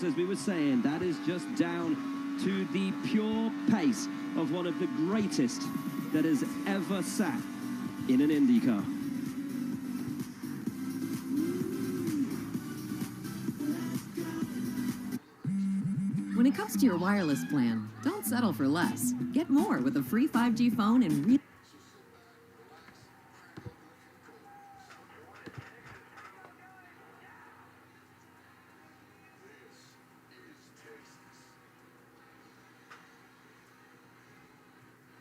As we were saying, that is just down to the pure pace of one of the greatest that has ever sat in an Indy car. When it comes to your wireless plan, don't settle for less. Get more with a free 5G phone and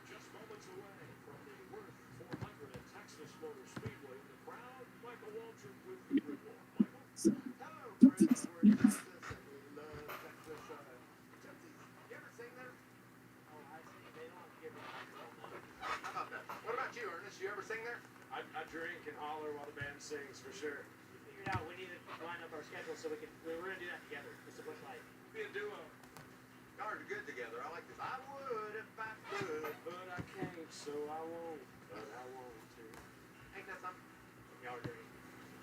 Just moments away from the Wurth 400 at Texas Motor Speedway, the crowd, Michael Waltrip with the grid wall. Michael? Hello, friends. We're in Texas and we love Texas. You ever sing there? Oh, I sing. They don't give me alcohol now. How about that? What about you, Ernest? You ever sing there? I drink and holler while the band sings, for sure. We figured out we need to line up our schedule so we're going to do that together. It's a Busch Light. Be a duo. Y'all are good together. I like this. I would if I could. But I can't, so I won't. But I want to. Ain't that something? Y'all are doing.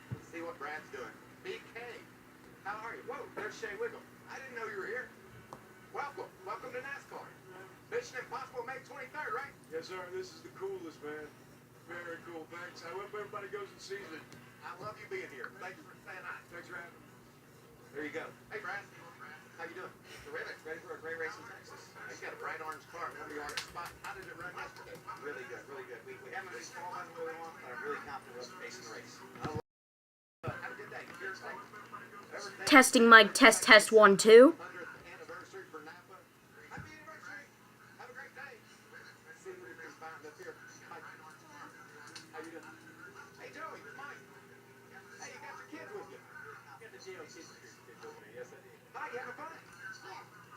Let's see what Brad's doing. BK, how are you? Whoa, there's Shea Wiggle. I didn't know you were here. Welcome. Welcome to NASCAR. Mission Impossible May 23rd, right? Yes, sir. This is the coolest, man. Very cool. Thanks. I hope everybody goes and sees it. I love you being here. Thanks for saying hi. Thanks for having me. There you go. Hey, Brad. How you doing? Terrific. Ready for a great race in Texas. He's got a bright orange car. Remember your orange spot. How did it run yesterday? Really good. Really good. We haven't really fallen the way we want, but I'm really confident we'll be facing the race. Have a good day. Cheers. Thanks. Testing mic test 1 2. 100th anniversary for Napa. Happy anniversary. Have a great day. Let's see what we can find up here. Mike. How you doing? Hey, Joey. Mike. Hey, you got your kids with you. Got the jail kids with me. Yes, I did. Hi, you having fun?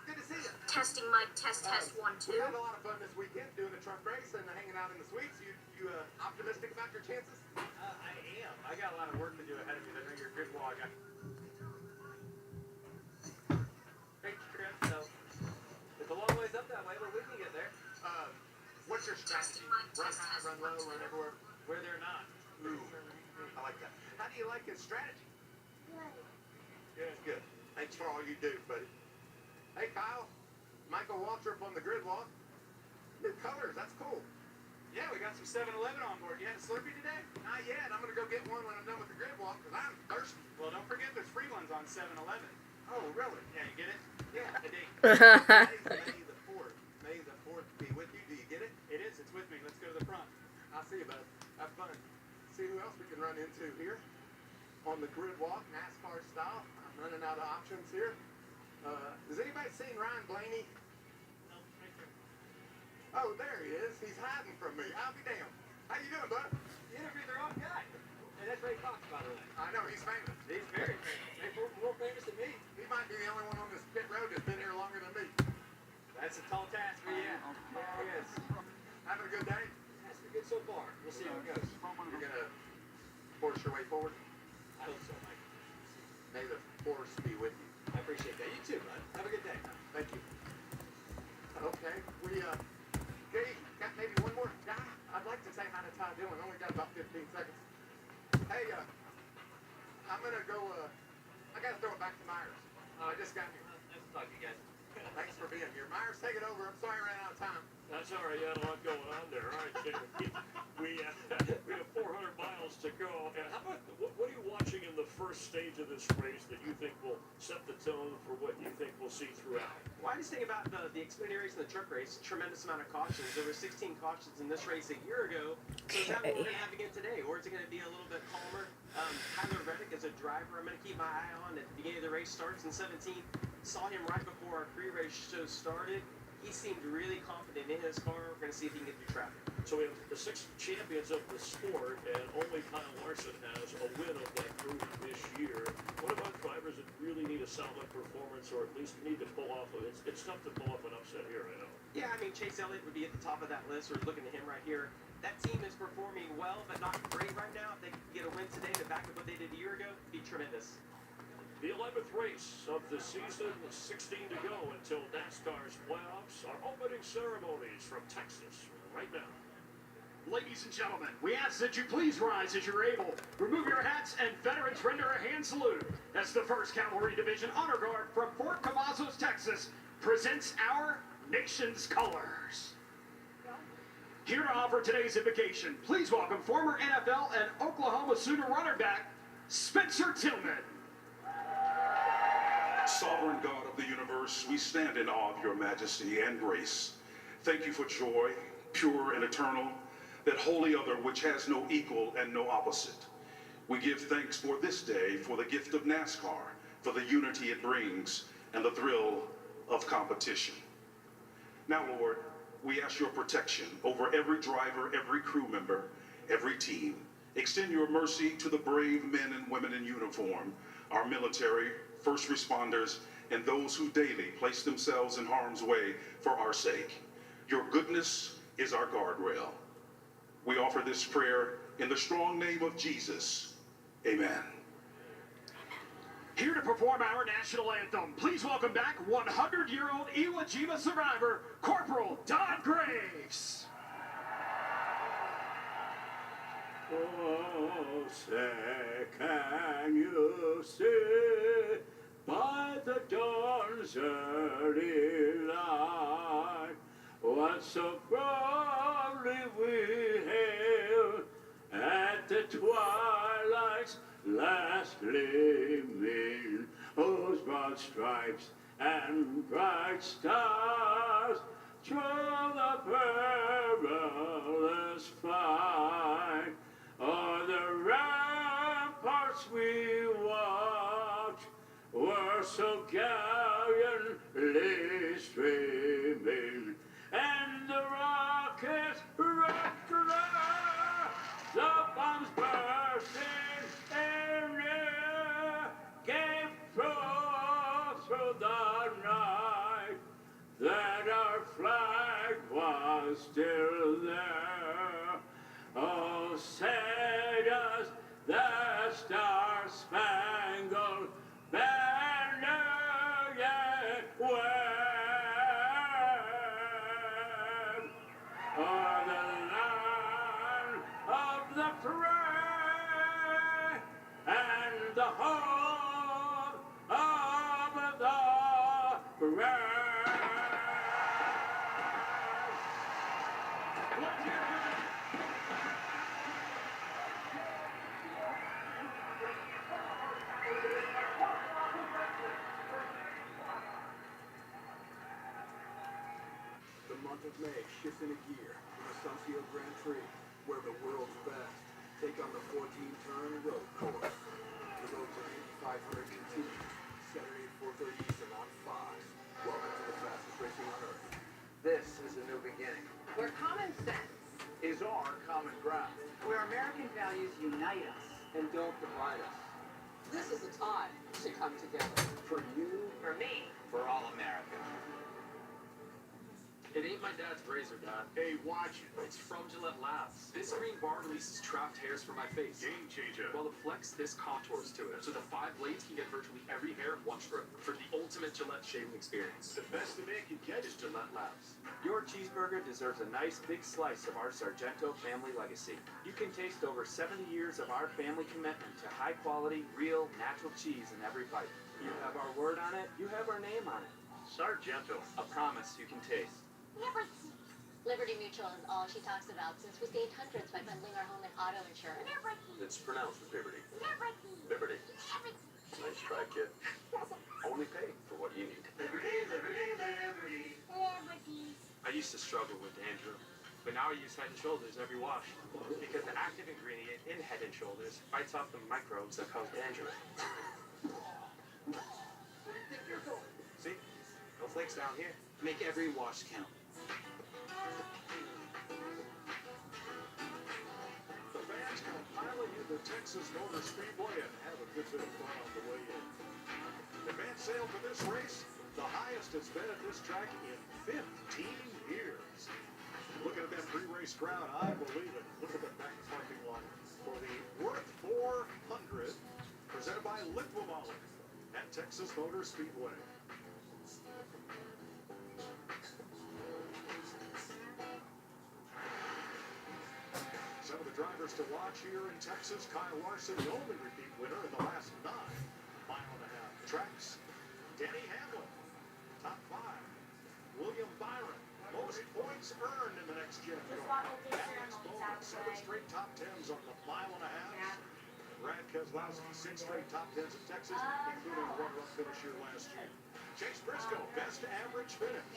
Good to see you. Testing mic test 1 We 2. had a lot of fun this weekend doing the truck race and hanging out in the suites. You optimistic about your chances? I am. I got a lot of work to do ahead of me. I know your grid wall. I got great trip, so it's a long ways up that way, but we can get there. What's your strategy? Run high, run low, run everywhere? Where they're not. Ooh, I like that. How do you like his strategy? Good. Good. Thanks for all you do, buddy. Hey, Kyle. Michael Waltrip on the grid walk. New colors. That's cool. Yeah, we got some 7-Eleven on board. You had a Slurpee today? Not yet. I'm going to go get one when I'm done with the grid walk because I'm thirsty. Well, don't forget there's free ones on 7-Eleven. Oh, really? Yeah, you get it? Yeah. The date. May the 4th. May the 4th be with you. Do you get it? It is. It's with me. Let's go to the front. I'll see you, bud. Have fun. See who else we can run into here on the grid walk, NASCAR style. I'm running out of options here. Has anybody seen Ryan Blaney? No, right there. Oh, there he is. He's hiding from me. I'll be damned. How you doing, bud? You interviewed the wrong guy. And that's Ray Fox, by the way. I know, he's famous. He's very famous. He's more famous than me. He might be the only one on this pit road that's been here longer than me. That's a tall task for you. Yeah, it is. Having a good day? That's been good so far. We'll see how it goes. You're going to force your way forward? I hope so, Mike. May the force be with you. I appreciate that. You too, bud. Have a good day. Thank you. Okay, we Jay, got maybe one more guy. I'd like to say hi to Ty Dillon. Only got about 15 seconds. Hey, I'm gonna go. I gotta throw it back to Myers. I just got here. Nice to talk to you guys. Thanks for being here. Myers, take it over. I'm sorry I ran out of time. That's all right. You had a lot going on there. All right, Jim. We have 400 miles to go. And how about what are you watching in the first stage of this race that you think will set the tone for what you think we'll see throughout? Well, I just think about the Xfinity race and the truck race. Tremendous amount of cautions. There were 16 cautions in this race a year ago. So is that what we're going to have again today? Or is it going to be a little bit calmer? Tyler Reddick is a driver I'm going to keep my eye on at the beginning of the race. Starts in 17. Saw him right before our pre-race show started. He seemed really confident in his car. We're going to see if he can get through traffic. So we have the 6 champions of the sport, and only Kyle Larson has a win of that group this year. What about drivers that really need a solid performance, or at least need to pull off? It's tough to pull off an upset here, I know. Yeah, I mean, Chase Elliott would be at the top of that list. We're looking at him right here. That team is performing well, but not great right now. If they could get a win today to back up what they did a year ago, it'd be tremendous. The 11th race of the season, 16 to go until NASCAR's playoffs. Our opening ceremonies from Texas right now. Ladies and gentlemen, we ask that you please rise as you're able. Remove your hats and veterans render a hand salute as the 1st Cavalry Division Honor Guard from Fort Cavazos, Texas presents our nation's colors. Here to offer today's invocation, please welcome former NFL and Oklahoma Sooner running back, Spencer Tillman. Sovereign God of the universe, we stand in awe of your majesty and grace. Thank you for joy, pure and eternal, that holy other which has no equal and no opposite. We give thanks for this day, for the gift of NASCAR, for the unity it brings, and the thrill of competition. Now, Lord, we ask your protection over every driver, every crew member, every team. Extend your mercy to the brave men and women in uniform, our military, first responders, and those who daily place themselves in harm's way for our sake. Your goodness is our guardrail. We offer this prayer in the strong name of Jesus. Amen. Here to perform our national anthem, please welcome back 100-year-old Iwo Jima survivor, Corporal Don Graves. Oh, say, can you see by the dawn's early light what so proudly we hailed at the twilight's last gleaming, whose broad stripes and bright stars through the perilous fight o'er the ramparts we watched were so gallantly streaming, and the rockets wrecked the bombs bursting in air gave proof through the night that our flag was still there. Oh, say does the star-spangled banner yet wave o'er the land of the free and the home of the brave? The month of May shifts into gear in the Sunfield Grand Prix, where the world's best take on the 14-turn road course. The road to Indy 500 continues Saturday at 4:30 Eastern on Fox. Welcome to the fastest racing on earth. This is a new beginning. Where common sense, Is our common ground. where American values unite us. And don't divide us. This is a time to come together. For you, For me, for all Americans. It ain't my dad's razor, Dad. Hey, watch it. It's from Gillette Labs. This green bar releases trapped hairs from my face. Game changer. While the Flex, this contours to it. So the 5 blades can get virtually every hair in one stroke for the ultimate Gillette shaving experience. The best the man can get Is Gillette Labs. Your cheeseburger deserves a nice big slice of our Sargento family legacy. You can taste over 70 years of our family commitment to high quality, real, natural cheese in every bite. You have our word on it, you have our name on it. Sargento. A promise you can taste. Liberty. Liberty Mutual is all she talks about since we saved hundreds by bundling our home and auto insurance. It's pronounced Liberty. Liberty. Nice try, kid. Only pay for what you need. I used to struggle with dandruff, but now I use Head & Shoulders every wash because the active ingredient in Head & Shoulders fights off the microbes that cause dandruff. See? No flakes down here. Make every wash count. The fans come piling into Texas Motor Speedway and have a good bit of fun on the way in. Advance sale for this race, the highest it's been at this track in 15 years. Looking at that pre-race crowd, I believe it. Look at the back parking lot for the Wurth 400, presented by Liqui-Moly at Texas Motor Speedway. Some of the drivers to watch here in Texas: Kyle Larson, the only repeat winner in the last 9.5-mile tracks. Denny Hamlin, top 5. William Byron, most points earned in the next gen car. Alex Bowman, 7 straight top 10s on the 1.5 miles. Brad Keselowski, 6 straight top 10s in Texas, including a runner-up finish here last year. Chase Briscoe, best average finish.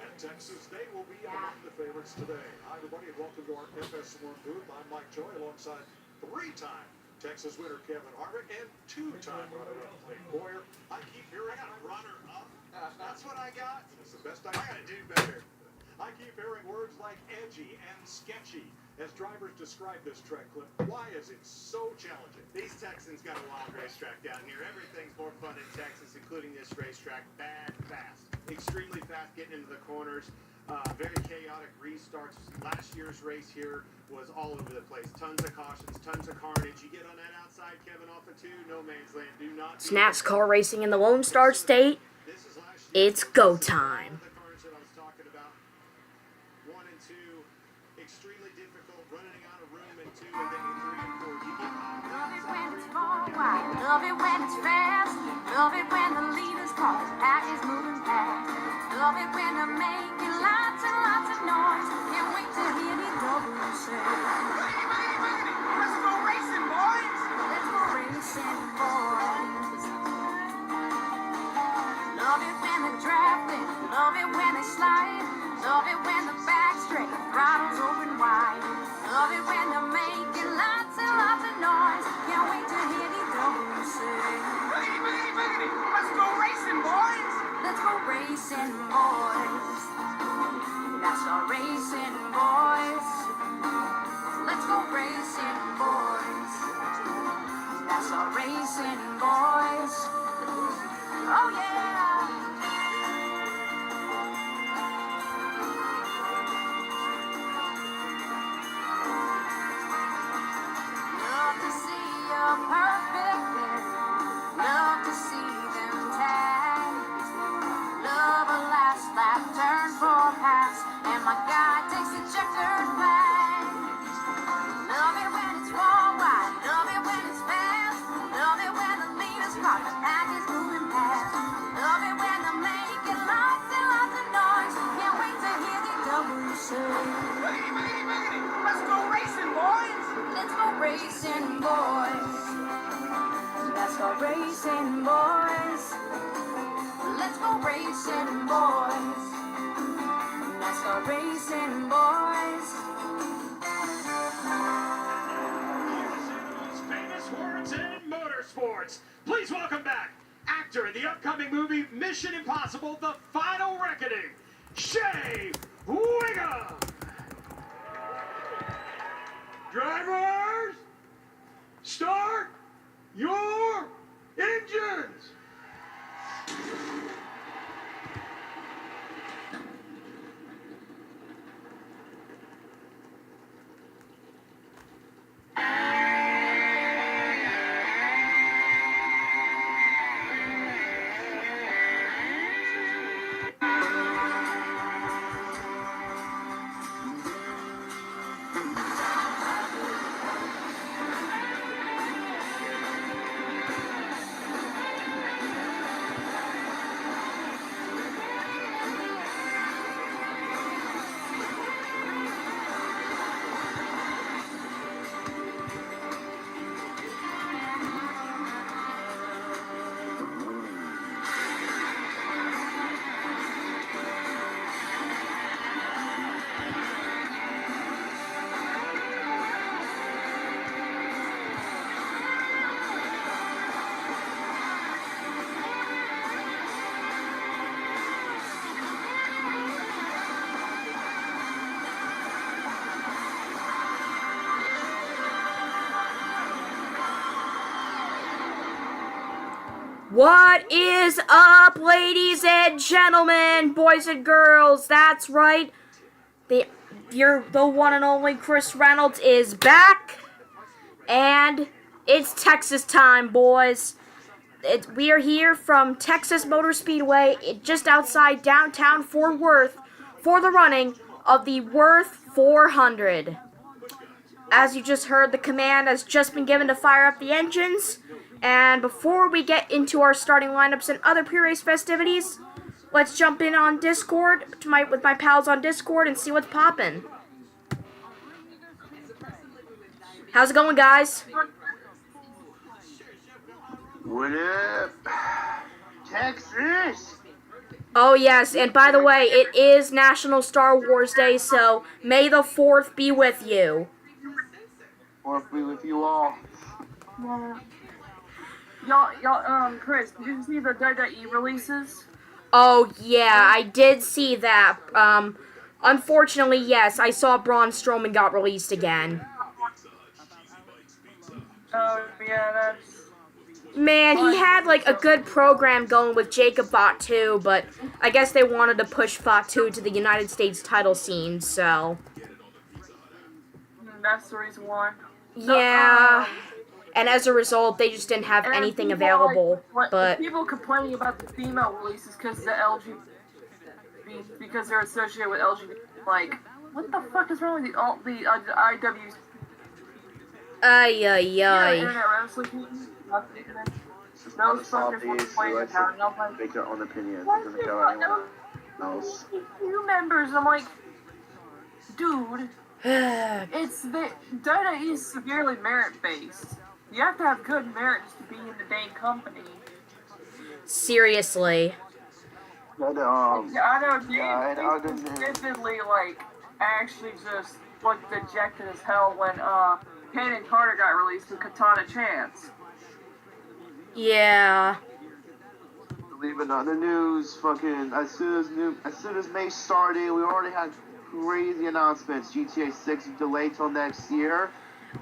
At Texas, they will be among the favorites today. Hi, everybody, and welcome to our FS1 booth. I'm Mike Joy, alongside 3-time Texas winner Kevin Harvick and 2-time runner-up Clayton Boyer. I keep hearing runner-up. That's what I got. It's the best I gotta do better. I keep hearing words like edgy and sketchy as drivers describe this track, Clip. Why is it so challenging? These Texans got a wild racetrack down here. Everything's more fun in Texas, including this racetrack. Bad, fast. Extremely fast getting into the corners. Very chaotic restarts. Last year's race here was all over the place. Tons of cautions, tons of carnage. You get on that outside, Kevin, off of 2, no man's land. Do not. It's NASCAR racing in the Lone Star State. It's go time. The carnage that I was talking about. 1 and 2, extremely difficult. Running out of room in 2, and then in 3 and 4, you get. Love it when it's far wide. Love it when it's fast. Love it when the leader's car, his pack is moving fast. Love it when they're making lots and lots of noise. Can't wait to hear the double say. Let's go racing, boys. Let's go racing, boys. Love it when they're drafting. Love it when they slide. Love it when the back's straight, throttles open wide. Love it when they're making lots and lots of noise. Can't wait to hear the double say. Let's go racing, boys. Let's go racing, boys. That's our racing, boys. Let's go racing, boys. That's our racing, boys. Oh yeah. Love to see a perfect fit. Love to see them tag. Love a last lap turn for pass, and my guy takes the checkered flag. Love it when it's wall wide. Love it when it's fast. Love it when the leader's car, the pack is moving past. Love it when they're making lots and lots of noise. Can't wait to hear the double say. Let's go racing, boys. Let's go racing, boys. Let's go racing, boys. Let's go racing, boys. Let's go racing, boys. Most famous words in motorsports. Please welcome back actor in the upcoming movie Mission Impossible: The Final Reckoning, Shea Wiggum. Drivers, start your engines. What is up, ladies and gentlemen, boys and girls? That's right. The one and only Chris Reynolds is back, and it's Texas time, boys. We are here from Texas Motor Speedway, just outside downtown Fort Worth, for the running of the Wurth 400. as you just heard, the command has just been given to fire up the engines. And before we get into our starting lineups and other pre-race festivities, let's jump in on Discord with my pals on Discord and see what's poppin'. How's it going, guys? What up? Texas! Oh yes, and by the way, it is National Star Wars Day, so may the 4th be with you. Or be with you all. Chris, did you see the WWE releases? Oh yeah, I did see that. Unfortunately, yes, I saw Braun Strowman got released again. Oh yeah, that's... Man, he had like a good program going with Jacob Fatu, but I guess they wanted to push Fatu to the United States title scene, so... That's the reason why. Yeah, and as a result, they just didn't have anything available, but... People complaining about the female releases because the because they're associated with LGBT, like, what the fuck is wrong with the IWs? Ay. Internet wrestling. Those fuckers want to play the town, and I'm like, make their own opinion. why Doesn't do go you anyone else. new members? I'm like, dude, it's the WWE is severely merit-based. You have to have good merit just to be in the dang company. Seriously. But, I know they specifically, like, actually just looked dejected as hell when Hayden Carter got released with Katana Chance. Yeah. Believe it or not, the news fucking as soon as May started, we already had crazy announcements. GTA 6 delayed till next year.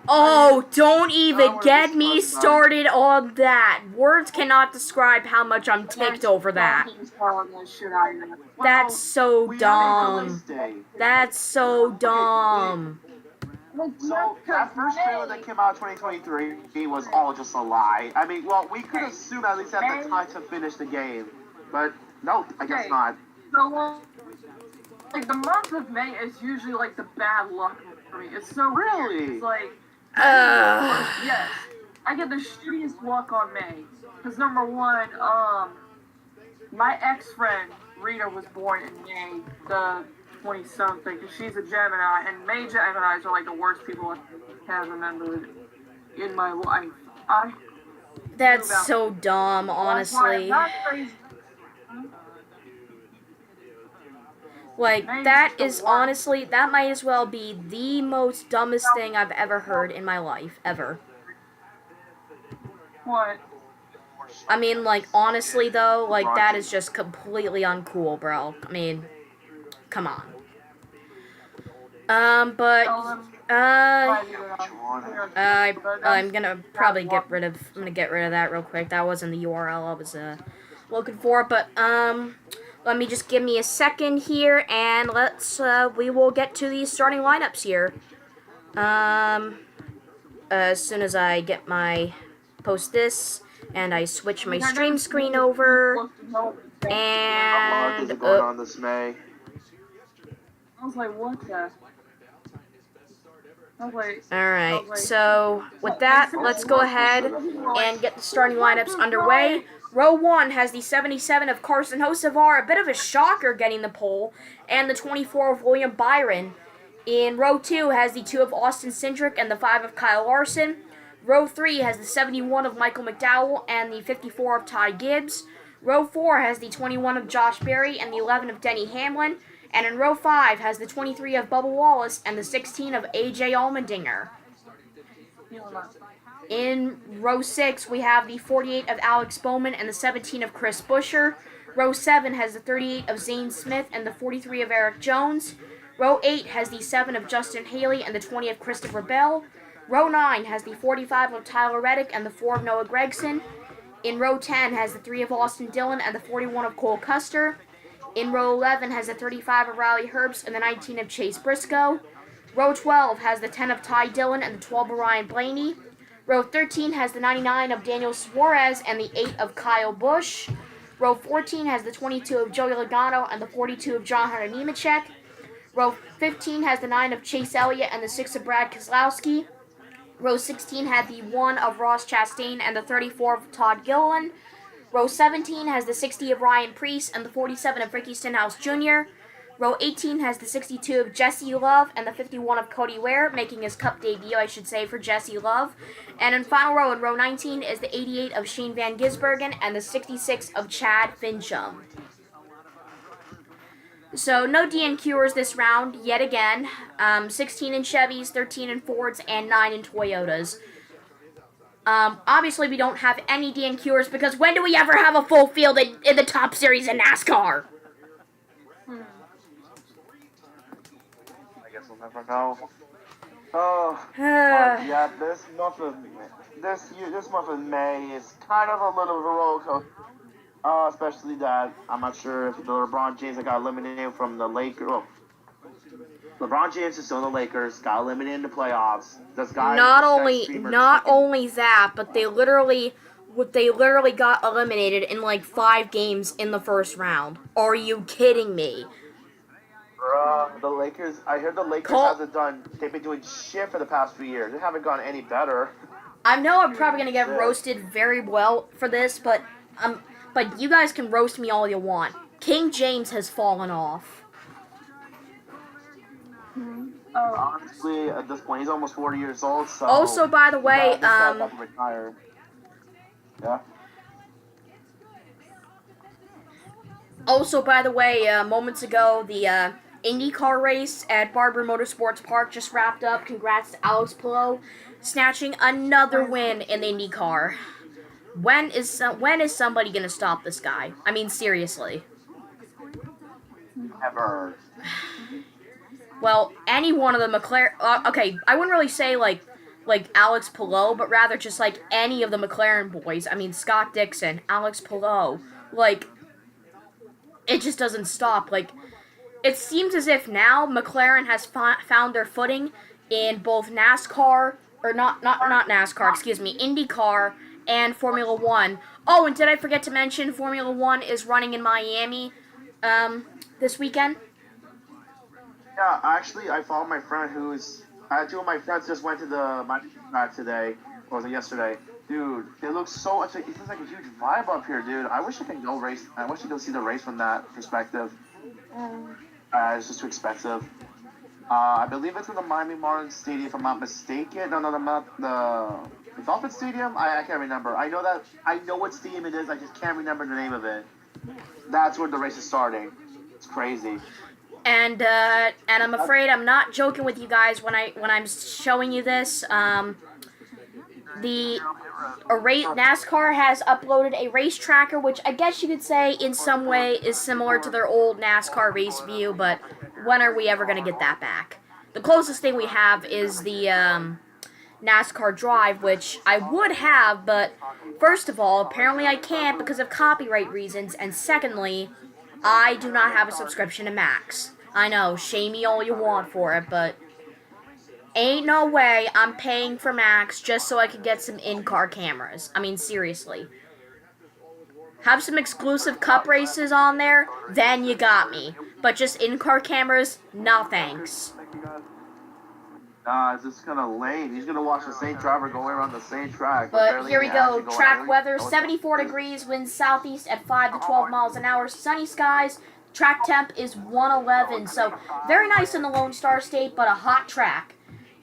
Oh, don't even get me started on that. Words cannot describe how much I'm ticked over that. That's so dumb. That's so dumb. So, that first trailer that came out in 2023 was all just a lie. I mean, well, we could assume at least at the time to finish the game. But, no, I guess not. So, like, the month of May is usually, like, the bad luck for me. It's so really? It's like, yes, I get the shittiest luck on May. Because, number one, my ex-friend, Rita, was born in May the 20-something, because she's a Gemini, and May Geminis are, like, the worst people I have remembered in my life. That's so dumb, honestly. Like, that is honestly, that might as well be the most dumbest thing I've ever heard in my life, ever. What? I mean, like, honestly, though, like, that is just completely uncool, bro. I mean, come on. I'm gonna probably get rid of that real quick. That wasn't the URL I was, looking for, but, let me just give me a second here, and we will get to the starting lineups here. As soon as I get post this, and I switch my stream screen over, and, going on this May. I was like, what the? Alright, so with that, let's go ahead and get the starting lineups underway. Row 1 has the 77 of Carson Hocevar, a bit of a shocker getting the pole, and the 24 of William Byron. In row 2 has the 2 of Austin Cindric and the 5 of Kyle Larson. Row 3 has the 71 of Michael McDowell and the 54 of Ty Gibbs. Row 4 has the 21 of Josh Berry and the 11 of Denny Hamlin. And in row 5 has the 23 of Bubba Wallace and the 16 of AJ Allmendinger. In row 6, we have the 48 of Alex Bowman and the 17 of Chris Buescher. Row 7 has the 38 of Zane Smith and the 43 of Eric Jones. Row 8 has the 7 of Justin Haley and the 20 of Christopher Bell. Row 9 has the 45 of Tyler Reddick and the 4 of Noah Gragson. In row 10 has the 3 of Austin Dillon and the 41 of Cole Custer. In row 11 has the 35 of Riley Herbst and the 19 of Chase Briscoe. Row 12 has the 10 of Ty Dillon and the 12 of Ryan Blaney. Row 13 has the 99 of Daniel Suarez and the 8 of Kyle Busch. Row 14 has the 22 of Joey Logano and the 42 of John Hunter Nemechek. Row 15 has the 9 of Chase Elliott and the 6 of Brad Keselowski. Row 16 had the 1 of Ross Chastain and the 34 of Todd Gilliland. Row 17 has the 60 of Ryan Preece and the 47 of Ricky Stenhouse Jr. Row 18 has the 62 of Jesse Love and the 51 of Cody Ware, making his Cup debut, I should say, for Jesse Love. And in final row, in row 19, is the 88 of Shane Van Gisbergen and the 66 of Chad Fincham. So no DNQers this round, yet again. 16 in Chevys, 13 in Fords, and 9 in Toyotas. Obviously, we don't have any DNQers because when do we ever have a full field in the top series in NASCAR? I guess we'll never know. Oh, but yeah, this month of May is kind of a little of a roller coaster. Especially that I'm not sure if the LeBron James that got eliminated from the Lakers. Well, LeBron James is still in the Lakers. Got eliminated in the playoffs. This guy. Not only that, but they literally got eliminated in like 5 games in the first round. Are you kidding me? The Lakers. I heard the Lakers hasn't done. They've been doing shit for the past few years. They haven't gone any better. I know I'm probably gonna get roasted very well for this, but you guys can roast me all you want. King James has fallen off. Honestly, at this point, he's almost 40 years old. So also, by the way, retired. Yeah. Also, by the way, moments ago, the IndyCar race at Barber Motorsports Park just wrapped up. Congrats to Alex Palou, snatching another win in the IndyCar. When is somebody gonna stop this guy? I mean, seriously. Never. Well, any one of the McLaren. Okay, I wouldn't really say like Alex Palou, but rather just like any of the McLaren boys. I mean, Scott Dixon, Alex Palou. Like, it just doesn't stop. Like, it seems as if now McLaren has found their footing in both NASCAR or not NASCAR. Excuse me, IndyCar and Formula One. Oh, and did I forget to mention Formula One is running in Miami this weekend? Yeah, actually, I followed my friend who's... two of my friends just went to the track today, or was it yesterday? Dude, it looks so... It looks like a huge vibe up here, dude. I wish I could go race... I wish I could see the race from that perspective. It's just too expensive. I believe it's in the Miami Marlins Stadium, if I'm not mistaken. No, the Dolphin Stadium? I can't remember. I know what stadium it is, I just can't remember the name of it. That's where the race is starting. It's crazy. And I'm afraid I'm not joking with you guys when I'm showing you this. NASCAR has uploaded a race tracker, which I guess you could say in some way is similar to their old NASCAR race view, but when are we ever going to get that back? The closest thing we have is the NASCAR Drive, which I would have, but first of all, apparently I can't because of copyright reasons, and secondly, I do not have a subscription to Max. I know, shame me all you want for it, but ain't no way I'm paying for Max just so I could get some in-car cameras. I mean, seriously. Have some exclusive cup races on there, then you got me. But just in-car cameras, no thanks. It's just kind of lame. He's going to watch the same driver going around the same track. But here we go. Track weather, 74 degrees, winds southeast at 5 to 12 miles an hour, sunny skies. Track temp is 111, so very nice in the Lone Star State, but a hot track.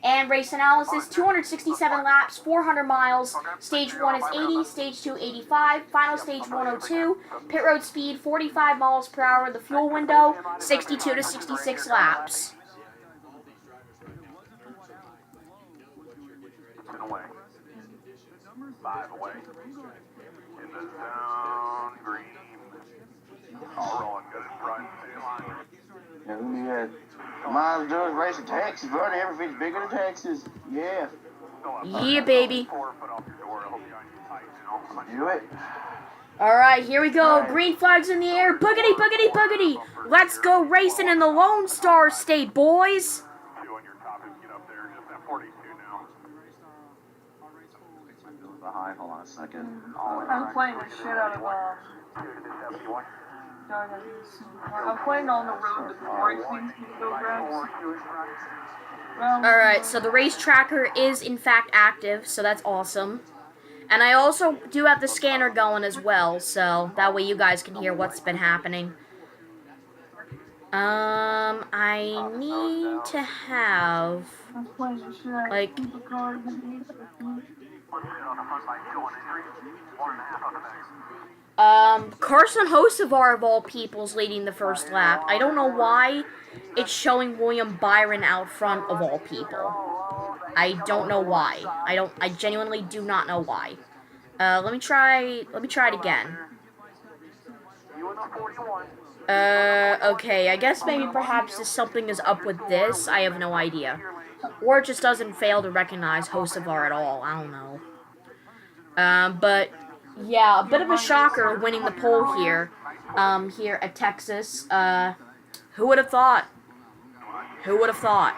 And race analysis, 267 laps, 400 miles. Stage 1 is 80, stage 2 85, final stage 102. Pit road speed 45 miles per hour. The fuel window 62 to 66 laps. Away. 5 away. In the zone, green. All rolling good in front. Yeah, who me at? Come on, do it, race in Texas, buddy. Everything's bigger than Texas. Yeah. Yeah, baby. Do it. Alright, here we go. Green flags in the air. Boogity, boogity, boogity. Let's go racing in the Lone Star State, boys. Behind, hold on a second. I'm playing the shit out of I'm playing on the road before I think those reps. Alright, so the race tracker is in fact active, so that's awesome. And I also do have the scanner going as well, so that way you guys can hear what's been happening. I need to have, like, Carson Hocevar of all people's leading the first lap. I don't know why it's showing William Byron out front of all people. I don't know why. I genuinely do not know why. Let me try it again. Okay, I guess maybe perhaps something is up with this. I have no idea. Or it just doesn't fail to recognize Hocevar at all. I don't know. But, yeah, a bit of a shocker winning the pole here. Here at Texas. Who would have thought? Who would have thought?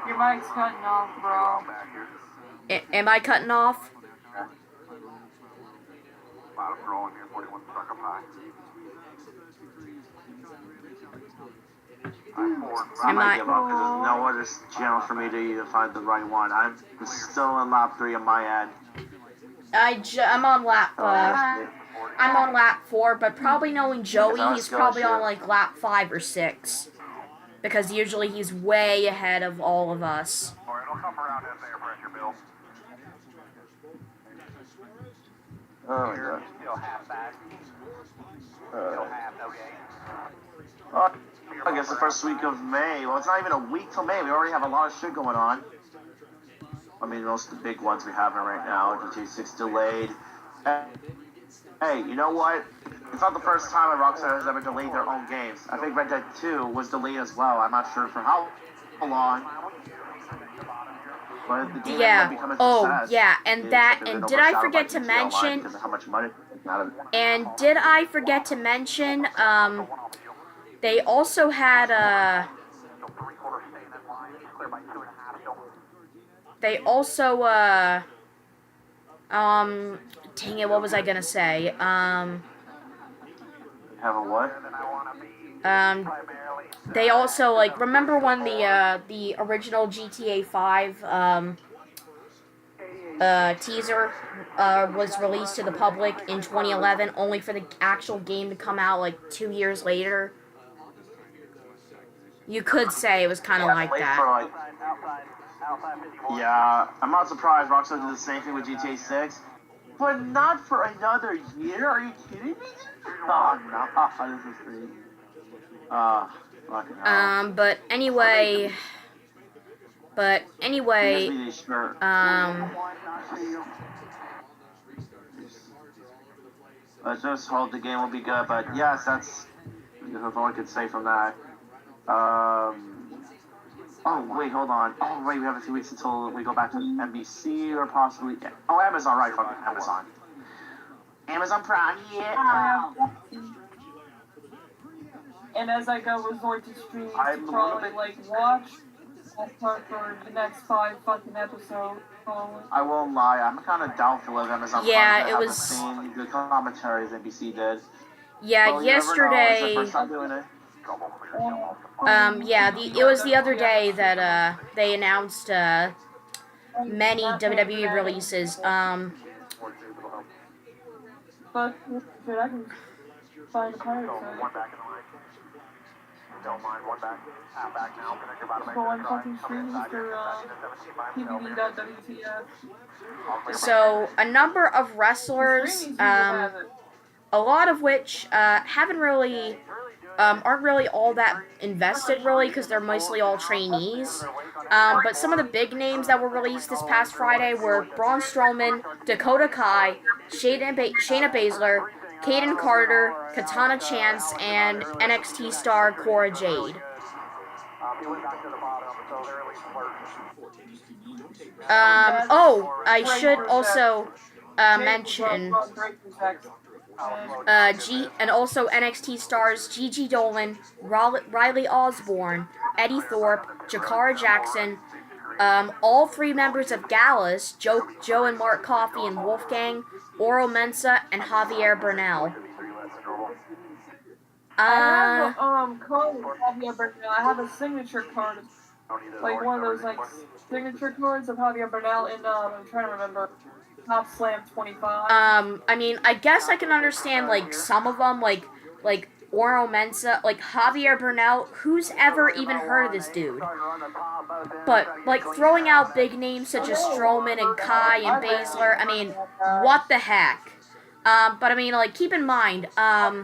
Your mic's cutting off, bro. Am I cutting off? I might give up because there's no other channel for me to even find the right one. I'm still in lap 3 on my end. I'm on lap, I'm on lap 4, but probably knowing Joey, he's probably on like lap 5 or 6. Because usually he's way ahead of all of us. Oh my god. I guess the first week of May. Well, it's not even a week till May. We already have a lot of shit going on. I mean, most of the big ones we have right now. GTA 6 delayed. Hey, you know what? It's not the first time a Rockstar has ever delayed their own games. I think Red Dead 2 was delayed as well. I'm not sure for how long. But the game yeah. Become a oh, success. Yeah, and that, and did I forget to mention, they also had, dang it, what was I gonna say? Have a what? They also, like, remember when the original GTA 5, teaser, was released to the public in 2011, only for the actual game to come out, like, 2 years later? You could say it was kind of like that. Yeah, I'm not surprised Rockstar did the same thing with GTA 6. But not for another year? Are you kidding me? Oh, no. This is crazy. Fucking hell. But anyway, let's just hope the game will be good, but yes, that's all I could say from that. Oh, wait, hold on. Oh, wait, we have a few weeks until we go back to NBC or possibly... Oh, Amazon, right, fucking Amazon. Amazon Prime, yeah. And as I go resort to streams to probably, like, watch for the next 5 fucking episodes. I won't lie, I'm kind of doubtful of Amazon yeah, Prime. It was... the same good commentaries NBC did. Yeah, so yesterday... yeah, it was the other day that, they announced, many WWE releases, But, dude, I can find the pirate site. Don't mind, one back, half back now. For one fucking stream, PvP.WTF. So, a number of wrestlers, a lot of which, haven't really... aren't really all that invested, really, because they're mostly all trainees. But some of the big names that were released this past Friday were Braun Strowman, Dakota Kai, Shayna Baszler, Kaden Carter, Katana Chance, and NXT star Cora Jade. I should also mention... and also NXT stars Gigi Dolan, Riley Osborne, Eddie Thorpe, Jakara Jackson, all 3 members of Gallus, Joe and Mark Coffey and Wolfgang, Oro Mensah, and Javier Bernal. I have a card with Javier Bernal. I have a signature card, like one of those like signature cards of Javier Bernal in I'm trying to remember, Top Slam 25. I mean, I guess I can understand like some of them, like Oro Mensah, like Javier Bernal. Who's ever even heard of this dude? But like throwing out big names such as Strowman and Kai and Baszler. I mean, what the heck? But I mean, like keep in mind, I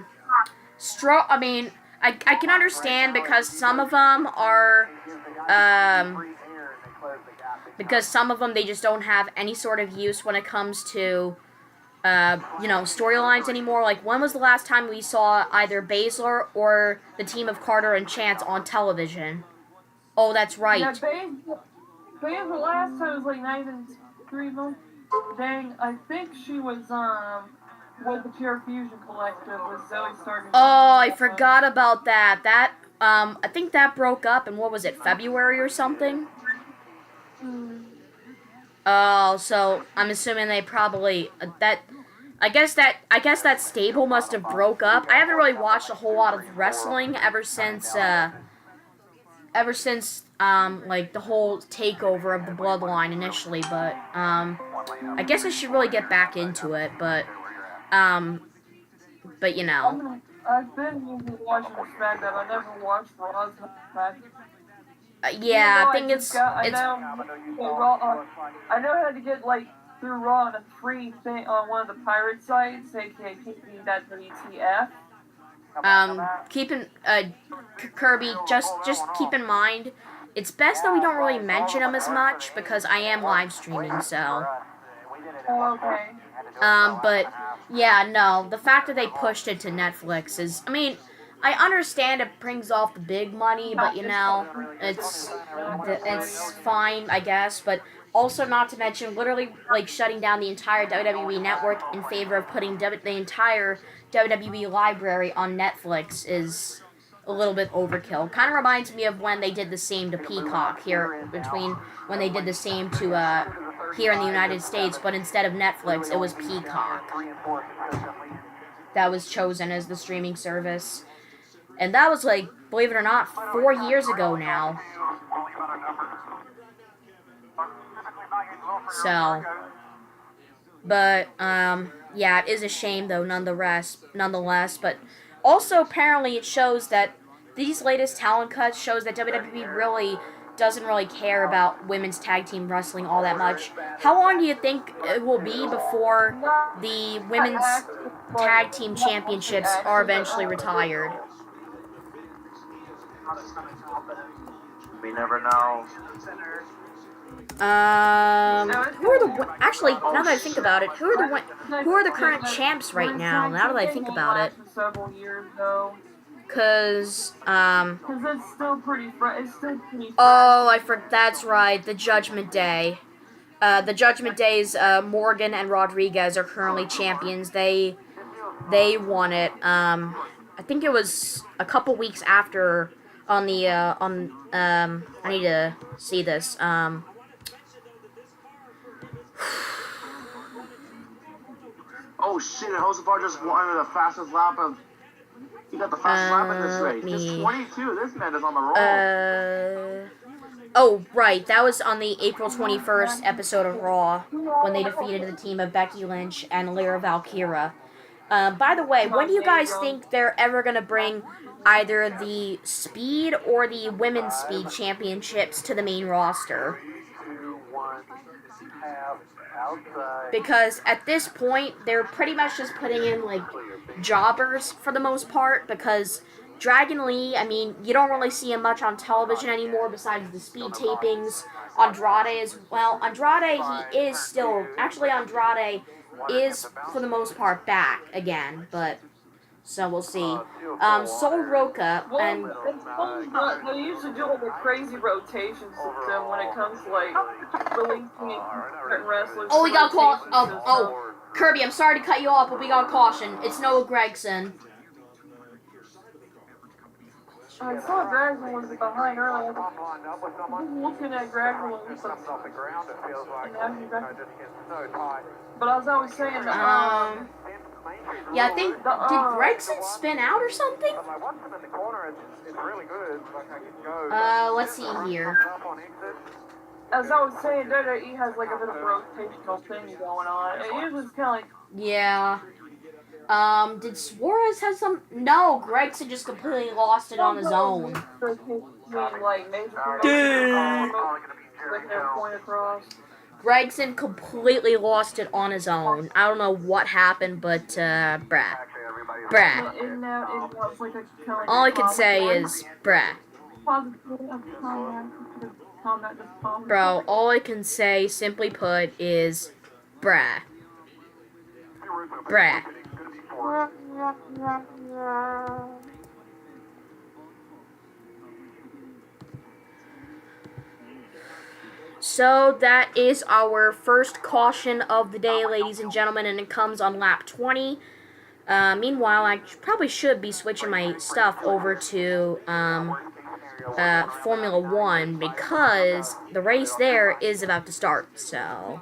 mean, I can understand because some of them are, because some of them they just don't have any sort of use when it comes to, you know, storylines anymore. Like, when was the last time we saw either Baszler or the team of Carter and Chance on television? Oh, that's right. Yeah, Baszler last time was like not even 3 months. Dang, I think she was with the Pure Fusion Collective with Zoe starting. Oh, I forgot about that. I think that broke up in, what was it, February or something? Oh, so I'm assuming they probably I guess that stable must have broke up. I haven't really watched a whole lot of wrestling ever since like the whole takeover of the Bloodline initially, but I guess I should really get back into it, but you know. I've been usually watching SmackDown. I never watched Raw's SmackDown. Yeah, I think I know how to get like through Raw on a free thing on one of the pirate sites, aka WTF. Kirby, just keep in mind, it's best that we don't really mention them as much because I am live streaming, so. Oh, okay. But yeah, no, the fact that they pushed it to Netflix is, I mean, I understand it brings off the big money, but you know, it's fine, I guess, but also not to mention literally like shutting down the entire WWE network in favor of putting the entire WWE library on Netflix is a little bit overkill. Kind of reminds me of when they did the same to Peacock here, when they did the same to here in the United States, but instead of Netflix, it was Peacock that was chosen as the streaming service. And that was like, believe it or not, 4 years ago now. So, but, yeah, it is a shame though, nonetheless, but also apparently it shows that these latest talent cuts shows that WWE really doesn't really care about women's tag team wrestling all that much. How long do you think it will be before the women's tag team championships are eventually retired? We never know. Who are the actually? Now that I think about it, who are the current champs right now? Now that I think about it, several years though. Cause it's still pretty fresh. Oh, that's right. The Judgment Day. The Judgment Day's Morgan and Rodriguez are currently champions. They won it. I think it was a couple weeks after on the I need to see this. Oh shit! Joseph just won the fastest lap of. He got the fastest lap in this race. Just 22. This man is on the roll. Oh, right. That was on the April 21st episode of Raw when they defeated the team of Becky Lynch and Lyra Valkyria. By the way, when do you guys think they're ever going to bring either the Speed or the Women's Speed Championships to the main roster? Because at this point, they're pretty much just putting in, like, jobbers for the most part, because Dragon Lee, I mean, you don't really see him much on television anymore besides the Speed tapings. Andrade is, well, Andrade, he is still, actually Andrade is, for the most part, back again, but, so we'll see. Sol Roca, and... They used to do like a crazy rotation system when it comes to, like, releasing certain wrestlers. Oh, we got caught. Oh, Kirby, I'm sorry to cut you off, but we got caution. It's Noah Gregson. I saw Gragson was behind earlier. I was looking at Gragson was but as I was saying, yeah, I think, did Gregson spin out or something? Let's see here. As I was saying, WWE has like a bit of rotational thing going on. It usually is kind of like... Yeah. Did Suarez have some? No, Gregson just completely lost it on his own. Gregson completely lost it on his own. I don't know what happened, but, brah. All I can say is, brah. Bro, all I can say, simply put, is, brah. Brah. So that is our first caution of the day, ladies and gentlemen, and it comes on lap 20. Meanwhile, I probably should be switching my stuff over to Formula 1 because the race there is about to start, so...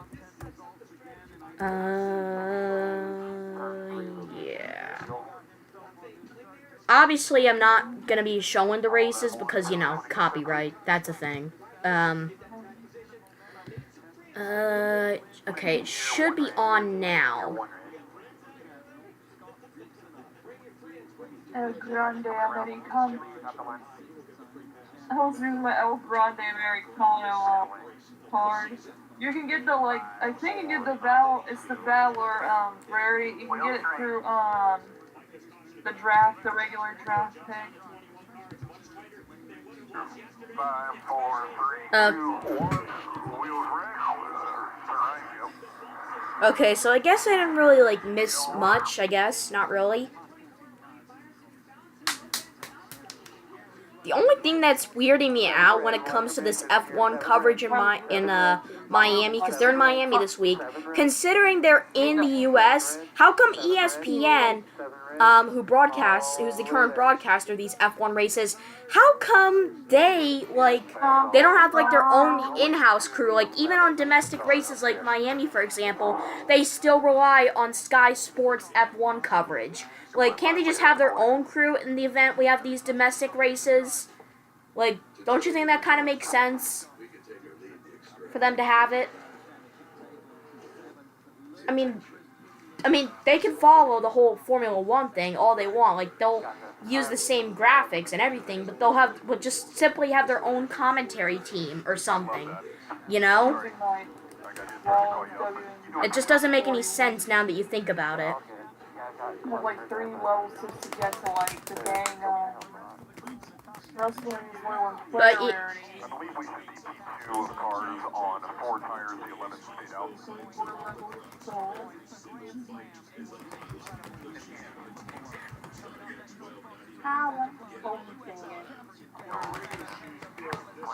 yeah. Obviously, I'm not gonna be showing the races because, you know, copyright, that's a thing. Okay, it should be on now. El Grande Americano. I was doing my El Grande Americano card. You can get the, like, I think you get the it's the Valor, rarity. You can get it through, the draft, the regular draft pick. 5, 4, 3, 2, 1. Okay, so I guess I didn't really, like, miss much, I guess. Not really. The only thing that's weirding me out when it comes to this F1 coverage in Miami, because they're in Miami this week, considering they're in the U.S., how come ESPN, who's the current broadcaster of these F1 races, how come they don't have, like, their own in-house crew? Like, even on domestic races like Miami, for example, they still rely on Sky Sports F1 coverage. Like, can't they just have their own crew in the event we have these domestic races? Like, don't you think that kind of makes sense for them to have it? I mean, they can follow the whole Formula 1 thing all they want. Like, they'll use the same graphics and everything, but they'll just simply have their own commentary team or something. You know? It just doesn't make any sense now that you think about it. Have like 3 levels to get to like the dang wrestling is one But I believe we should see 2 of the cars on 4 tires, the 11th stayed out.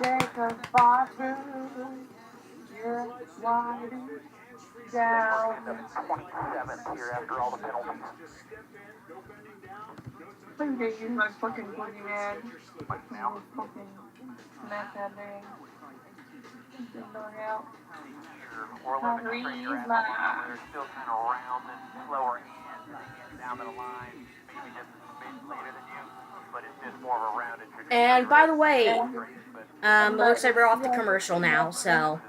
Jacob Barker, just winding down. 27th here after all the penalties. I'm gonna use my fucking boogeyman. Now? Fucking smack that thing. Out. We're 11 straight around. They're still kind of round and slower hands down the line. Maybe just a bit later than you, but it's just more of a rounded trajectory. And by the way, it looks like we're off the commercial now, so.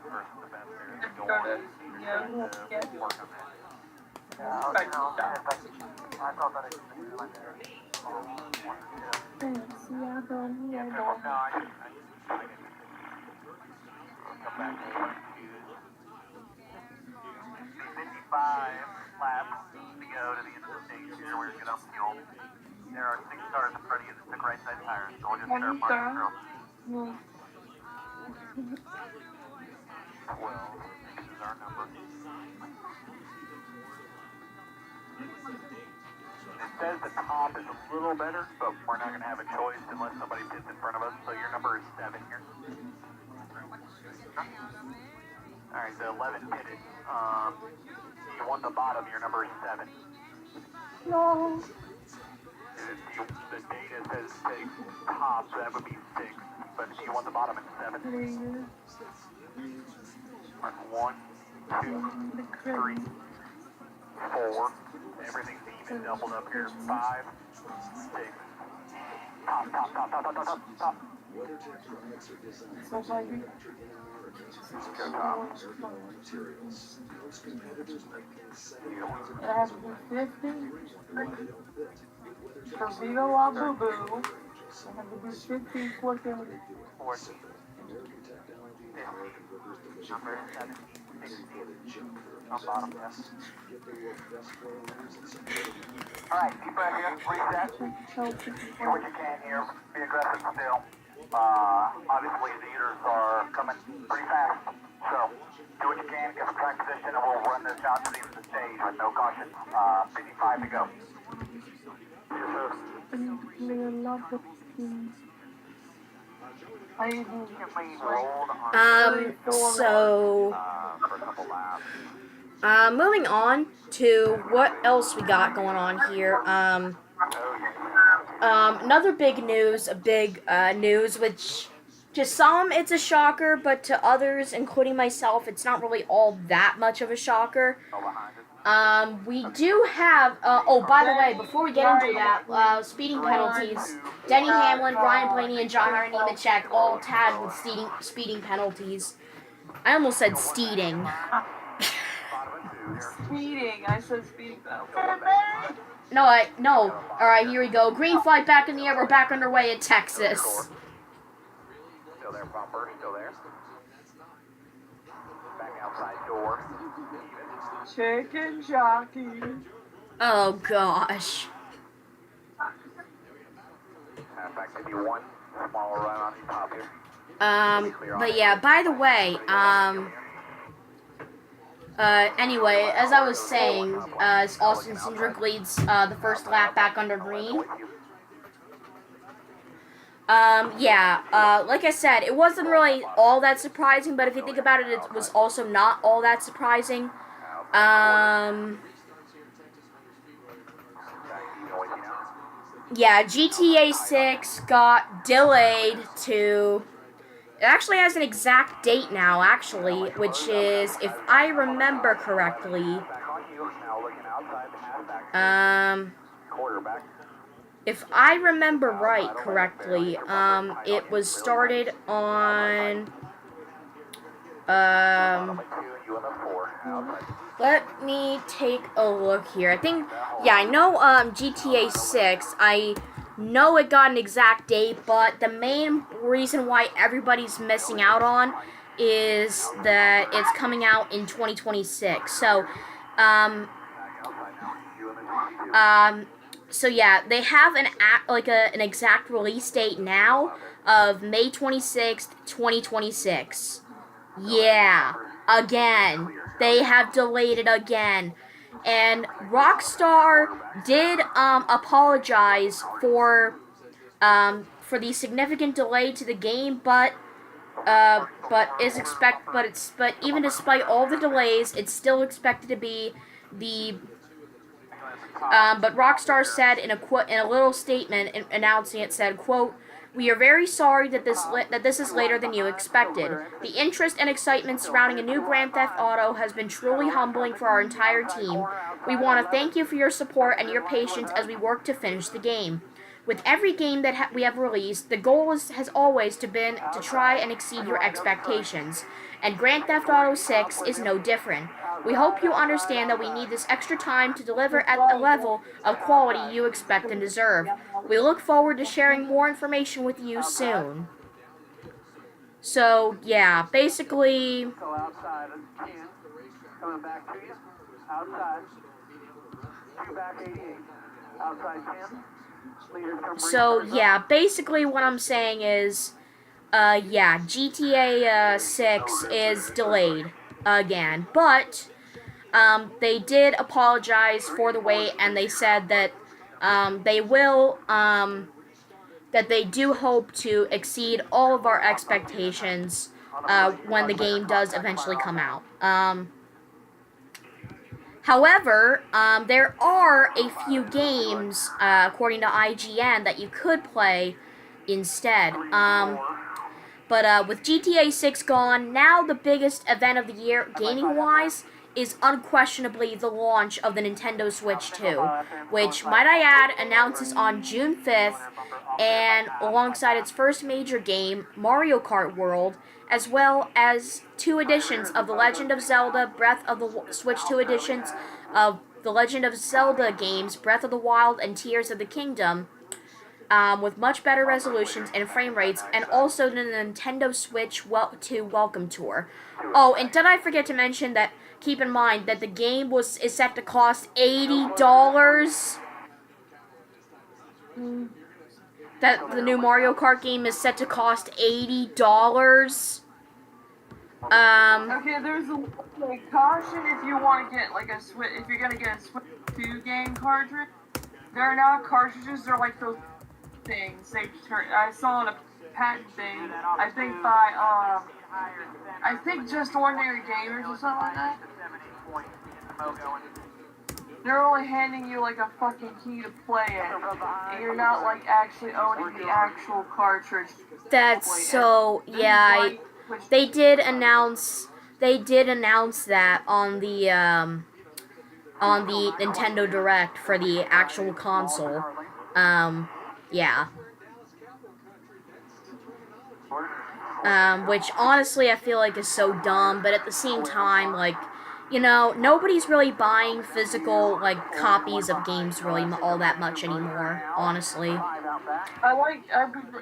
Laps to go to the end of the stage here. We're going to get up fuel. There are 6 cars in front of you that took right side tires, so we'll just start marking through. 12, this is our number. It says the top is a little better, but we're not going to have a choice unless somebody pits in front of us, so your number is 7 here. Alright, so 11 pitted. You want the bottom, your number is 7. No. Do you The data says top, so that would be 6. But you want the bottom at 7. Mark 1, 2, 3, 4. Everything's even doubled up here. 5, 6. Top, top, top, top, top, top, top, top. So maybe. Go top. It has to be 50. For Viva La Boo Boo. It has to be 50 clicking. 14. Number 17. 16. On bottom, yes. Alright, deep breath here. Reset. Do what you can here. Be aggressive still. Obviously the eaters are coming pretty fast. So, do what you can, get the track position, and we'll run this out to the end of the stage with no caution. 55 to go. Moving on to what else we got going on here. Another big news, which to some it's a shocker, but to others, including myself, it's not really all that much of a shocker. We do have, oh, by the way, before we get into that, speeding penalties, Denny Hamlin, Brian Blaney, and John Nemechek all tagged with speeding penalties. I almost said steeding. Speeding, I said speeding penalty. No. Alright, here we go. Green flag back in the air, we're back underway at Texas. Still there, bumper, still there. Back outside door. Chicken jockey. Oh gosh. Back maybe one small run on the top here. But yeah, by the way, anyway, as I was saying, as Austin Cindric leads the first lap back under green. Like I said, it wasn't really all that surprising, but if you think about it, it was also not all that surprising. Yeah, GTA 6 got delayed to... It actually has an exact date now, actually, which is, if I remember correctly, if I remember right correctly, it was started on, let me take a look here. I think, yeah, I know, GTA 6, I know it got an exact date, but the main reason why everybody's missing out on is that it's coming out in 2026. So yeah, they have an exact release date now of May 26th, 2026. Yeah, again, they have delayed it again. And Rockstar did apologize for the significant delay to the game, but even despite all the delays, it's still expected to be the. But Rockstar said in a little statement announcing it, said, quote, "We are very sorry that this is later than you expected. The interest and excitement surrounding a new Grand Theft Auto has been truly humbling for our entire team. We want to thank you for your support and your patience as we work to finish the game. With every game that we have released, the goal has always been to try and exceed your expectations, and Grand Theft Auto 6 is no different. We hope you understand that we need this extra time to deliver at the level of quality you expect and deserve. We look forward to sharing more information with you soon." So, yeah, basically... So, yeah, basically what I'm saying is, yeah, GTA 6 is delayed again, but they did apologize for the wait, and they said that they will, that they do hope to exceed all of our expectations when the game does eventually come out. However, there are a few games, according to IGN, that you could play instead. But with GTA 6 gone, now the biggest event of the year, gaming-wise, is unquestionably the launch of the Nintendo Switch 2, which, might I add, announces on June 5th, and alongside its first major game, Mario Kart World, as well as 2 editions of The Legend of Zelda Breath of the Switch 2 editions of The Legend of Zelda games, Breath of the Wild and Tears of the Kingdom, with much better resolutions and frame rates, and also the Nintendo Switch 2 Welcome Tour. Oh, and did I forget to mention that, keep in mind that the game is set to cost $80? That the new Mario Kart game is set to cost $80? Okay, there's a caution if you want to get like a Switch, if you're gonna get a Switch 2 game cartridge. They're not cartridges, they're like those things. I saw on a patent thing, I think by, I think just ordinary gamers or something like that. They're only handing you like a fucking key to play it, and you're not like actually owning the actual cartridge. That's so, yeah, they did announce that on the Nintendo Direct for the actual console. Yeah. Which honestly I feel like is so dumb, but at the same time, like, you know, nobody's really buying physical, like, copies of games really all that much anymore, honestly.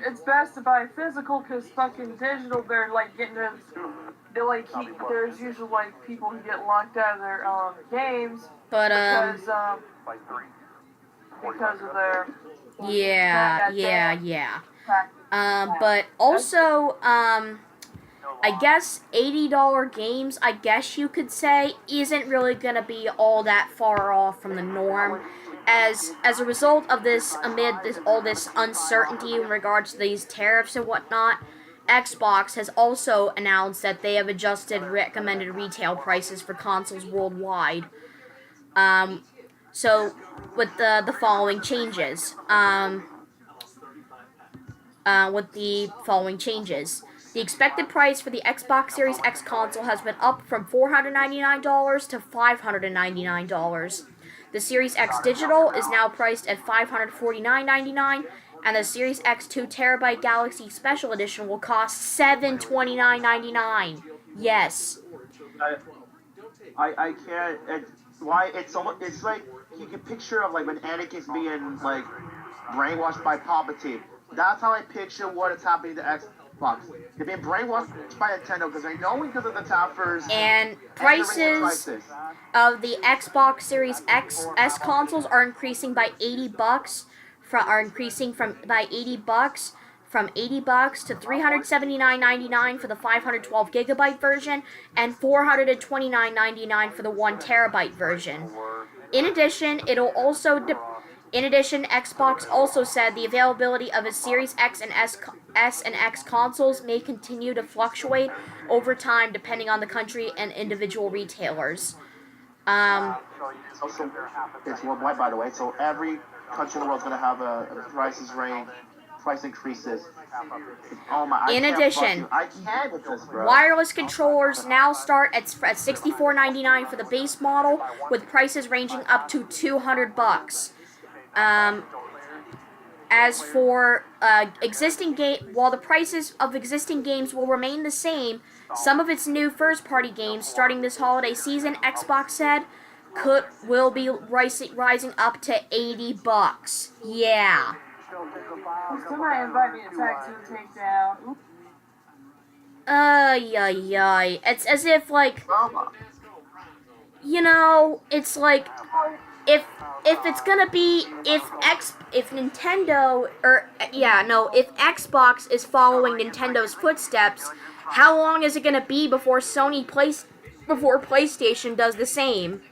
It's best to buy physical, because fucking digital, they're like getting there's usually like people who get locked out of their games But because of their yeah. But also, I guess $80 games, I guess you could say, isn't really gonna be all that far off from the norm. As a result of this, amid all this uncertainty in regards to these tariffs and whatnot, Xbox has also announced that they have adjusted recommended retail prices for consoles worldwide. So, with the following changes. The expected price for the Xbox Series X console has been up from $499 to $599. The Series X Digital is now priced at $549.99, and the Series X 2TB Galaxy Special Edition will cost $729.99. Yes. I can't. Why it's almost, it's like you can picture of like when Anakin's being like brainwashed by Palpatine. That's how I picture what is happening to Xbox. They're being brainwashed by Nintendo because they know because of the toppers and prices of the Xbox Series S consoles are increasing by $80. By $80 from $80 to $379.99 for the 512 gigabyte version and $429.99 for the 1 terabyte version. In addition, Xbox also said the availability of its Series X and S and X consoles may continue to fluctuate over time depending on the country and individual retailers. It's worldwide, by the way, so every country in the world is going to have a price increases. Oh my! In addition, I can't with this, bro. Wireless controllers now start at $64.99 for the base model, with prices ranging up to $200. As for while the prices of existing games will remain the same, some of its new first-party games starting this holiday season, Xbox said, will be rising up to $80. Yeah. Somebody invite me to Taxi Takedown. It's as if, like, you know, it's like, if Xbox is following Nintendo's footsteps, how long is it gonna be before PlayStation does the same?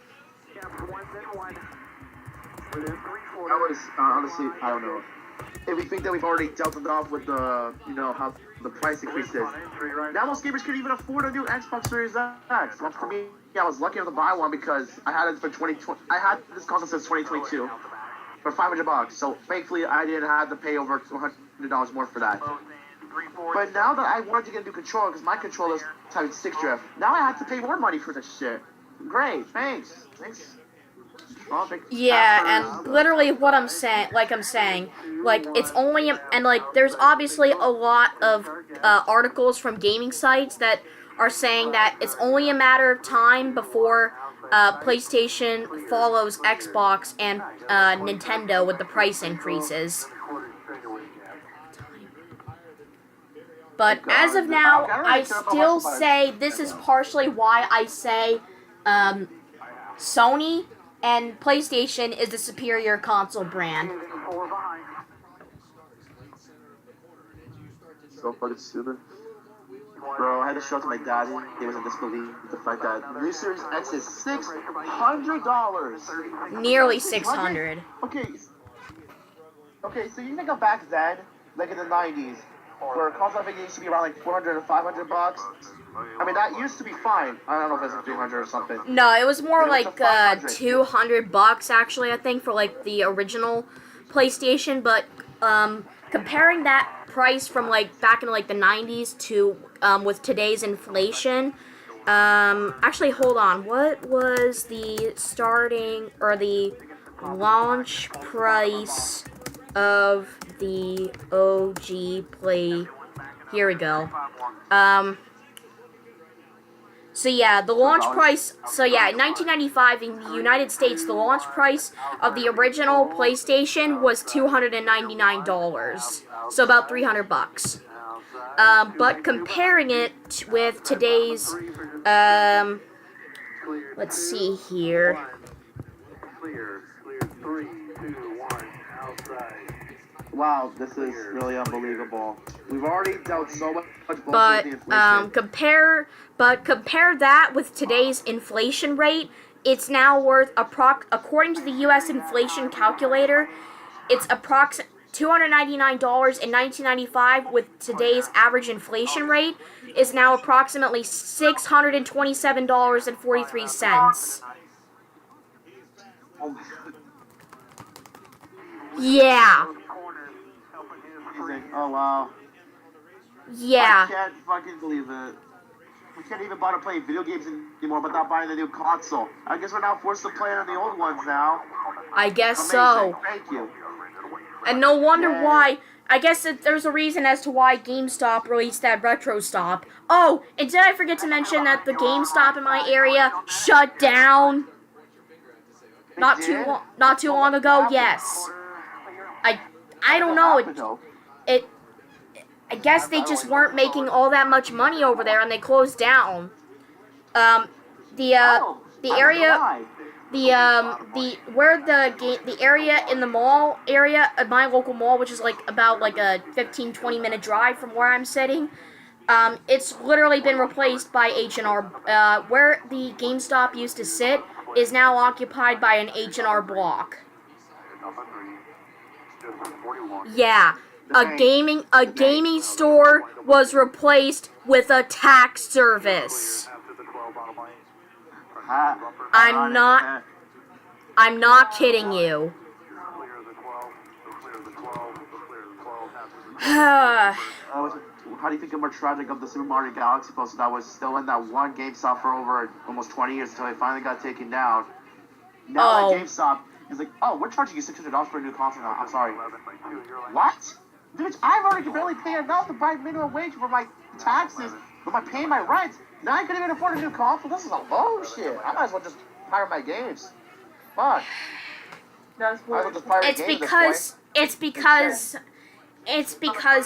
Honestly, I don't know. If we think that we've already dealt it off with the, how the price increases, now most gamers can even afford a new Xbox Series X. That's to me I was lucky enough to buy one because I had it for 2020. I had this console since 2022 for $500. So thankfully, I didn't have to pay over $200 more for that. But now that I wanted to get a new controller because my controller's having stick drift, now I have to pay more money for this shit. Great, thanks. Yeah, and literally what I'm saying, like it's only, and like there's obviously a lot of articles from gaming sites that are saying that it's only a matter of time before PlayStation follows Xbox and Nintendo with the price increases. But as of now, I still say this is partially why I say Sony and PlayStation is the superior console brand. So fucking stupid. Bro, I had to show it to my dad. He was in disbelief with the fact that the new Series X is $600. Nearly 600. Okay, so you think of back then, like in the 90s, where console I think it used to be around like 400 or 500 bucks. I mean, that used to be fine. I don't know if it's 300 or something. No, it was more like $200 actually, I think, for like the original PlayStation. But comparing that price from like back in like the 90s to with today's inflation, actually, hold on. What was the starting or the launch price of the OG Play? Here we go. So yeah, the launch price, so yeah, in 1995 in the United States, the launch price of the original PlayStation was $299, so about $300. But comparing it with today's, let's see here. Wow, this is really unbelievable. We've already dealt so much bullshit But with the inflation. compare that with today's inflation rate. It's now worth according to the U.S. inflation calculator, it's approximately $299 in 1995. With today's average inflation rate, is now approximately $627.43. Yeah. Oh wow. Yeah. I can't fucking believe it. We can't even bother playing video games anymore without buying the new console. I guess we're now forced to play on the old ones now. I guess Amazing. so. Thank you. And no wonder why. I guess that there's a reason as to why GameStop released that Retro Stop. Oh, and did I forget to mention that the GameStop in my area shut down? Not too long ago. Yes. I don't know. I guess they just weren't making all that much money over there, and they closed down. The area, the area in the mall area, my local mall, which is like about like a 15-20 minute drive from where I'm sitting. It's literally been replaced by H&R. Where the GameStop used to sit is now occupied by an H&R Block. Yeah. A gaming store was replaced with a tax service. I'm not kidding you. How do you think the more tragic of the Super Mario Galaxy poster that was still in that one GameStop for over almost 20 years until it finally got taken down? Now that GameStop is like, oh, we're charging you $600 for a new console now. I'm sorry. What? Dude, I've already barely paid enough to buy minimum wage for my taxes, but by paying my rent, now I couldn't even afford a new console. This is a bullshit. I might as well just pirate my games. Fuck. It's because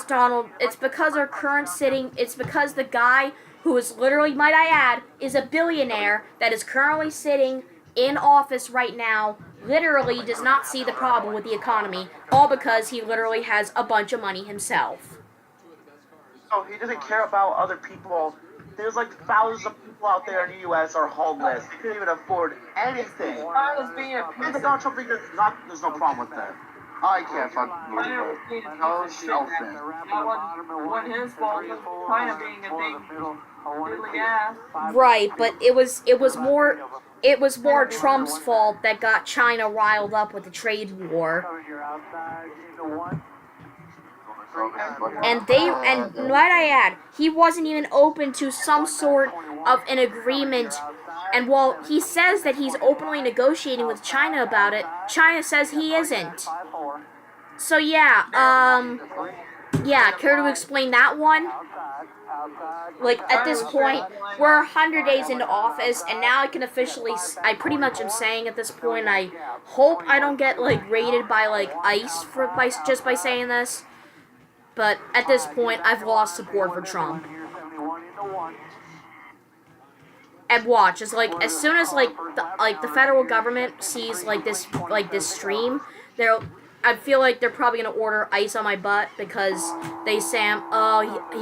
Donald. It's because our current sitting. It's because the guy who is literally, might I add, is a billionaire that is currently sitting in office right now. Literally does not see the problem with the economy, all because he literally has a bunch of money himself. So he doesn't care about other people. There's like thousands of people out there in the U.S. are homeless. They can't even afford anything. And the Donald Trump thing, there's no problem with that. I can't fucking I believe never it. seen No it. selfing. That wasn't his fault. It was China being a big diddly ass. Right, but it was more Trump's fault that got China riled up with the trade war. And might I add, he wasn't even open to some sort of an agreement. And while he says that he's openly negotiating with China about it, China says he isn't. So yeah, care to explain that one? Like, at this point, we're 100 days into office, and now I can officially, I pretty much am saying at this point, I hope I don't get, like, raided by, like, ICE just by saying this. But at this point, I've lost support for Trump. And watch, as soon as the federal government sees this stream, I feel like they're probably gonna order ICE on my butt because they say,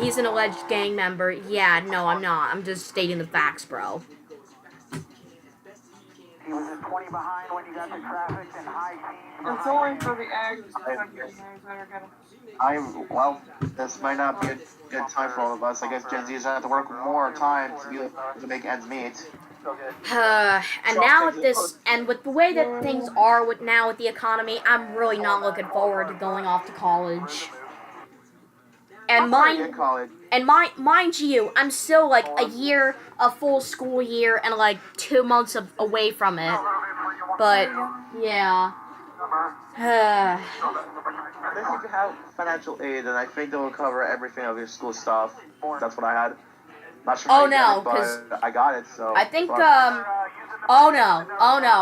he's an alleged gang member. Yeah, no, I'm not. I'm just stating the facts, bro. He was just 20 behind when you got the traffic and high team. It's only for the eggs that are gonna. This might not be a good time for all of us. I guess Gen Z's have to work more time to make ends meet. And now with the way that things are with the economy, I'm really not looking forward to going off to college. And mind you, I'm still a full school year and 2 months away from it. But yeah. I think you can have financial aid, and I think they will cover everything of your school stuff. That's what I had. Not sure but I got it, so. I think, oh no.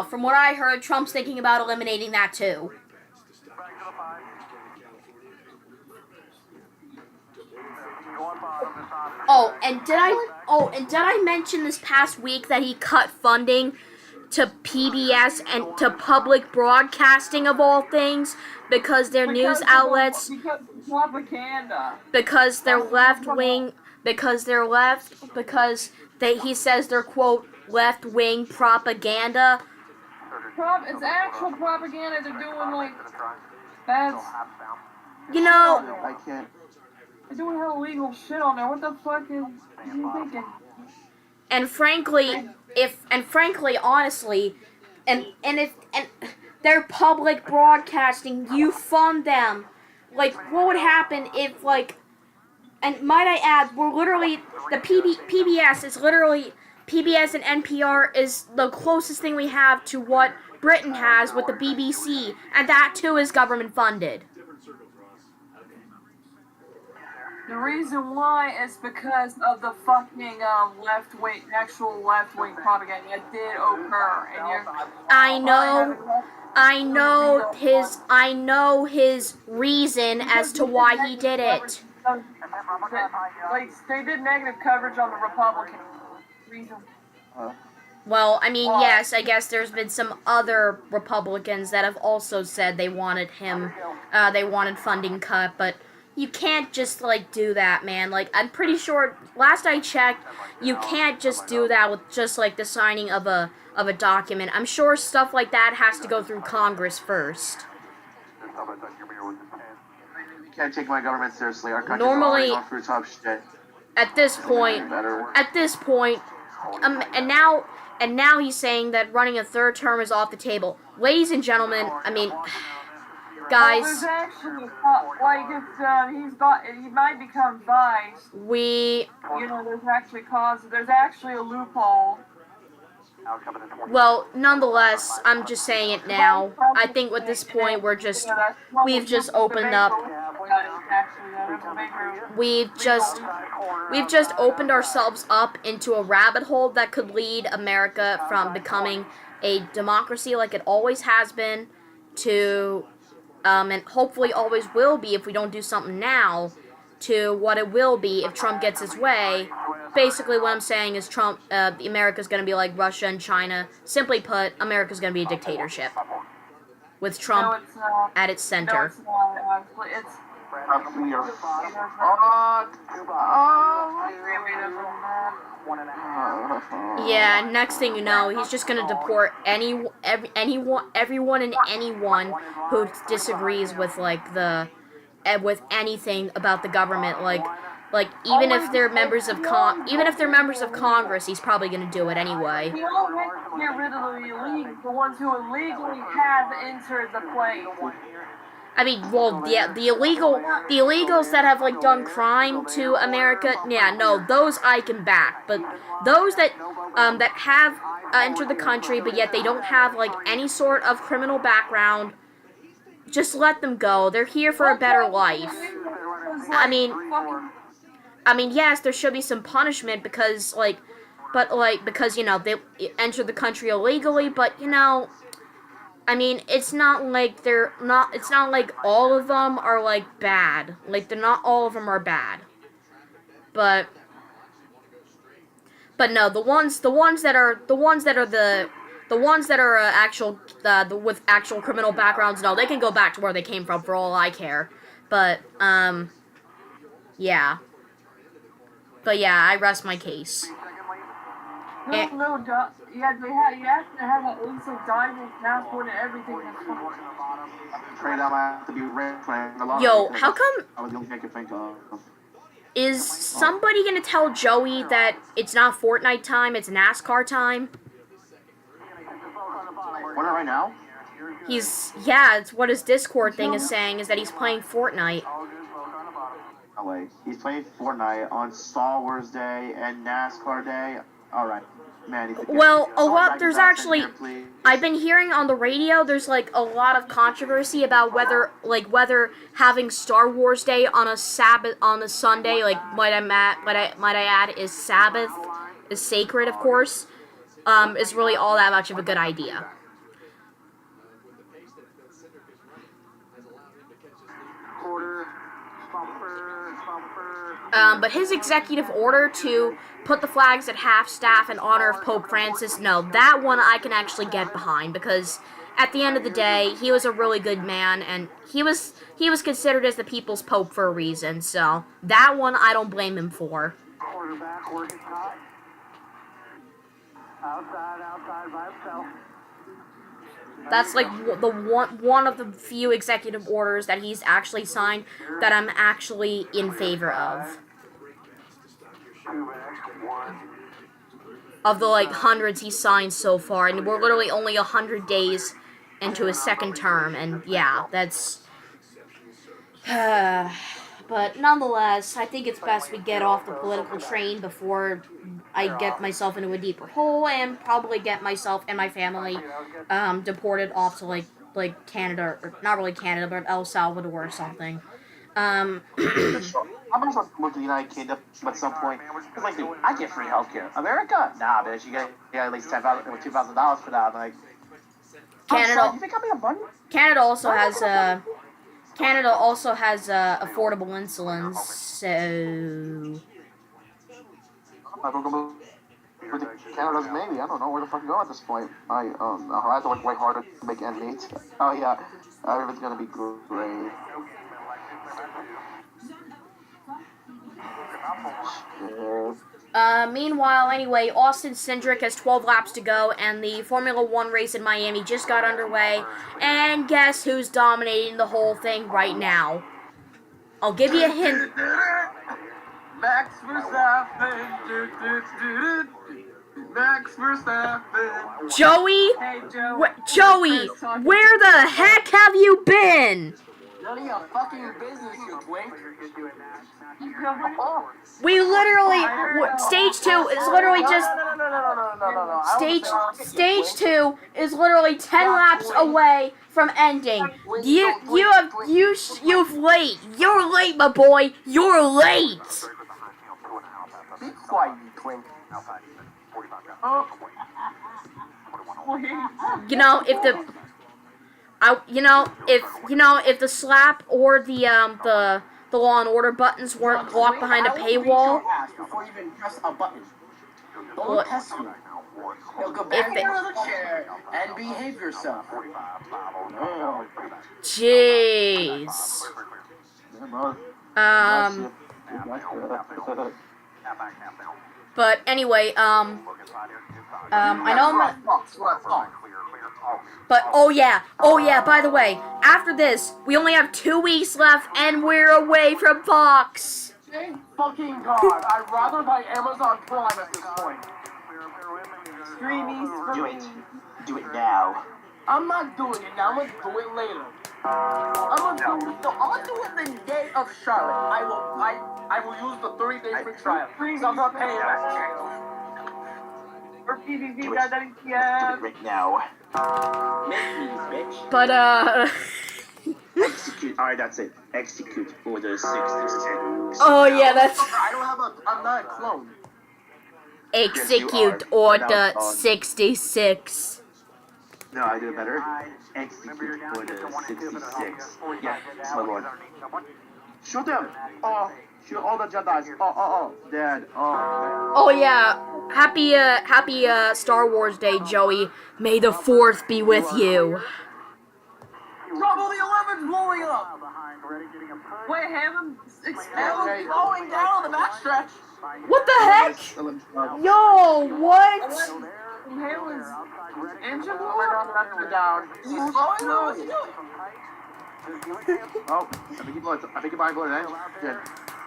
From what I heard, Trump's thinking about eliminating that too. And did I mention this past week that he cut funding to PBS and to public broadcasting of all things because their news outlets propaganda. Because they're left wing because he says they're quote left wing propaganda. It's actual propaganda. They're doing that's I can't. They're doing illegal shit on there. What the fuck is he thinking? And frankly, honestly, and they're public broadcasting, you fund them. What would happen if, and might I add, we're literally, the PBS is literally, PBS and NPR is the closest thing we have to what Britain has with the BBC, and that too is government funded. The reason why is because of the fucking actual left-wing propaganda that did occur, and I know his reason as to why he did it. They did negative coverage on the Republican reason. Well, I mean, yes, I guess there's been some other Republicans that have also said they wanted funding cut, but you can't just, do that, man. I'm pretty sure, last I checked, you can't just do that with just, the signing of a document. I'm sure stuff like that has to go through Congress first. You can't take my government seriously. Our country's already going through tough shit. At this point, and now he's saying that running a third term is off the table. Ladies and gentlemen, I mean, guys. There's actually, he might become vice. There's actually a loophole. Well, nonetheless, I'm just saying it now. I think at this point we've just opened up. We've just opened ourselves up into a rabbit hole that could lead America from becoming a democracy like it always has been to, and hopefully always will be if we don't do something now, to what it will be if Trump gets his way. Basically, what I'm saying is America's going to be like Russia and China. Simply put, America's going to be a dictatorship with Trump at its center. No, it's not. We are fucked. Yeah, next thing you know, he's just gonna deport everyone and anyone who disagrees with like with anything about the government. Like even if they're members of Congress, he's probably gonna do it anyway. We all have to get rid of the ones who illegally have entered the plane. I mean, well, yeah, the illegals that have like done crime to America, yeah, no, those I can back. But those that have entered the country, but yet they don't have like any sort of criminal background, just let them go. They're here for a better life. I mean, yes, there should be some punishment because because you know they entered the country illegally, but you know. I mean, it's not like all of them are like bad. Like not all of them are bad. But no, the ones that are with actual criminal backgrounds, no, they can go back to where they came from for all I care. But yeah. But yeah, I rest my case. You have to have at least a driver's passport and everything. Yo, how come? I was the only thing I could think of. Is somebody gonna tell Joey that it's not Fortnite time, it's NASCAR time? What, right now? It's what his Discord thing is saying, is that he's playing Fortnite. He's playing Fortnite on Star Wars Day and NASCAR Day. Alright. Man, well, there's actually, I've been hearing on the radio, there's like a lot of controversy about whether having Star Wars Day on a Sunday, like might I add, is Sabbath, is sacred, of course, is really all that much of a good idea. But his executive order to put the flags at half-staff in honor of Pope Francis, no, that one I can actually get behind, because at the end of the day, he was a really good man, and he was considered as the people's pope for a reason, so that one I don't blame him for. Quarterback working hot. Outside by himself. That's like the one of the few executive orders that he's actually signed that I'm actually in favor of. Of the like hundreds he's signed so far, and we're literally only 100 days into his second term, and yeah, that's. But nonetheless, I think it's best we get off the political train before I get myself into a deeper hole and probably get myself and my family deported off to like Canada, or not really Canada, but El Salvador or something. I'm gonna move to the United Kingdom at some point. Cause like, dude, I get free healthcare. America? Nah, bitch, you get at least $2,000 for that. Like, Canada. You think I'm being funny? Canada also has affordable insulin, so. I don't know. Canada's maybe. I don't know where the fuck to go at this point. I have to work way harder to make ends meet. Oh yeah, everything's gonna be great. Meanwhile, anyway, Austin Cindric has 12 laps to go, and the Formula 1 race in Miami just got underway, and guess who's dominating the whole thing right now? I'll give you a hint. Max Verstappen. Max Verstappen. Joey? Hey, Joe. Joey, where the heck have you been? None of your fucking business, you twink. We literally, stage 2 is literally just, stage 2 is literally 10 laps away from ending. You've late. You're late, my boy. You're late. Be quiet, you twink. You know, if the slap or the Law and Order buttons weren't locked behind a paywall. Before you even press a button. Don't test me. You'll go back into the chair and behave yourself. Jeez. But anyway, I know but oh yeah, by the way, after this, we only have 2 weeks left and we're away from Fox. Thank fucking God. I'd rather buy Amazon Prime at this point. Streaming. Do it now. I'm not doing it now. I'm gonna do it later. I'm gonna do it the day of Charlotte. I will use the 30-day free trial. So I'm not paying that. Or PVV got that Right now. Make me, bitch. But Execute. Alright, that's it. Execute order 66. oh yeah, that's I'm not a clone. execute order 66. No, I do it better. Execute order 66. Yeah, that's my lord. Shoot them! Oh, shoot all the Jedi's. Oh, dead. Oh yeah, happy Star Wars Day, Joey. May the 4th be with you. Trouble the 11's blowing up! Wait, Hammond's blowing down on the backstretch. What the heck? Yo, what? Hammond's engine blowing down. He's slowing down. What's he doing? Oh, I think he might blow an engine. Good.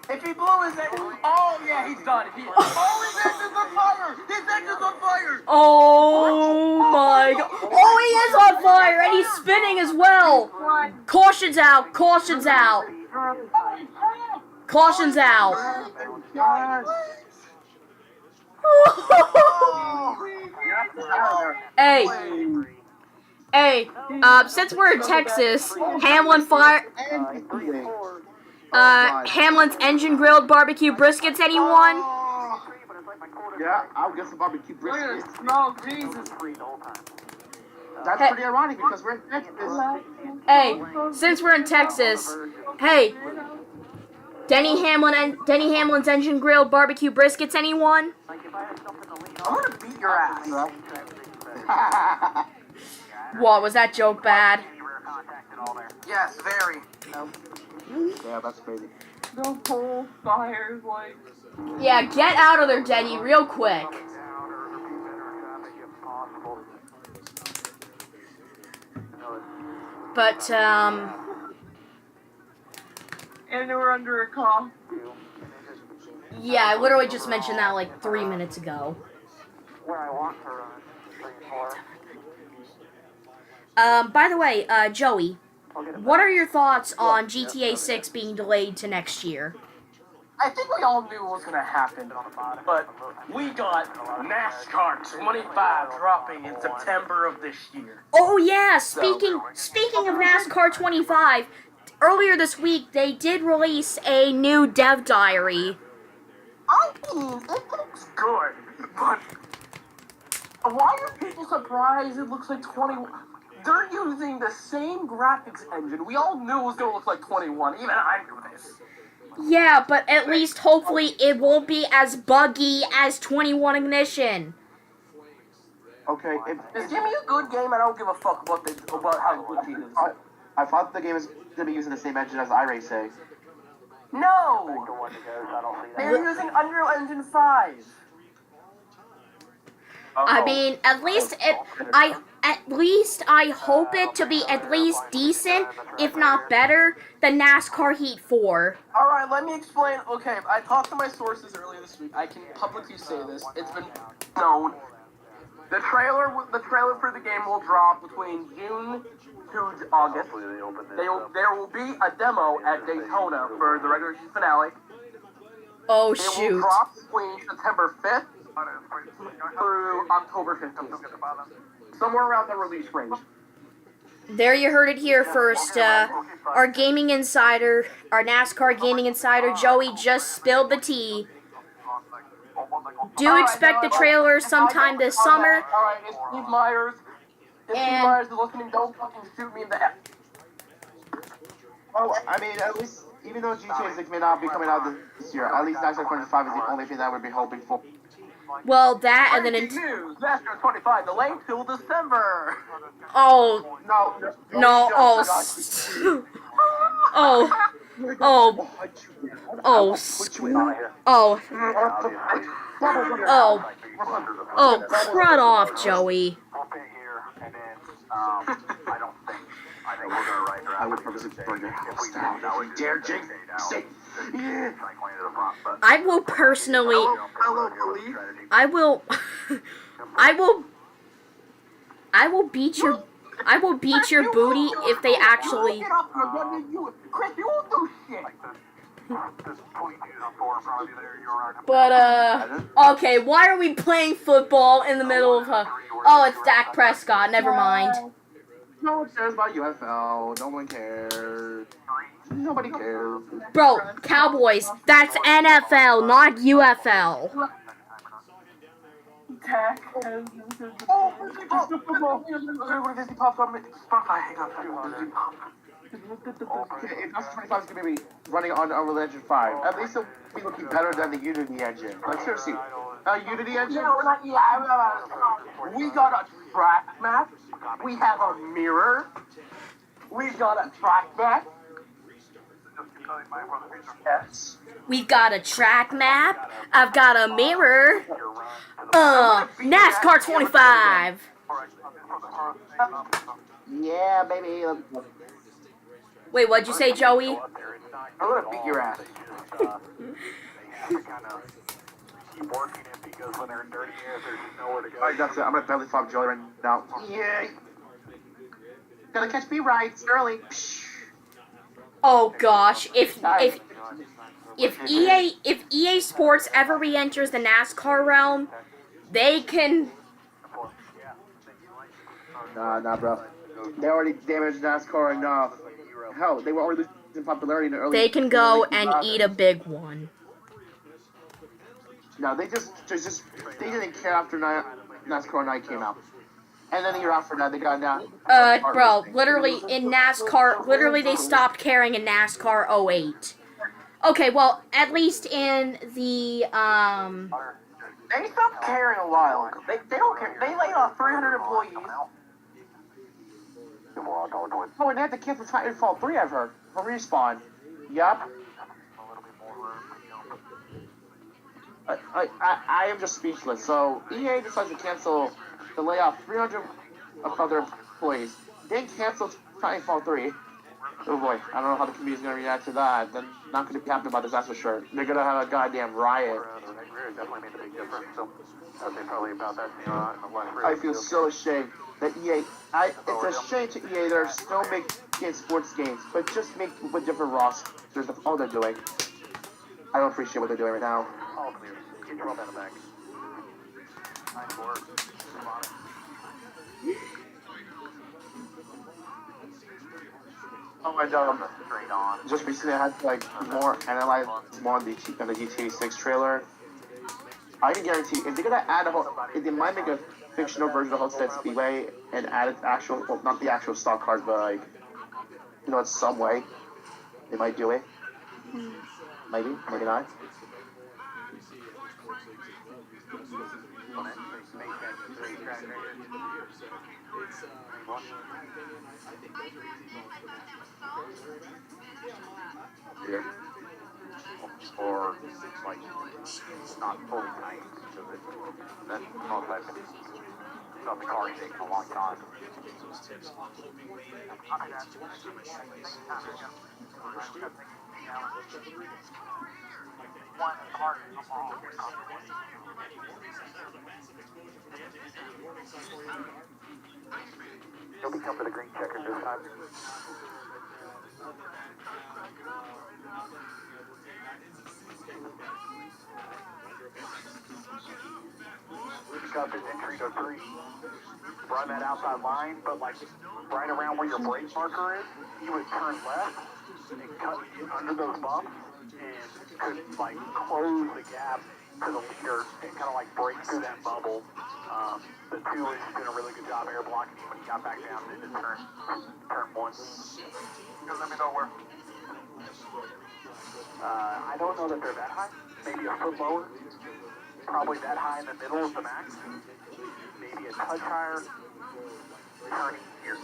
If he blew his engine, oh yeah, he's done. His engine's on fire! His engine's on fire! Oh my god. Oh, he is on fire and he's spinning as well. Caution's out. Caution's out. Caution's out. Hey. Hey, since we're in Texas, Hamlin's engine grilled barbecue briskets, anyone? Yeah, I'll get some barbecue briskets. No, Jesus. That's pretty ironic because we're in Texas. Hey, since we're in Texas, hey, Denny Hamlin's engine grilled barbecue briskets, anyone? I'm gonna beat your ass. What, was that joke bad? Yes, very. Yeah, that's crazy. The whole fire, like... Yeah, get out of there, Denny, real quick. But, And they were under a call. yeah, I literally just mentioned that like 3 minutes ago. By the way, Joey, what are your thoughts on GTA 6 being delayed to next year? I think we all knew what was going to happen, but we got NASCAR 25 dropping in September of this year. Oh yeah, speaking of NASCAR 25, earlier this week they did release a new dev diary. I mean, it looks good, but why are people surprised it looks like 21? They're using the same graphics engine. We all knew it was going to look like 21. Even I knew this. Yeah, but at least hopefully it won't be as buggy as 21 Ignition. Okay, Just give me a good game. I don't give a fuck about how good it is. I thought the game is going to be using the same engine as iRacing. No! They're using Unreal Engine 5. I mean, at least I hope it to be at least decent, if not better, than NASCAR Heat 4. Alright, let me explain. Okay, I talked to my sources earlier this week. I can publicly say this. It's been known. The trailer for the game will drop between June to August. There will be a demo at Daytona for the regular season finale. Oh, It shoot. will drop between September 5th through October 15th. Somewhere around the release range. There you heard it here first. Our gaming insider, our NASCAR gaming insider, Joey, just spilled the tea. Do expect the trailer sometime this summer. Alright, it's Steve Myers. If Steve Myers is listening, don't fucking shoot me in the head. Oh, I mean, at least, even though GTA 6 may not be coming out this year, at least NASCAR 25 is the only thing that we'd be hoping for. Well, that and then... News, NASCAR 25, delayed till December. Oh. No. No, oh. Oh. Oh. Oh. Oh. Oh. Oh, crud off, Joey. I would purposely burn your house down if you dare, Jake. Yeah. I will personally. I will. I will. I will beat your. I will beat your booty if they actually. Chris, you won't do shit. But okay. Why are we playing football in the middle of a? Oh, it's Dak Prescott. Never mind. No one cares about UFL. No one cares. Nobody cares. Bro, Cowboys. That's NFL, not UFL. If that's 25 is going to be running on Unreal Engine 5, at least it'll be looking better than the Unity engine. Like, seriously, Unity engine? We got a track map. We have a mirror. We got a track map. Yes. We've got a track map. I've got a mirror. NASCAR 25. Yeah, baby. Wait, what'd you say, Joey? I'm gonna beat your ass. Alright, that's it. I'm gonna belly flop Joey right now. Yay! Gotta catch me right early. Oh gosh, if EA Sports ever re-enters the NASCAR realm, they can. Nah, bro. They already damaged NASCAR enough. Hell, they were already losing popularity in the early. They can go and eat a big one. No, they didn't care after NASCAR 9 came out. And then the year after that, they got down. Bro, literally in NASCAR, literally they stopped caring in NASCAR 08. Okay, well, at least in the, They stopped caring a while ago. They don't care. They laid off 300 employees. Oh, and they had to cancel Titanfall 3, I've heard. For Respawn. Yup. I am just speechless. So, EA decides to cancel the layoff 300 of other employees. Then cancel Titanfall 3. Oh boy, I don't know how the community's gonna react to that. They're not gonna be happy about this, that's for sure. They're gonna have a goddamn riot. I feel so ashamed that EA. It's a shame to EA they're still making sports games, but just make with different rosters. That's all they're doing. I don't appreciate what they're doing right now. All clear. Get your ball down the back. Nice work. Oh, and just recently I had like analyze more on the GTA 6 trailer. I can guarantee if they're gonna add if they might make a fictional version of Homestead Speedway and add an actual, well, not the actual stock cars, but like, you know, in some way, they might do it. Maybe not. Yeah. Or like not fully tight so that's most likely the car taking a long time. He'll be coming to the green checker this time. Cup is entry to three. Run that outside line, but like right around where your brake marker is, you would turn left and cut under those bumps and could like close the gap to the leader and kind of like break through that bubble. The two is doing a really good job air blocking when he got back down into turn one. Let me know where. I don't know that they're that high. Maybe a foot lower. Probably that high in the middle of the max. Maybe a touch higher. Turning here.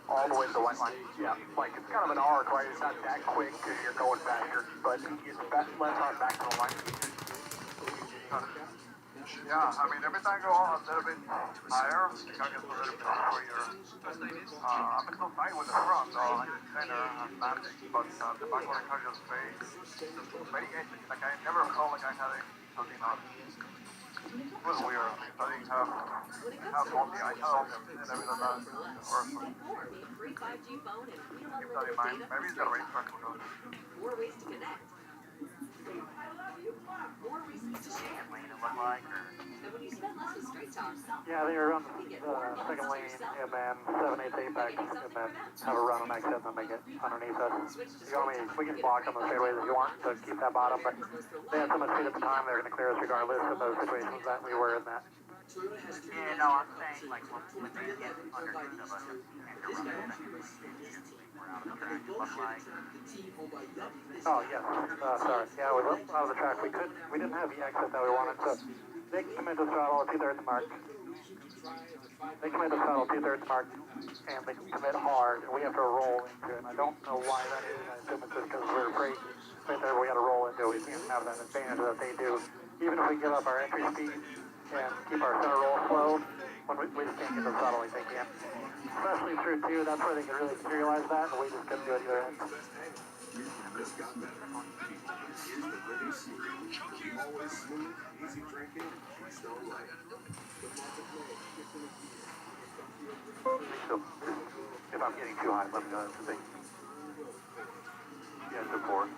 all the way to the white line. Yeah, like it's kind of an arc, right? It's not that quick because you're going faster, but he gets back left on back to the line. Yeah, I mean, every time I go on a little bit higher, I think I get a little bit higher. I'm still fine with the front, though, like the center and landing, but the back one car just very edgy. Like, I never felt like I had something on. It was weird. I didn't have all the ice and everything like that. Free 5G phone and Keep that in mind. Maybe it's got a racetrack to go. more ways to connect. More reasons to share. Lane it looked like, or... And when you spend less with Straight Talk, Yeah, they were on the second lane, and then 7/8 back, and then have a run on exit, and then make it underneath us. You know, I mean, we can block on the straightways if you want to keep that bottom, but they had so much speed at the time, they're going to clear us regardless of those situations that we were in that. Yeah, no, I'm saying, like, when they get underneath of us, and you're running we're out of the track, it looked like. Oh, yes. Sorry. Yeah, we were out of the track. We didn't have the exit that we wanted, so they commit the throttle at 2/3 mark. They commit the throttle 2/3 mark, and they commit hard, and we have to roll into it. I don't know why that is. I assume it's just because we're afraid right there we got to roll into it. We can't have that advantage that they do. Even if we give up our entry speed and keep our center roll slow, when we just can't get the throttle like they can. Especially through 2, that's where they can really materialize that, and we just couldn't do it either end. Always smooth, easy drinking, Stone Light. So, if I'm getting too high, let me know. That's the thing. Yeah, good for it.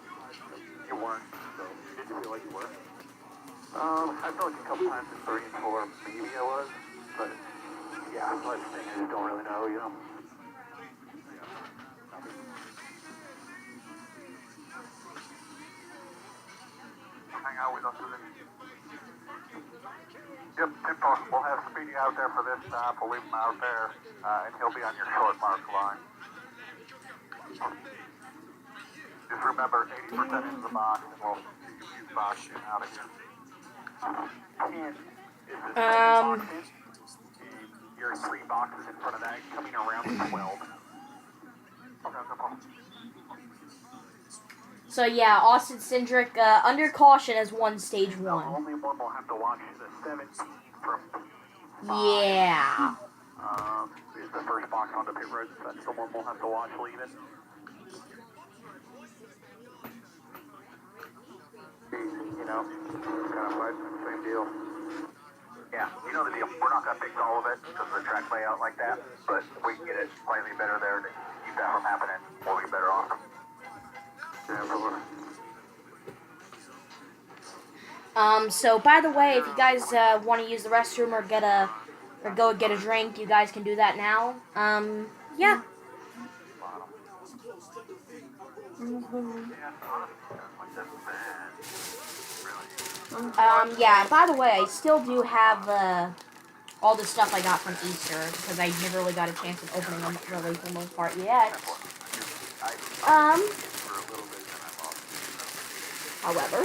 You weren't, so did you feel like you were? I felt like a couple times in 3 and 4, maybe I was, but yeah, that's the thing, I just don't really know, you know. Hang out with us today. Yep, we'll have Speedy out there for this stop. We'll leave him out there, and he'll be on your short mark line. Just remember, 80% into the box, and we'll use box in out of here. 10 is the second box in. You're 3 boxes in front of that, coming around to 12. So yeah, Austin Cindric, under caution, has won stage 1. Only one will have to watch the 17 from Yeah. Is the first box on the pit road, so that's the one we'll have to watch leaving. You know, kind of like the same deal. Yeah, you know the deal. We're not going to fix all of it because of the track layout like that, but if we can get it slightly better there to keep that from happening, we'll be better off. So by the way, if you guys want to use the restroom or go get a drink, you guys can do that now. Yeah. Yeah, by the way, I still do have all the stuff I got from Easter because I never really got a chance of opening them really for the most part yet. However.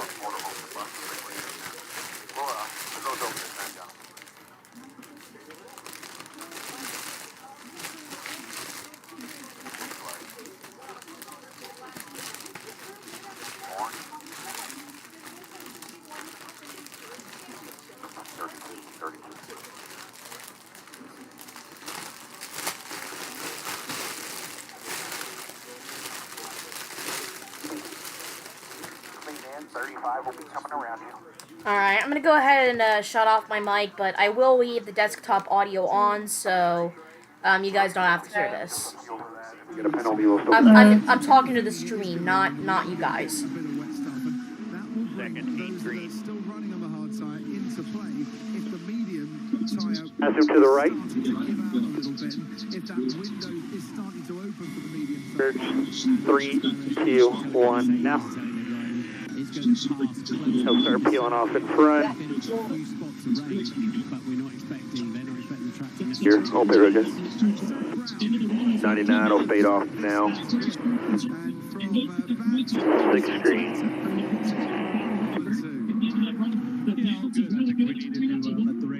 Alright, I'm gonna go ahead and shut off my mic, but I will leave the desktop audio on, so you guys don't have to hear this. I'm talking to the stream, not you guys. Second, 8 green. Still running on the hard side into play. If the medium tire... Pass him to the right. If that window is starting to open for the medium tire. 3, 2, 1, now. He'll start peeling off in front. Here, hold it right there. 99 will fade off now. 6 green.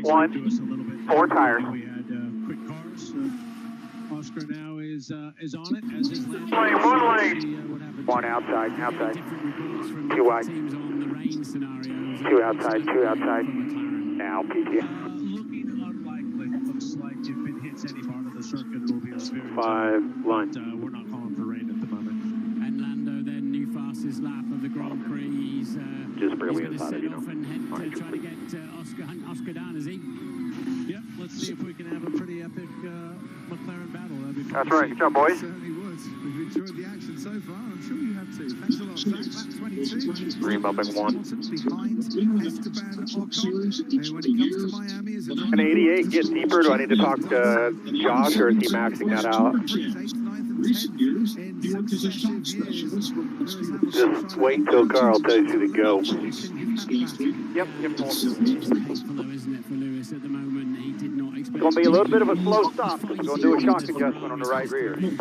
1, 4 tires. Quick cars. Oscar now is is on it, as is Lando. Lane, one lane. One outside. Two wide. Two outside. Now, PTA. Looking unlikely. Looks like if it hits any part of the circuit, it'll be a very 5 line. We're not calling for rain at the moment. And Lando then new fastest lap of the Grand Prix. He's just barely going to inside, set you know. off and head to try to get Oscar down, is he? Yep, let's see if we can have a pretty epic McLaren battle. That's right. Good job, boys. Certainly would. We've enjoyed the action so far. I'm sure you have too. Thanks a lot, Zach. Lap 22. Green bumping 1. Behind Esteban Ocon. When it comes to Miami, is it An 88 get deeper. Do I need to talk to Josh, or is he maxing that out? Just wait till Carl tells you to go. Yep. It's going to be a little bit of a slow stop because we're going to do a shock adjustment on the right rear. This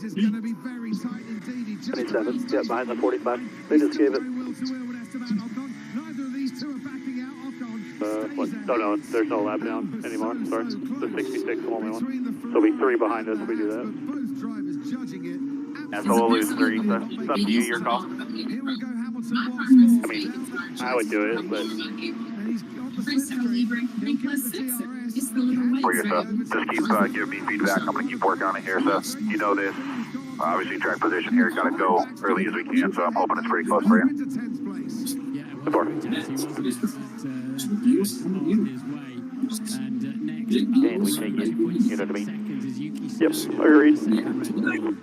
is going to be very tight indeed. 27, yeah, behind the 45. They just gave it. No, there's no lap down anymore. Sorry, the 66 only one. So it'll be 3 behind us if we do that. Yeah, so we'll lose 3. So it's up to you, your call. I mean, I would do it, but For yourself, just keep giving me feedback. I'm going to keep working on it here, so you know this. Obviously, track position here, got to go early as we can, so I'm hoping it's pretty close for you. And we take it, you know what I mean? Yep, agreed.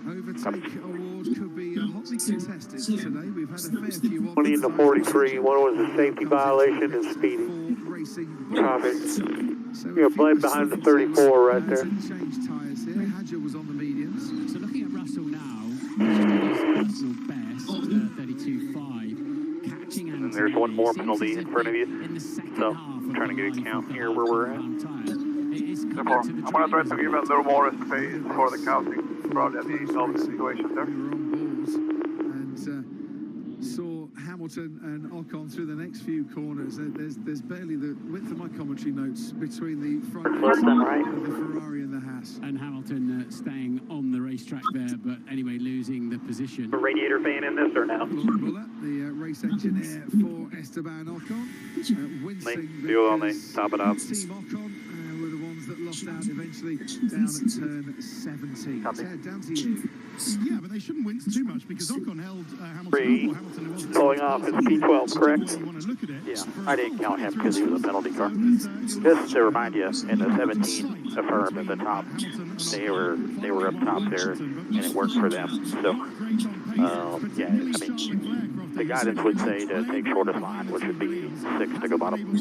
Overtake 20 into 43, one was a safety violation and speeding. Traffic. You're playing behind the 34 right there. So looking at Russell now, personal best, 32.5, catching and there's one more penalty in front of you. So I'm trying to get a count here where we're at. I'm going to try to give a little more space for the counting. Probably at the end of the situation there. And saw Hamilton and Ocon through the next few corners. There's barely the width of my commentary notes between the front of the Ferrari and the Haas. And Hamilton staying on the racetrack there, but anyway losing the position. A radiator fan in this or now? The race engineer for Esteban Ocon. Fuel on the top it up. Team Ocon were the ones that lost out eventually down at turn 17. Down to you. Yeah, but they shouldn't wince too much because Ocon held Hamilton. Going off is P12, correct? Yeah, I didn't count him because he was a penalty car. Just to remind you, in the 17 affirm at the top, they were up top there, and it worked for them. So, yeah, I mean, the guidance would say to take shortest line, which would be 6 to go bottom.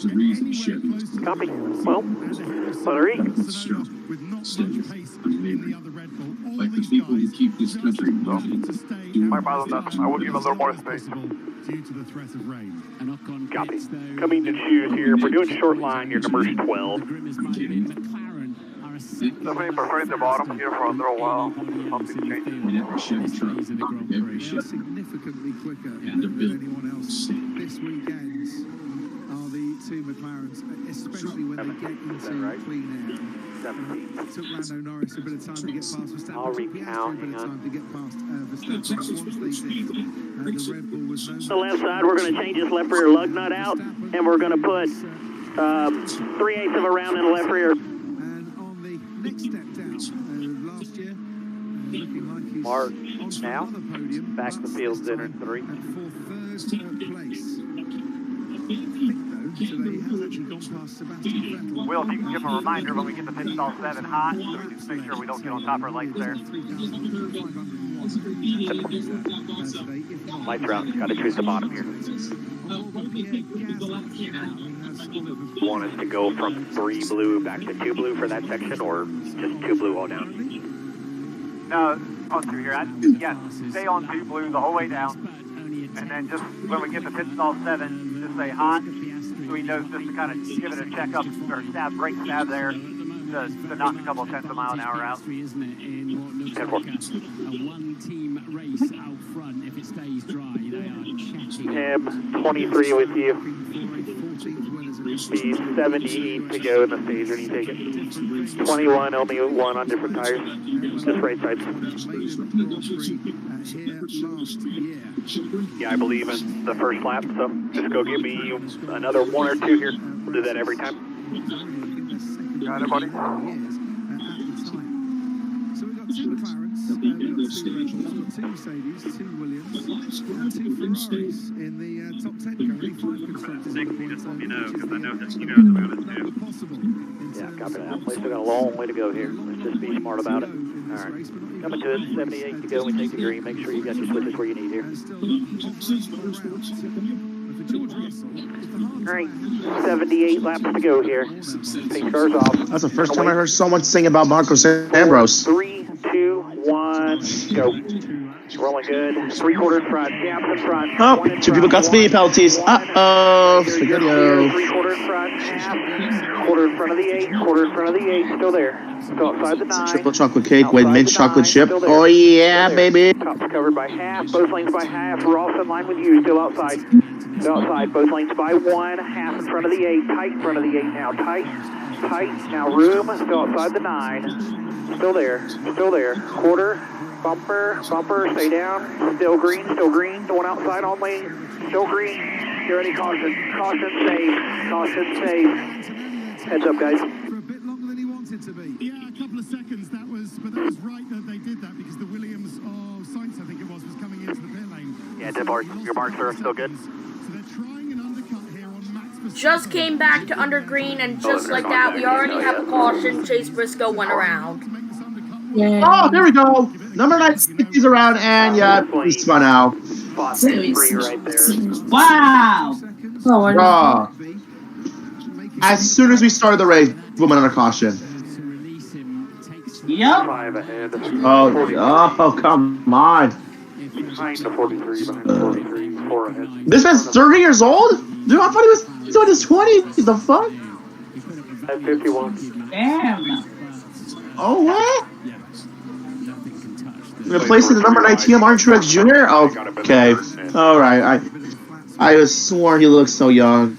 Copy. Well, letter E. Like the people who keep this country moving. My problem is I would give a little more space. Due to the threat of rain. Copy. Coming to choose here. If we're doing short line, your number's 12. Somebody preferring the bottom here for a little while. Significantly quicker than anyone else this weekend are the two McLarens, especially when they get into clean air. It took Lando Norris a bit of time to get past Verstappen. I'll recount. A bit of time to get past Verstappen. Once they did, the Red Bull was no. The left side, we're going to change this left rear lug nut out, and we're going to put 3/8 of a round in the left rear. And on the next step down, last year, looking like he's Mark on now. another podium. Back to the field's in 3. For third place. So he has actually gone past Sebastian Vettel. Will, if you can give a reminder when we get the pit stall 7 hot, so we can make sure we don't get on top of our lights there. Lights are out. Got to choose the bottom here. Want us to go from 3 blue back to 2 blue for that section, or just 2 blue all down? No, on through here. Yes, stay on 2 blue the whole way down. And then just when we get to pit stall 7, just say hot. So he knows just to kind of give it a check up or stab, brake stab there. to knock a couple tenths of a mile an hour out. Isn't it, in what looks like a one-team race out front? If it stays dry, they are chatting. Tim, 23 with you. Speed 78 to go in the stage when you take it. 21, only one on different tires. Just right sides. Yeah, I believe in the first lap, so just go give me another 1 or 2 here. We'll do that every time. Got it, buddy. So we've got 2 McLarens, we've got 2 Mercedes, 2 Williams, and 2 Ferraris in the top 10 currently, 5 constructors. Just let me know, because I know that you guys are going to do. Yeah, copy that. We still got a long way to go here. Let's just be smart about it. All right. Coming to it, 78 to go. We take the green. Make sure you got your switches where you need here. All right, 78 laps to go here. Take cars off. That's the first time I heard someone sing about Marcos Ambrose. 3, 2, 1, go. Rolling good. 3/4 front, gaps in front. Oh, 2 people got speed penalties. Uh-oh. Spaghetti-o. 3/4 front, half. Quarter in front of the 8, quarter in front of the 8. Still there. Still outside the 9. Triple chocolate cake with mint chocolate chip. Oh, yeah, baby. Top's covered by half. Both lanes by half. Ross in line with you. Still outside. Still outside. Both lanes by 1. Half in front of the 8. Tight in front of the 8 now. Tight. Tight. Now room. Still outside the 9. Still there. Still there. Quarter. Bumper. Bumper. Stay down. Still green. Still green. The one outside on lane. Still green. Get ready. Caution. Caution. Save. Caution. Save. Heads up, guys. For a bit longer than he wanted to be. Yeah, a couple of seconds. But that was right that they did that because the Williams of Sainz, I think it was coming into the pit lane. Yeah, your marks are still good. So they're trying an undercut here on Max. Just came back to under green, and just like that, we already have a caution. Chase Briscoe went around. Oh, there we go. Number 9 is around, and yeah, we spun out. Right there. Wow. Raw. As soon as we started the race, we went under caution. Yep. 5 ahead. Oh, come on. Behind the 43, behind the 43, 4 ahead. This man's 30 years old? Dude, I thought he was in his 20s. The fuck? At 51. Damn. Oh, what? Replacing the number 19 Martin Truex Jr.? Okay. Alright. I was sworn he looked so young.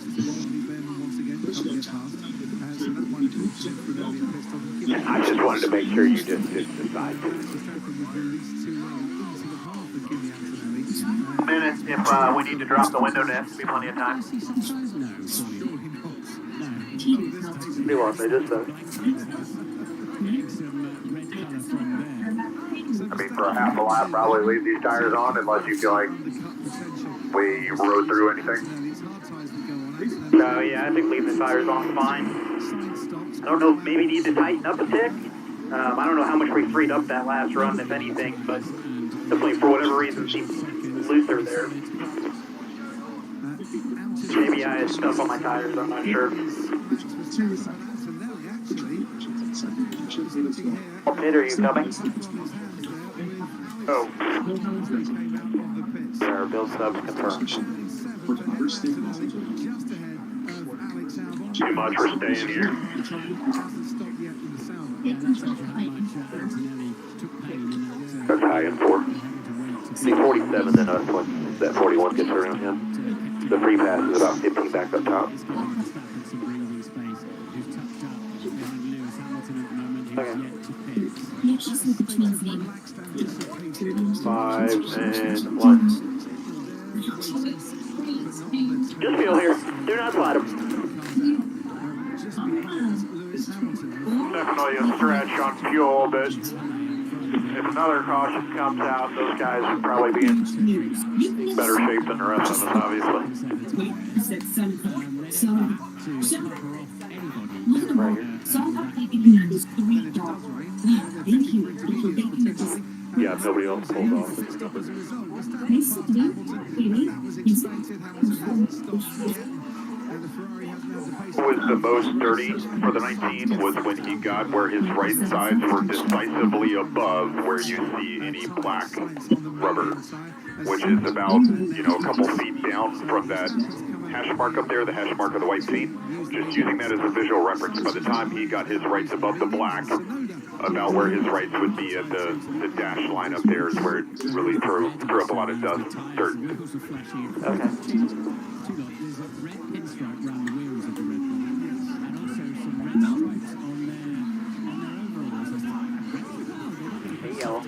I just wanted to make sure you just didn't decide to. A minute, if we need to drop the window nest, be plenty of time. Be what they just said. I mean, for a half a lap, probably leave these tires on unless you feel like we rode through anything. No, yeah, I think leaving the tires on fine. I don't know, maybe need to tighten up a tick. I don't know how much we freed up that last run, if anything, but definitely for whatever reason seems looser there. Maybe I had stuff on my tires, I'm not sure. Pit, are you coming? Oh. Our build subs confirmed. Too much for staying here. That's high in 4. See 47, then us when that 41 gets around him. The free pass is about 15 back up top. Okay. 5 and 1. Just feel here. Do not slide him. Definitely a stretch on fuel, but if another caution comes out, those guys would probably be in better shape than the rest of us, obviously. Yeah, if nobody else pulls off. Was the most dirty for the 19 was when he got where his right sides were decisively above where you see any black rubber, which is about, a couple feet down from that hash mark up there, the hash mark of the white paint, just using that as a visual reference. By the time he got his rights above the black, about where his rights would be at the dash line up there is where it really threw up a lot of dust, dirt. Okay. There's a red pinstripe around the wheels of the red one, and also some red stripes on their overalls. Hey, yellow.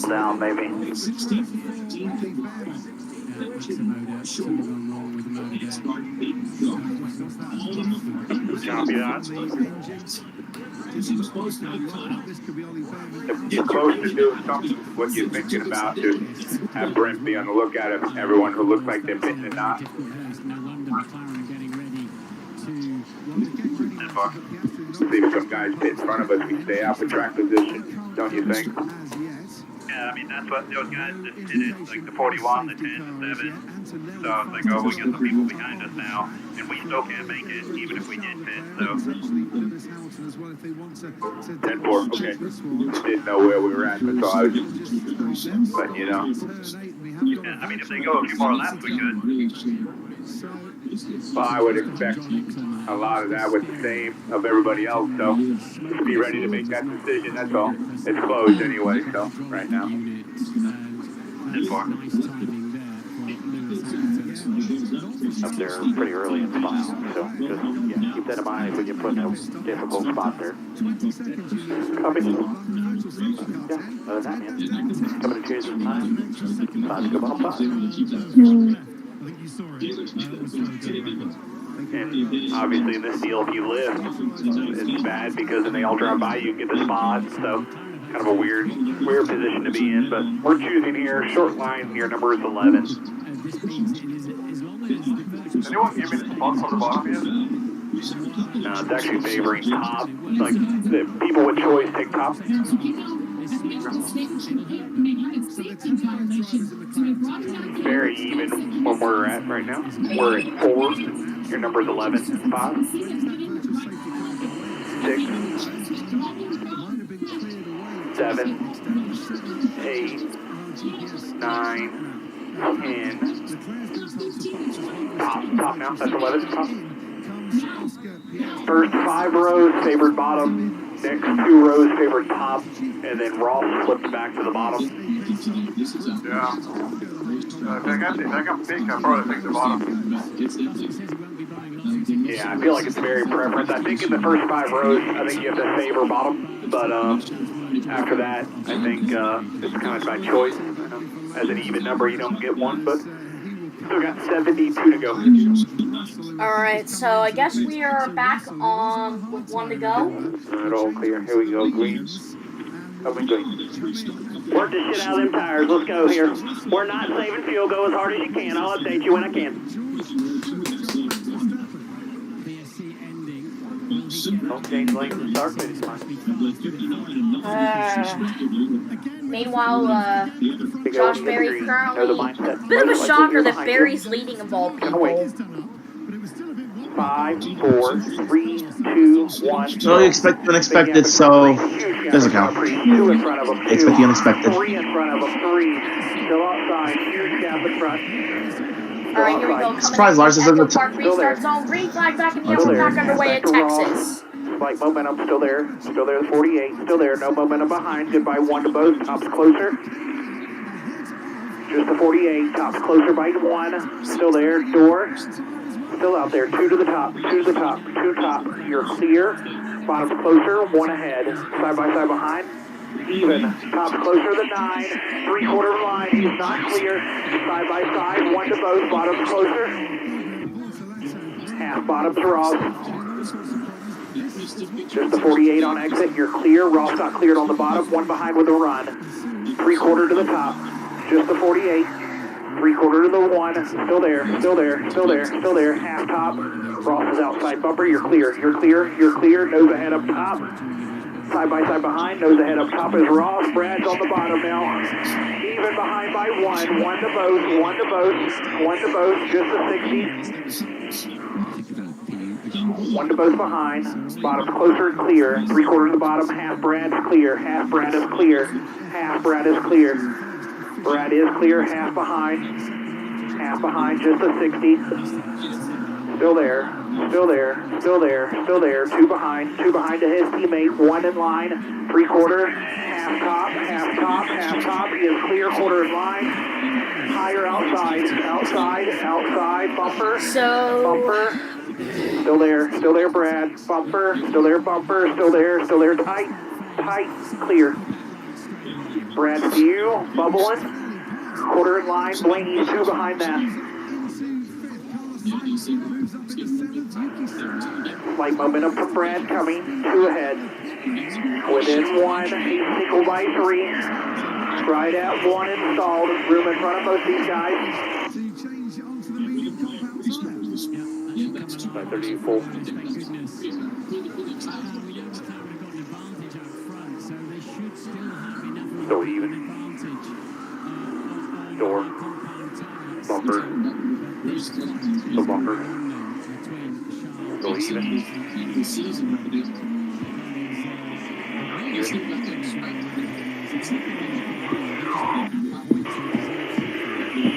Down, maybe. Copy that. If you're close to doing something, what you're thinking about, just have Brent be on the lookout of everyone who looks like they're pitting a knot. See if some guys pit in front of us, we stay out for track position, don't you think? Yeah, I mean, that's what those guys just did it, like the 41, the 10, the 7. So it's like, oh, we got some people behind us now, and we still can't make it, even if we did pit, so. 10-4, okay. Didn't know where we were at, that's all I was just, but you know. Yeah, I mean, if they go a few more laps, we could. Well, I would expect a lot of that with the same of everybody else, so just be ready to make that decision, that's all. It's closed anyway, so, right now. Up there pretty early in the file, so just keep that in mind if we get put in a difficult spot there. Copy. Yeah, other than that, man. Coming to change the time. 5 to go bottom 5. And obviously in this deal, if you lift, it's bad because then they all drive by you and get the spot, so kind of a weird position to be in, but we're choosing here, short line, your number is 11. Anyone give me the spots on the bottom yet? No, it's actually favoring top, like the people with choice take top. Very even where we're at right now. We're at 4. Your number's 11. 5. 6. 7. 8. 9. 10. Top now. That's 11. Top. First 5 rows favored bottom. Next 2 rows favored top, and then Ross flipped back to the bottom. Yeah. If I got pick, I'll probably pick the bottom. Yeah, I feel like it's very preference. I think in the first 5 rows, I think you have to favor bottom, but after that, I think it's kind of by choice. As an even number, you don't get one, but still got 72 to go. Alright, so I guess we are back on with 1 to go. Alright, all clear. Here we go, green. Coming green. Work the shit out of them tires. Let's go here. We're not saving fuel. Go as hard as you can. I'll update you when I can. Don't change lanes and start finish Meanwhile, Josh Berry currently... Bit of a shocker that Berry's leading of all people. 5, 4, 3, 2, 1. No, you expect unexpected, so doesn't count. 2 in front of them. Expect the unexpected. 3 in front of them. 3. Still outside. Huge gap in front. Alright, here we go. Surprise, Lars is in the Park restart zone. Green flag back in the open, back underway at Texas. Like momentum, still there. Still there, the 48. Still there, no momentum behind. Goodbye, 1 to both. Top's closer. Just the 48. Top's closer by 1. Still there, door. Still out there. 2 to the top. 2 to the top. 2 top. You're clear. Bottom's closer. 1 ahead. Side by side behind. Even. Top's closer than 9. 3/4 line. He's not clear. Side by side. 1 to both. Bottom's closer. Half bottom's Ross. Just the 48 on exit. You're clear. Ross got cleared on the bottom. 1 behind with a run. 3/4 to the top. Just the 48. 3/4 to the 1. Still there. Still there. Still there. Still there. Half top. Ross is outside bumper. You're clear. You're clear. You're clear. Nose ahead up top. Side by side behind. Nose ahead up top is Ross. Brad's on the bottom now. Even behind by 1. 1 to both. 1 to both. 1 to both. Just the 60. One to both behind. Bottom's closer and clear. 3/4 of the bottom. Half Brad's clear. Half Brad is clear. Half Brad is clear. Brad is clear. Half behind. Half behind. Just a 60. Still there. Still there. Still there. Still there. Two behind. Two behind to his teammate. One in line. 3/4. Half top. Half top. Half top. He is clear. Quarter in line. Higher outside. Outside. Outside. Bumper. Bumper. Still there, Brad. Bumper, still there, bumper, still there, tight, clear. Brad's view, bubbling. Quarter in line, Blaney's 2 behind that. Slight momentum from Brad coming, 2 ahead. Within 1, single by 3. Right at 1 installed, room in front of most of these guys. By 30 full. Still even. Door. Bumper. Still bumper. Still even.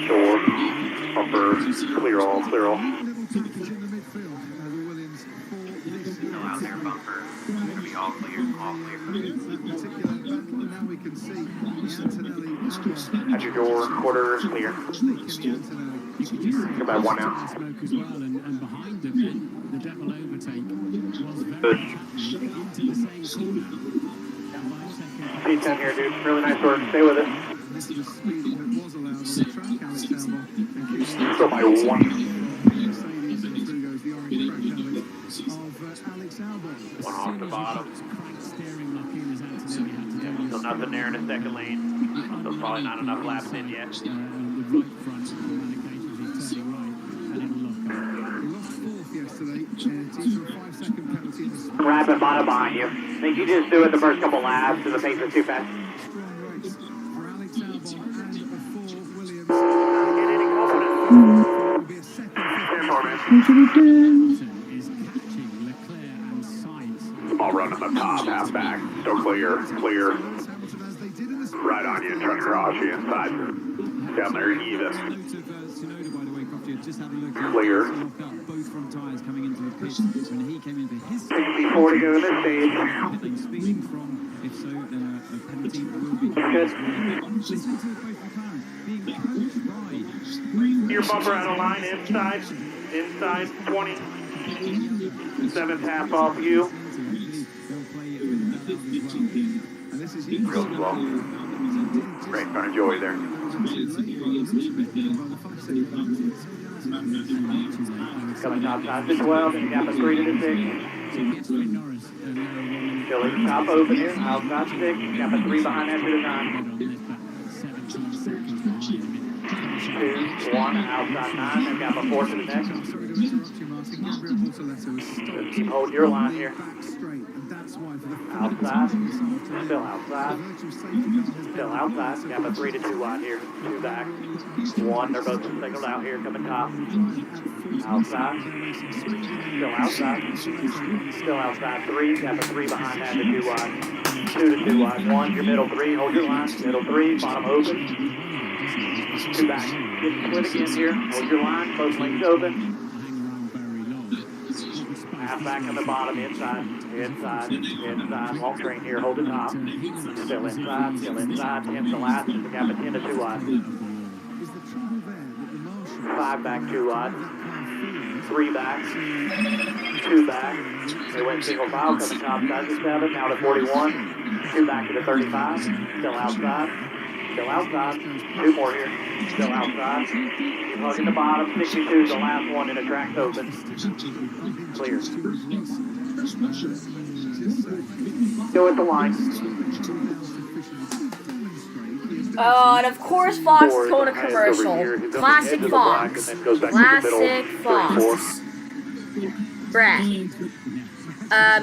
Door. Bumper. Clear all. Out there, bumper. It's gonna be all clear. At your door, quarter is clear. Go by 1 now. Good. P10 here, dude. Really nice work. Stay with it. Go by 1. One off the bottom. Still nothing there in the second lane. Still probably not enough laps in yet. Rapid bottom behind you. I think you just do it the first couple laps because the pace is too fast. Small run on the top, half back. Still clear. Right on you, trying to cross you inside. Down there, even. Clear. 60-40 to this stage. Your bumper out of line, inside 20. 7th half off you. Real slow. Great fun of joy there. Coming top side to 12, and gap of 3 to the 6. Filling top open here, outside 6, gap of 3 behind that to the 9. 2, 1, outside 9, and gap of 4 to the next. Keep holding your line here. Outside, still outside, gap of 3 to 2 wide here, 2 back, 1, they're both singled out here, coming top, outside, still outside, 3, gap of 3 behind that to 2 wide, 2 to 2 wide, 1, your middle 3, hold your line, middle 3, bottom open, 2 back, get split again here, hold your line, both lanes open. Half back on the bottom, inside, long train here, hold the top, still inside, 10 to last, the gap of 10 to 2 wide. 5 back, 2 wide, 3 back, 2 back, they went single file, coming top side to 7, now to 41, 2 back to the 35, still outside, 2 more here, still outside, keep hugging the bottom, 62 is the last one, and the track's open. Clear. Go at the line. Oh, and of course Fox is going to commercial. Classic Fox. Classic Fox. Brad.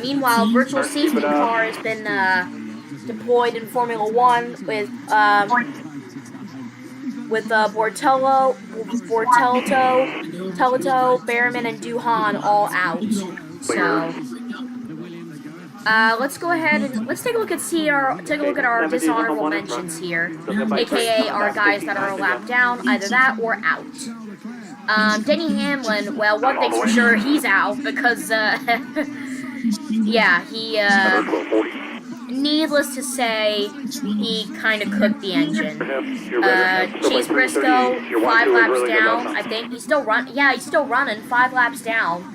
Meanwhile, virtual safety car has been deployed in Formula 1 with Bortelto, Behrman, and Duhan all out. So, let's go ahead and let's take a look at our dishonorable mentions here, aka our guys that are a lap down, either that or out. Denny Hamlin, well, one thing's for sure, he's out because, yeah, he, needless to say, he kind of cooked the engine. Chase Briscoe, 5 laps down, I think. He's still he's still running, 5 laps down.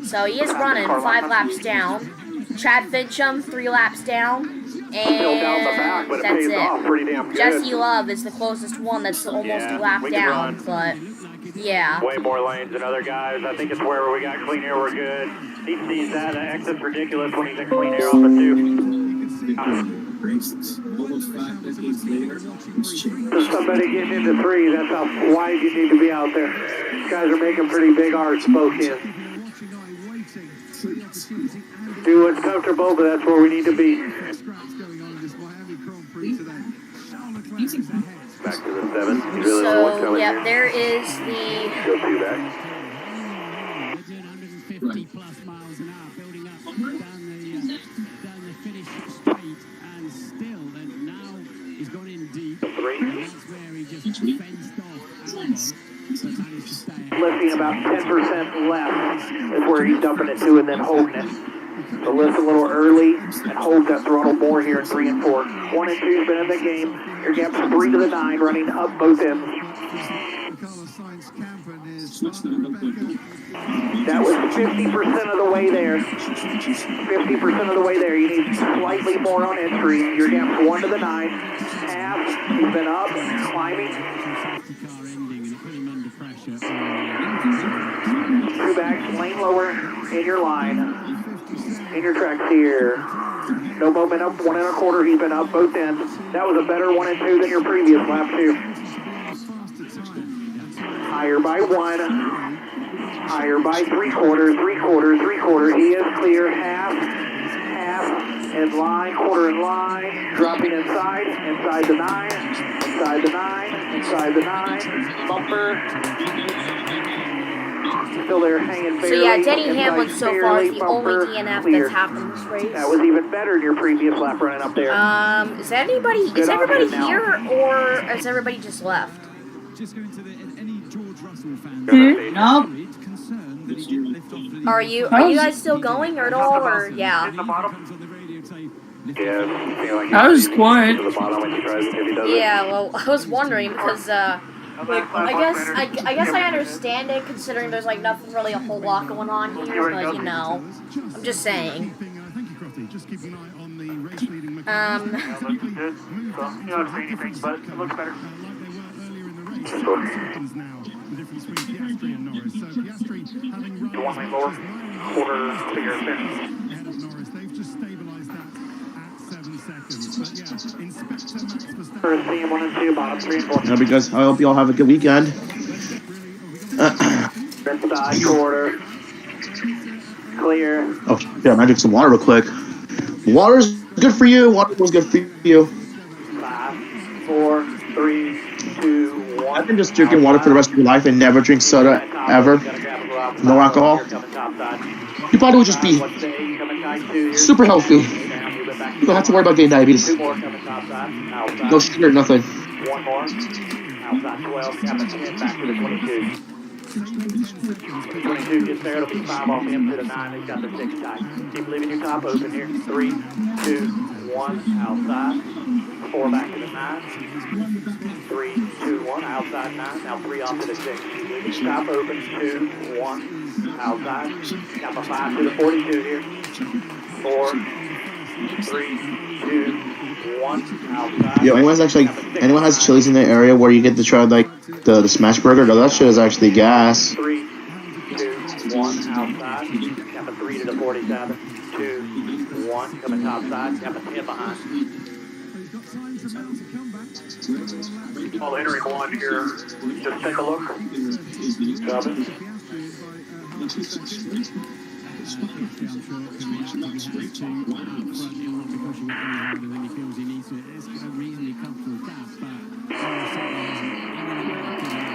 So he is running, 5 laps down. Chad Fincham, 3 laps down. And that's it. Jesse Love is the closest one that's almost a lap down, but yeah. Way more lanes than other guys. I think it's wherever we got clean air, we're good. He sees that. The exit's ridiculous when he's in clean air off the 2. Somebody getting into 3, that's how wide you need to be out there. These guys are making pretty big arcs, both ends. Do what's comfortable, but that's where we need to be. Back to the 7. Really so, yeah, there is the... Go through that. 150 plus miles an hour, building up down the finish straight, and still, and now he's gone in deep. 3. That's where he just fenced off Albon, but managed to stay ahead. Lifting about 10% left is where he's dumping it to and then holding it. So lift a little early and hold that throttle more here in 3 and 4. 1 and 2's been in the game. Your gap's 3 to the 9, running up both ends. That was 50% of the way there. 50% of the way there. You need slightly more on entry. Your gap's 1 to the 9. Half. He's been up, climbing. 2 backs, lane lower in your line. In your tracks here. No momentum, 1 1/4. He's been up both ends. That was a better 1 and 2 than your previous lap 2. Higher by 1. Higher by 3/4. 3/4. 3/4. He is clear. Half. Half. In line. Quarter in line. Dropping inside. Inside the 9. Inside the 9. Inside the 9. Bumper. Still there hanging barely. So yeah, Denny Hamlin so far is the only DNF clear. that's happened in this race. That was even better than your previous lap running up there. Is everybody here, or has everybody just left? Just going to any George Russell fans. No. Are you guys still going or at all, or yeah? I was quiet. Yeah, well, I was wondering because like, I guess I understand it considering there's like nothing really a whole lot going on here, but you know, I'm just saying. Just keep an eye on the race leading Looks good. So, you don't see anything, but it looks better. You want my lower quarter clear there. They've just stabilized that at 7 seconds. But yeah, Inspector Max Verstappen. First team 1 and 2, bottom 3 and 4. Yeah, because I hope you all have a good weekend. Side quarter. Clear. Oh, yeah, I drink some water real quick. Water's good for you. Water was good for you. 5, 4, 3, 2, 1. I've been just drinking water for the rest of your life and never drink soda ever. No alcohol. Your body would just be super healthy. You don't have to worry about getting diabetes. No sugar, nothing. 1 more. Outside 12. Got the 10 back to the 22. 22 gets there. It'll be 5 off him to the 9. He's got the 6 tight. Keep leaving your top open here. 3, 2, 1. Outside. 4 back to the 9. 3, 2, 1. Outside 9. Now 3 off to the 6. Leave your top open. 2, 1. Outside. Got the 5 to the 42 here. 4, 3, 2, 1. Outside. Yo, anyone has Chili's in the area where you get to try like the smash burger? No, that shit is actually gas. 3, 2, 1. Outside. Got the 3 to the 47. 2, 1. Coming top side. Got the 10 behind. All entering 1 here. Just take a look. Got it.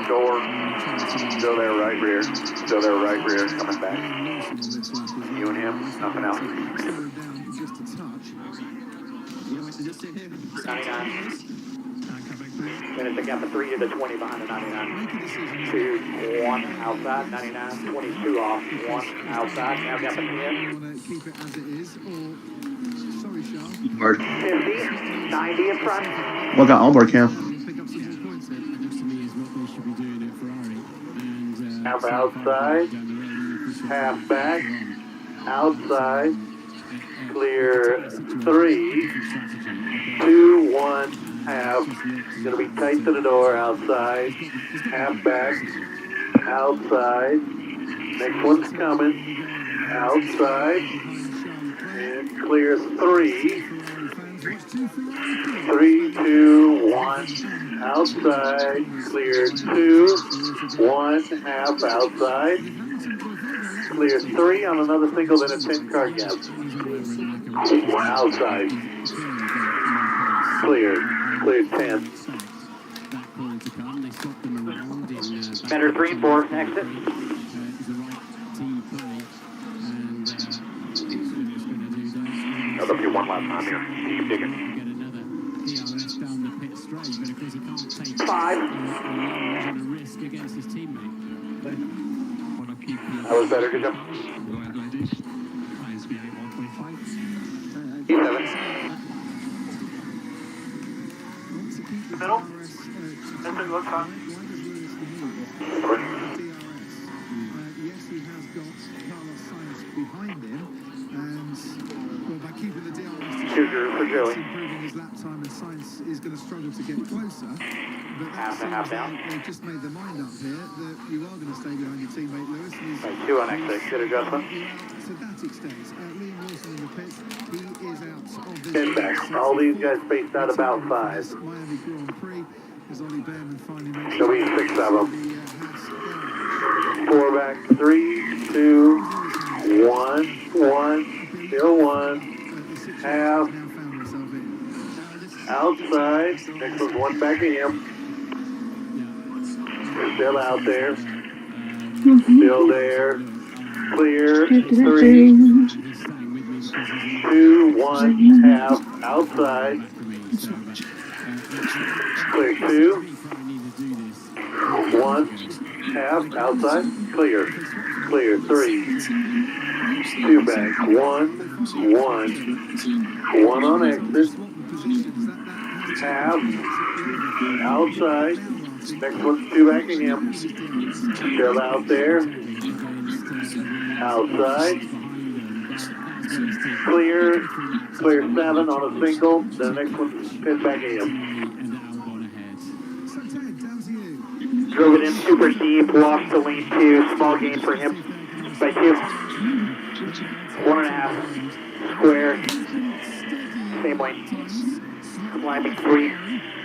Door. Still there, right rear. Still there, right rear. Coming back. You and him, nothing else. Slowing down just a touch. 99. Finish the gap of 3 to the 20 behind the 99. 2, 1, outside, 99, 22 off, 1, outside, now gap of 10. You want to keep it as it is, or, sorry, Charles. 50, 90 in front. Look at onboard cam. Pick up some more points here. That looks to me is what they should be doing at Ferrari. And Half outside, half back, outside, clear 3, 2, 1, half. Gonna be tight to the door, outside, half back, outside. Next one's coming, outside, and clears 3, 3, 2, 1, outside, clear 2, 1, half outside, clear 3 on another single, then a 10-car gap. Outside, clear 10. Center 3 and 4, exit. I'll do one last time here. Keep digging. 5. That was better, good job. 7. Middle. Everything looks fine. Yes, he has got Carlos Sainz behind him, and well, by keeping the DRS improving his lap time, and Sainz is going to struggle to get closer. But that seems like they've just made their mind up here that you are going to stay behind your teammate Lewis. And he's 2 on exit, good adjustment. to that extent. Liam Wilson in the pits, he is out of this 10 back. All these guys spaced out about 5. Miami Grand Prix as Ollie Behrman finally makes There'll be 6 of them. 4 back, 3, 2, 1, 1, still 1, half, outside, next one's 1 back of him, still out there, still there, clear, 3, 2, 1, half, outside, clear 2, 1, half, outside, clear, 3, 2 back, 1, 1 on exit, half, outside, next one's 2 back of him, still out there, outside, clear 7 on a single, the next one's 10 back of him. Drove it in super deep, lost the lane 2, small gain for him by 2. 1.5, square, same lane, climbing 3.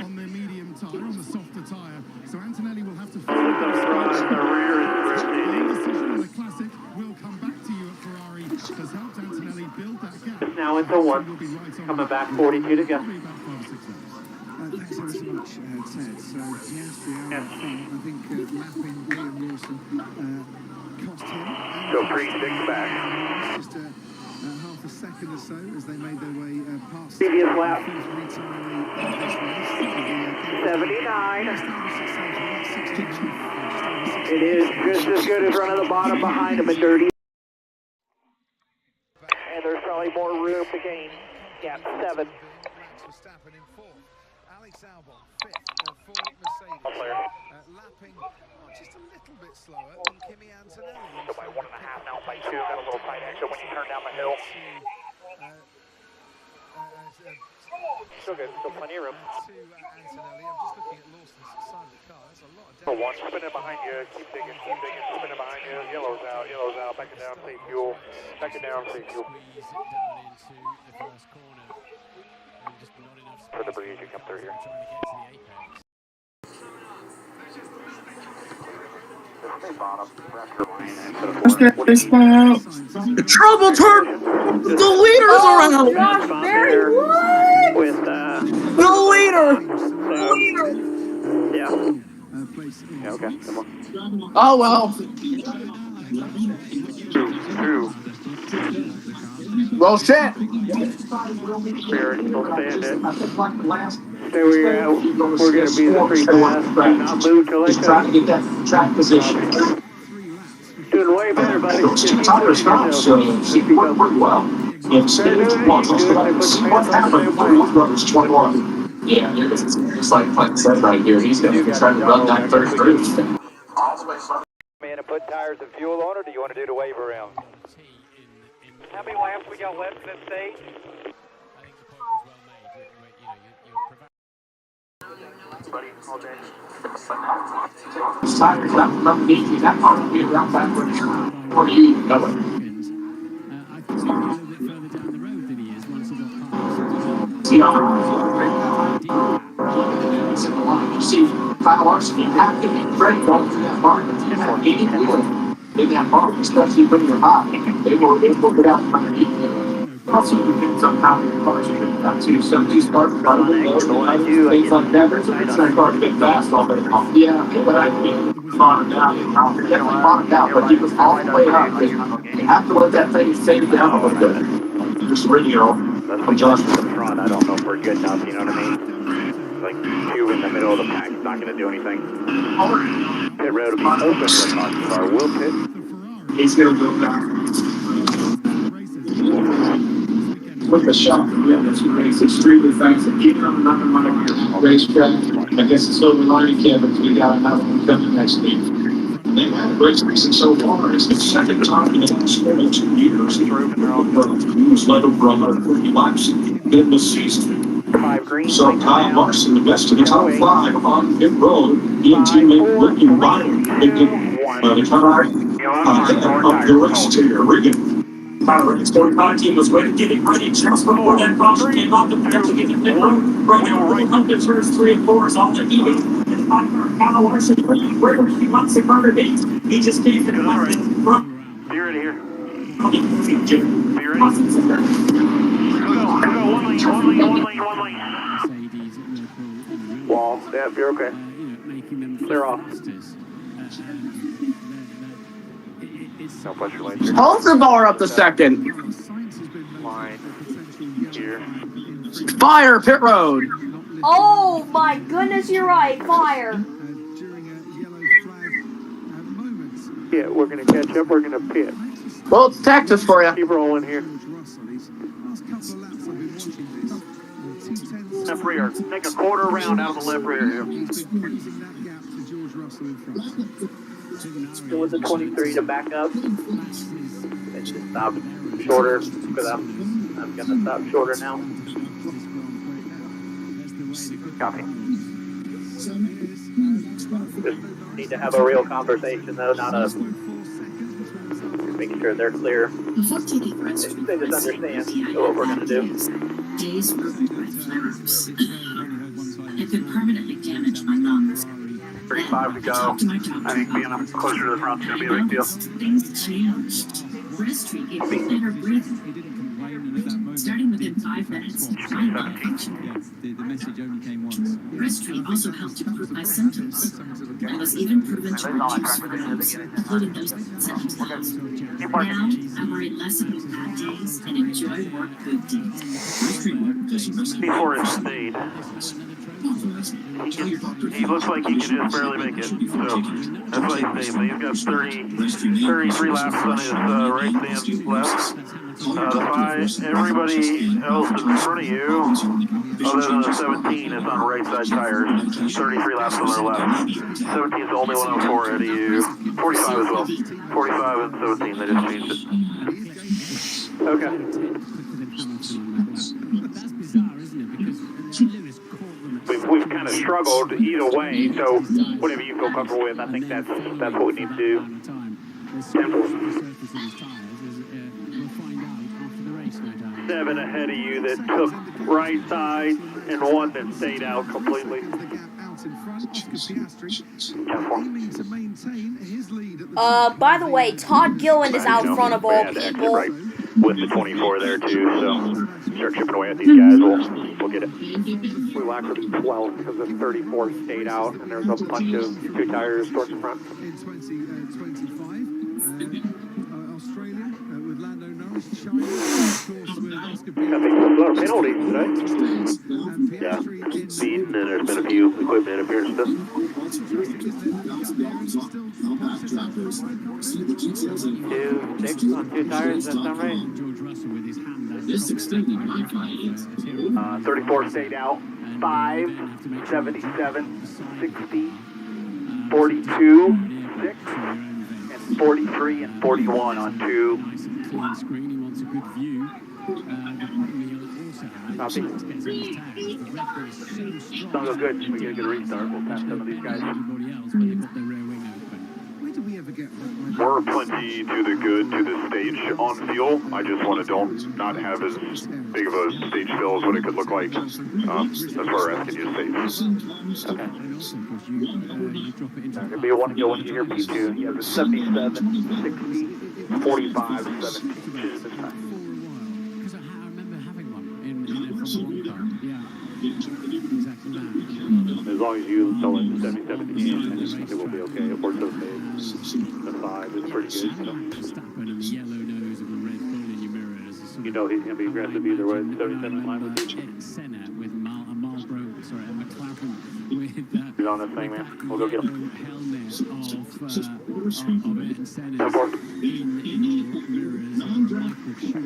On the medium tyre, on the softer tyre. So Antonelli will have to The rear is rotating. the classic will come back to you at Ferrari. Has helped Antonelli build that gap. It's now into 1, coming back 42 to go. Thanks ever so much, Ted. So, the Austrian, I think lapping Liam Wilson cost him. So 3-6 back. Just half a second or so as they made their way past. Previous lap. 79. It is just as good as running the bottom behind him at dirty. And there's probably more room to gain. Gap 7. Alex Albon, 5th for Mercedes. Lapping just a little bit slower than Kimi Antonelli. So by 1.5 now, by 2, got a little tight exit when you turn down the hill. Still good, still plenty of room. Antonelli, I'm just looking at Lawson's side of the car. That's a lot of For 1, spinning behind you, keep digging, spinning behind you. Yellow's out, back it down, save fuel. Back it down, save fuel. For the breeze, you come through here. What's that about? The trouble turn! The leader's around! Josh Berry, what? With, the leader! Yeah. place. Yeah, okay. Come on. Oh well. Two. Well, shit. Spirit, don't stand it. Stay where you're at. We're going to be the free pass. Do not move till I tell you. Doing way better, buddy. Just keep pushing yourself. Just keep up. In stage one, Good. They put the see pants what on the happened same when way. Wurth brothers 21. Yeah, it's like Clint said right here. He's going to try to run that third through. Man, to put tires and fuel on, or do you want to do the wave around? How many laps we got left in this stage? Buddy, all day. Tires up, let me get you that part will be around backwards. Or you even know it. I think maybe a little bit further down the road than he is once he got past. See how you see, Kyle Larson, you have to be ready going through that bar. If you have any wheel in that bar, especially when you're hot, they will get out from underneath you. Also, depends on how many cars you have too. Some of these cars are probably lower than others, things like that. There's a reason cars get fast off of the pump. Yeah, but I think bottomed out. Definitely bottomed out, but he was all the way up. You have to let that thing sink down a little bit. Just radio. From Josh to the front, I don't know if we're good enough, you know what I mean? Like, two in the middle of the pack is not going to do anything. Pit road will be open for the caution car. Will pit. He's going to go back. With the shot, yeah, that's race extremely fast. And even on another racetrack, I guess the silver lining campus, we got another one coming next week. They've had a great season so far. It's the second time in the last 2 years. Who's led over 140 laps in the season. So Kyle Larson, the best of the top 5 on pit road. He and teammate looking violent. By the time of the race to Regan. Our sport car team was ready, getting ready just before that caution came off the path to get the pit road. Right now, right up the turns 3 and 4 is all they're doing. And Kyle Larson, where he wants to run it, he just came to the left and front. Be ready here. Be ready. One lane. Wall. Yeah, you're okay. Clear off. No pressure lanes. Hold the bar up the second. Line. Here. Fire, pit road. Oh my goodness, you're right. Fire. Yeah, we're going to catch up. We're going to pit. Well, it's Texas for you. Keep rolling here. Left rear. Make a quarter round out of the left rear here. Still with the 23 to back up. And just stop shorter because I'm going to stop shorter now. Copy. Just need to have a real conversation though, not a making sure they're clear. They just understand what we're going to do. Days ruined by flare-ups. It could permanently damage my lungs. 35 to go. I think being up closer to the front is going to be a big deal. Things changed. Breastfeed gave me better breathing. Starting within 5 minutes, my lung functioned. The message only came once. Breastfeed also helped improve my symptoms. It was even proven to reduce flare-ups, including those symptoms. Now, I worry less about bad days and enjoy more good days. Before it stayed. He looks like he can just barely make it. So that's why he stayed. But he's got 33 laps on his right stand left. Everybody else in front of you, other than the 17, is on right side tires. 33 laps on their left. 17 is the only one on 4 ahead of you. 45 as well. 45 and 17, they just changed it. Okay. We've kind of struggled either way, so whatever you feel comfortable with, I think that's what we need to do. 7 ahead of you that took right side and 1 that stayed out completely. By the way, Todd Gilliland is out front of all people. with the 24 there too, so start chipping away at these guys, we'll get it. We lacked the 12 because the 34 stayed out, and there's a bunch of 2 tires towards the front. In 2025, Australia with Lando Norris, China, of course, with Oscar I think there's a lot of penalties today. Yeah, speed, and then there's been a few equipment appearances. Two, 6 on 2 tires, that sound right? This extended my 34 stayed out, 5, 77, 60, 42, 6, and 43 and 41 on 2. Copy. Don't go good. We get a good restart. We'll pass some of these guys. We're plenty to the good to the stage on fuel. I just want to not have as big of a stage fill as what it could look like. That's why we're asking you to save. Okay. It'll be a 1 to go when you hear P2. You have a 77, 60, 45, 72 this time. As long as you don't let the 77 in, it will be okay. It works okay. The 5 is pretty good. So. You know he's going to be aggressive either way. 77 line with you. He's on this thing, man. We'll go get him.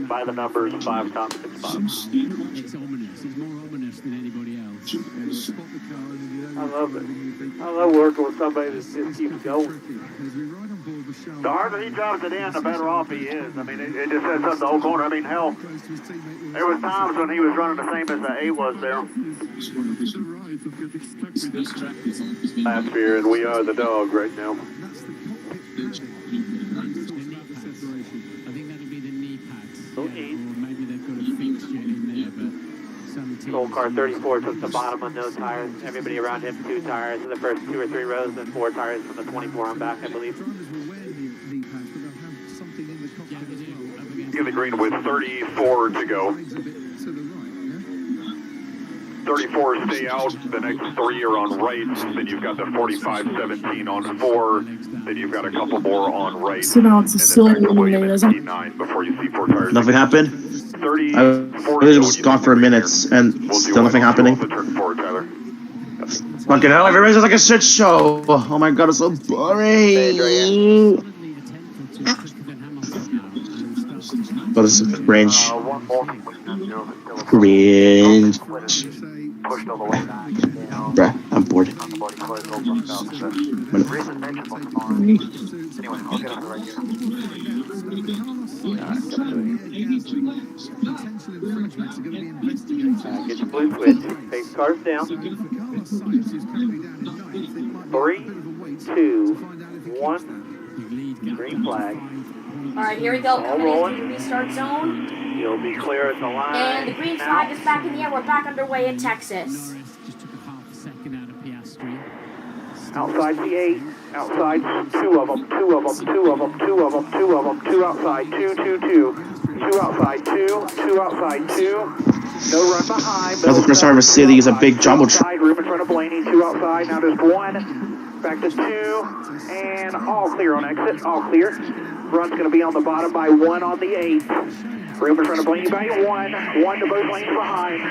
By the numbers, 5 times 6 spots. It's ominous. It's more ominous than anybody else. I love it. I love working with somebody that just keeps going. The harder he drives it in, the better off he is. I mean, it just sets up the whole corner. I mean, hell, there was times when he was running the same as the 8 was there. Last year, and we are the dog right now. I think that'll be the knee pads. Or maybe they've got a fixture in there, but some teams... Gold car 34 took the bottom on no tires. Everybody around him, 2 tires in the first 2 or 3 rows, and 4 tires from the 24 on back, I believe. In the green with 34 to go. 34 stay out, the next 3 are on right, then you've got the 45-17 on 4, then you've got a couple more on right, and then back to William at 59 before you see 4 tires. Nothing happened? I was gone for minutes and still nothing happening. Fucking hell, everybody's just like a shit show. Oh my god, it's so boring. Oh, this is cringe. Cringe. Bruh, I'm bored. Get your blue switch. Face cars down. 3, 2, 1. Green flag. Alright, here we go. Coming into the restart zone. You'll be clear at the line. And the green flag is back in the air. We're back underway in Texas. Outside the 8, outside 2 of them, 2 of them, 2 of them, 2 of them, 2 of them, 2 outside, 2, 2, 2. 2 outside, 2, 2 outside, 2. No run behind. That's the first time I ever see these use a big jumbo truck. Room in front of Blaney, 2 outside, now there's 1. Back to 2, and all clear on exit, all clear. Run's going to be on the bottom by 1 on the 8. Room in front of Blaney by 1. 1 to both lanes behind.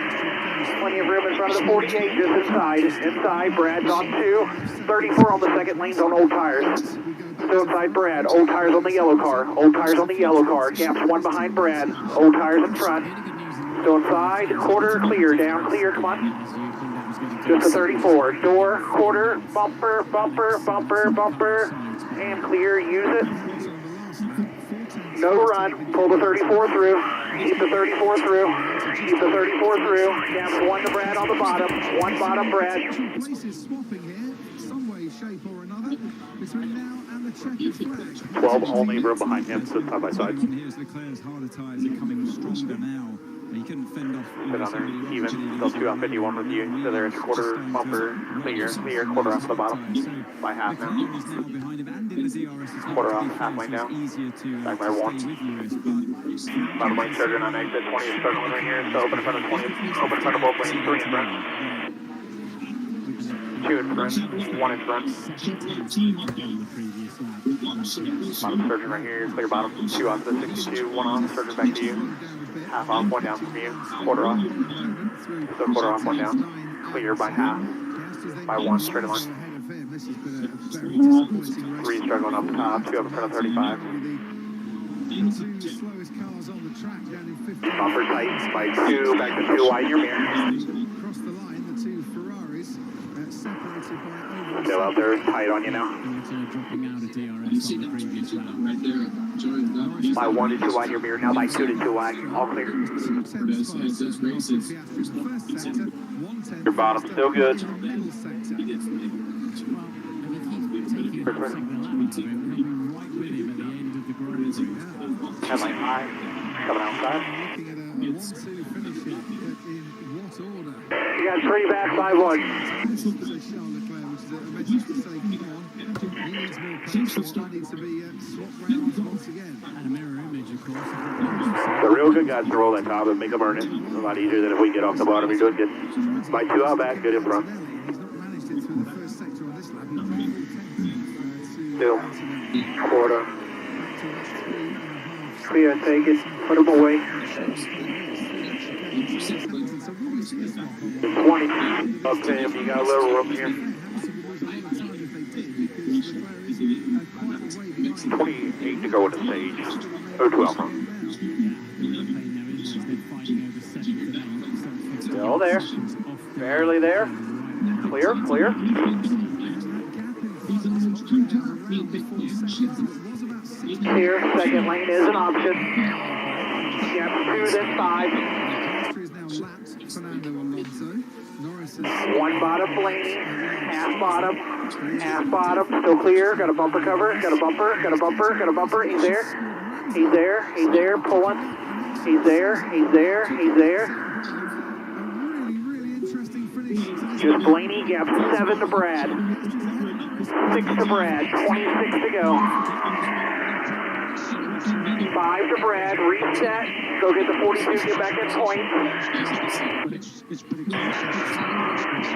Plenty of room in front of the 48, just inside. Inside, Brad's on 2. 34 on the second lane's on old tires. Still inside Brad. Old tires on the yellow car. Old tires on the yellow car. Gaps 1 behind Brad. Old tires in front. Still inside. Quarter clear. Down clear. Come on. Just a 34. Door, quarter, bumper, bumper, bumper, bumper. And clear. Use it. No run. Pull the 34 through. Keep the 34 through. Keep the 34 through. Gaps 1 to Brad on the bottom. 1 bottom Brad. Places swapping here, some way, shape or another, between now and the checkered flag. 12 only room behind him, so side by side. Here's Leclerc's harder tyres are coming stronger now He couldn't fend off. Sit on there, even, still 2 off 51 with you, so there's quarter bumper, clear, quarter off the bottom, by half now. Quarter off, half lane down, back by 1. Bottom lane surgeon on exit, 20 is struggling right here, so open in front of 20, open in front of both lanes, 3 in front. 2 in front, 1 in front. Bottom surgeon right here, clear bottom, 2 off the 62, 1 off, surgeon back to you. Half off, 1 down from you, quarter off. So quarter off, 1 down, clear by half, by 1, straight line. 3 struggling up the top, 2 up in front of 35. Bumper tight by 2, back to 2 wide, your mirror. Still out there, tight on you now. By 1 to 2 wide, your mirror now, by 2 to 2 wide, all clear. Your bottom still good. Headline high, coming outside. You got 3 back, 5-1. The real good guys can roll that top and make them earn it. A lot easier than if we get off the bottom. You're doing good. By 2 out back, good in front. Still. Quarter. Clear, take it. Put them away. 20. Okay, if you got a little room here. 28 to go in the stage. Or 12. Still there. Barely there. Clear, clear. Here, second lane is an option. Yep, 2 then 5. 1 bottom lane, half bottom, still clear, got a bumper cover, got a bumper, he's there, pulling, he's there. Just Blaney, gap 7 to Brad, 6 to Brad, 26 to go. 5 to Brad, reset, go get the 42, get back in point.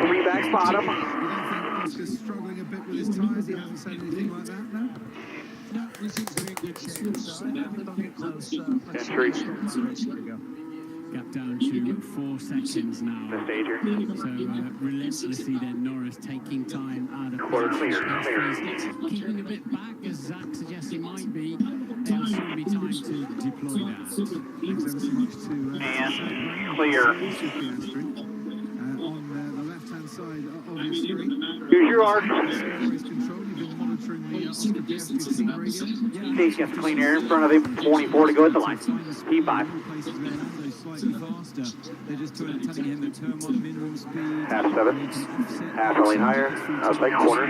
3 back bottom. Oscar's struggling a bit with his tyres. He hasn't said anything like that, no? Entry. Gap down to 4 seconds now. The stager. So relentlessly then Norris taking time out of quarter clear. Keeping a bit back as Zach suggests he might be. It'll soon be time to deploy that. And clear. On the left-hand side of the screen. Here's your arc. He's got clean air in front of him. 24 to go at the line. P5. Half 7. Half a lane higher. Outside corner.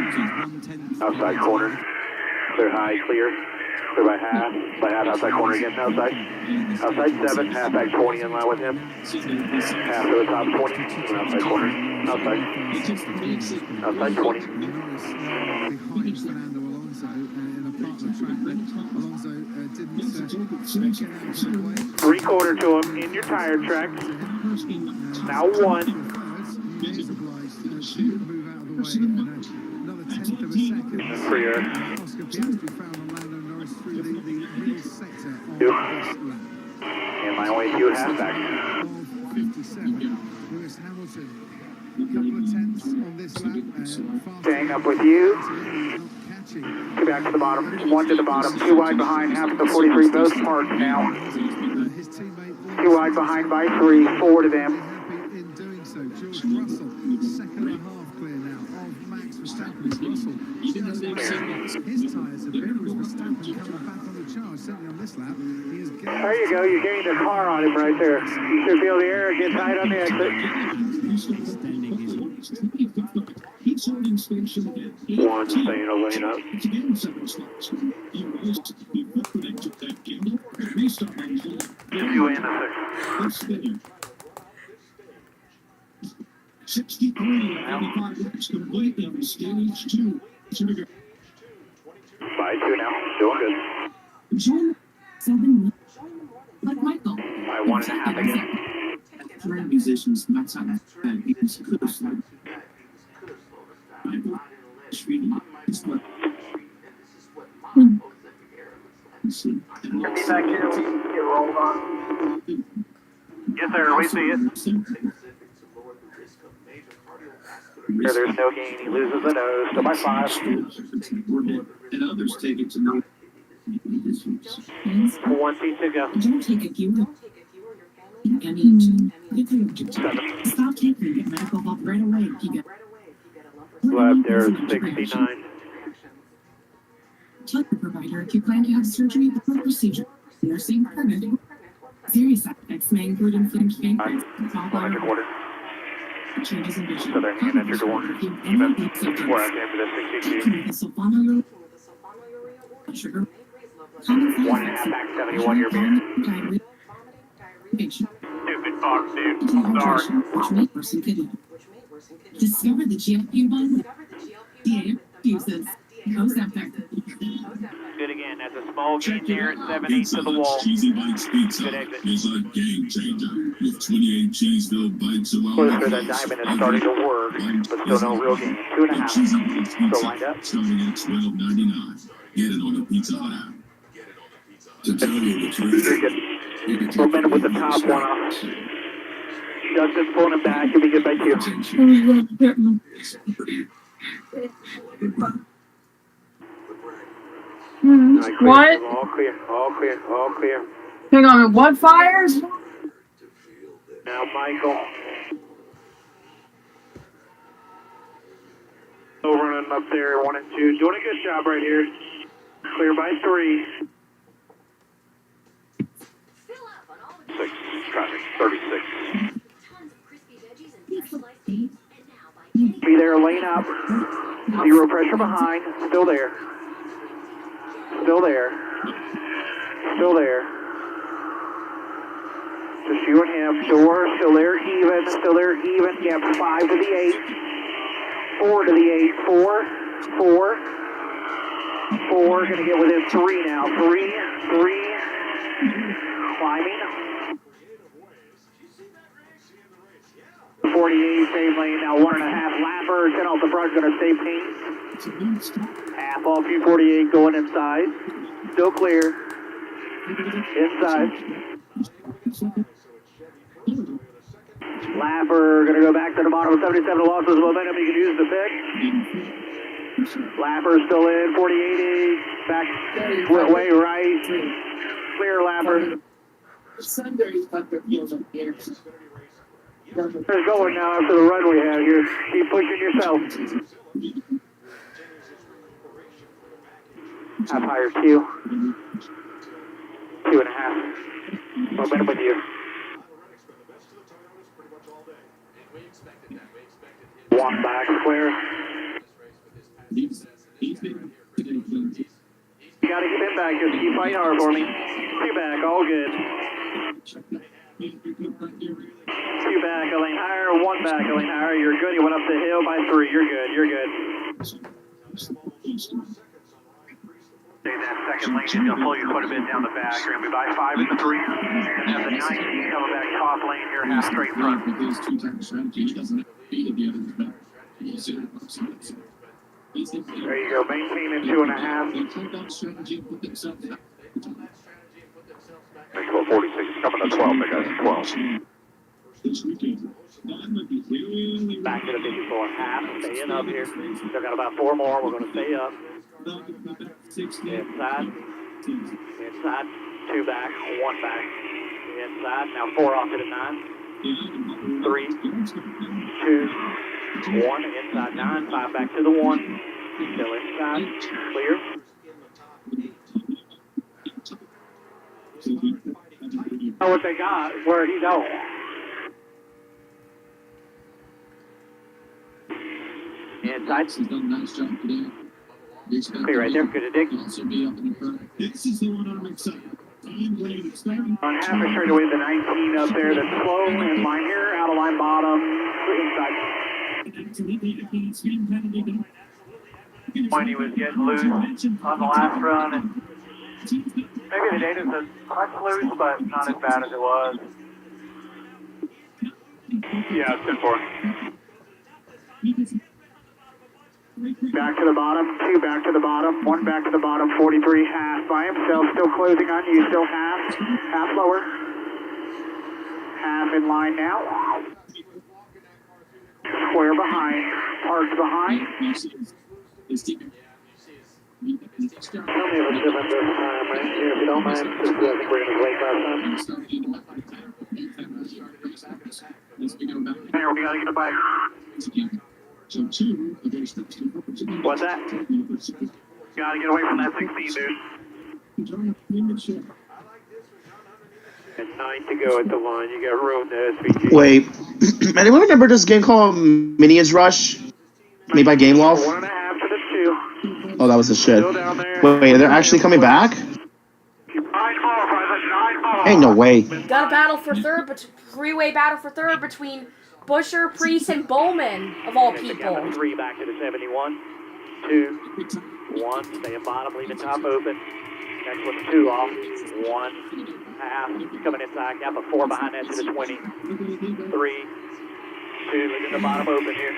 Outside corner. Clear high, clear. Clear by half. By half, outside corner again. Outside. Outside 7. Half back 20 in line with him. Half to the top 20. Outside corner. Outside. Outside 20. 3/4 to him in your tire track. Now 1. For your 2. And my only 2 halfback. Staying up with you. 2 back to the bottom. 1 to the bottom. 2 wide behind. Half of the 43 both parked now. 2 wide behind by 3. 4 to them. In doing so, George Russell, second and a half clear now of Max Verstappen. Russell, his tyres have been with Verstappen coming back on the charge, certainly on this lap. He has there you go. You're getting the car on him right there. You should feel the air get tight on the exit. 1 staying a lane up. Just you and the 63 85 laps complete of stage 2. By 2 now. Doing good. Join 7 like Michael. By 1.5 again. Three musicians outside that he could have slowed. Be back here when you get rolled on. Yes, sir. We see it. Here, there's no gain. He loses the nose. Still by 5. And others take it to no. 20 to go. Don't take a few. Stop taking it. Medical help right away if you get. Left there, 69. Tell your provider if you plan to have surgery before procedure. Nursing, pregnant. Serious side effects may include inflamed pancreas, quarter. changes in vision. Southern hand at your door. Even. Where I came for the 62. Sugar. 1.5 back 71 your beer. Stupid fox, dude. Sorry. Which may worsen kidney. Discover the GLP-1 FDA uses. Ozempic. Good again. That's a small gain there at 7/8 to the wall. Cheesy Bites Pizza Good exit. is a game changer with 28 Cheeseville bites a Closer, that diamond is starting to work, but still no real gain. 2.5. Still lined up. Starting at $12.99. Get it on the Pizza Hut app. To tell you the truth, Momentum with the top one off. Justin pulling him back. He'll be good by 2. What? All clear. All clear. All clear. Hang on, what fires? Now Michael. Still running up there, 1 and 2. Doing a good job right here. Clear by 3. 6, traffic, 36. Be there, lane up. 0 pressure behind. Still there. Still there. Still there. Just you and him. Door, still there, even. Still there, even. Gap 5 to the 8. 4 to the 8. 4. 4. 4. Gonna get within 3 now. 3. 3. Climbing. 48, same lane. Now 1.5 lapper. 10 off the front. Gonna stay paint. Half off U48 going inside. Still clear. Inside. Lapper gonna go back to the bottom of 77. Losses momentum. You can use the pick. Lapper still in. 48. Back way right. Clear Lapper. There's going now after the run we have here. Keep pushing yourself. Half higher 2. 2.5. Momentum with you. 1 back clear. You gotta get him back. Just keep fighting hard for me. 2 back. All good. 2 back, a lane higher. 1 back, a lane higher. You're good. You went up the hill by 3. You're good. You're good. That second lane is going to pull you quite a bit down the back. You're going to be by 5 in the 3. You're going to have the 19 coming back top lane. You're half straight front. There you go. Maintain in 2.5. Mexico 46 is coming to 12. They got 12. Back to the 54.5. Staying up here. Still got about 4 more. We're going to stay up. Inside. Inside. 2 back. 1 back. Inside. Now 4 off to the 9. 3. 2. 1. Inside 9. 5 back to the 1. Still inside. Clear. Oh, what they got? Where'd he go? Inside. He's done a nice job today. Clear right there. Good to dig. Also be up in the front. This is the one I'm excited. On half a straightaway, the 19 up there, that's slow, in line here, out of line bottom, inside. When he was getting loose on the last run, and maybe the data's a touch loose, but not as bad as it was. Yeah, it's 10-4. Back to the bottom, 2 back to the bottom, 1 back to the bottom, 43 half by himself, still closing on you, still half lower. Half in line now. Square behind, parked behind. Tell me if it's different this time, right? If you don't mind, since I think we're going to wait last time. Here, we got to get a bike. What's that? Gotta get away from that 16, dude. And 9 to go at the line. You got room to SVG. Wait, anyone remember this game called Minions Rush? Made by Game Loft? 1.5 to the 2. Oh, that was the shit. Wait, they're actually coming back? Ain't no way. Got a battle for third, but three-way battle for third between Busher, Priest, and Bowman, of all people. 3 back to the 71. 2, 1, stay at bottom, leave the top open. Next with the 2 off. 1, half, coming inside, gap of 4 behind that to the 20. 3, 2, leaving the bottom open here.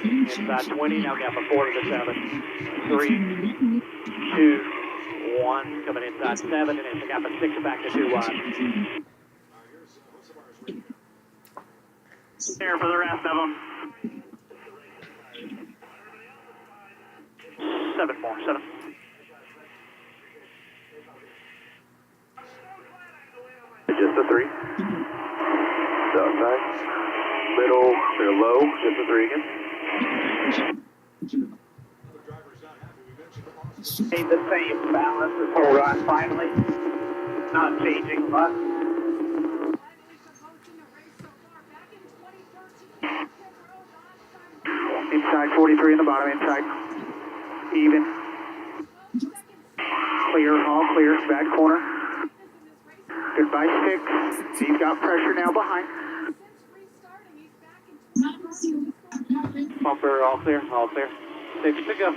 Inside 20, now gap of 4 to the 7. 3, 2, 1, coming inside 7, and it's a gap of 6 back to 2 wide. Here for the rest of them. 7 more, 7. Just a 3. The outside. Middle, they're low. Just a 3 again. Stayed the same balance this whole run, finally. Not changing much. Inside 43 in the bottom, inside. Even. Clear, all clear, back corner. Goodbye, 6. He's got pressure now behind. Bumper, all clear, all clear. 6 to go.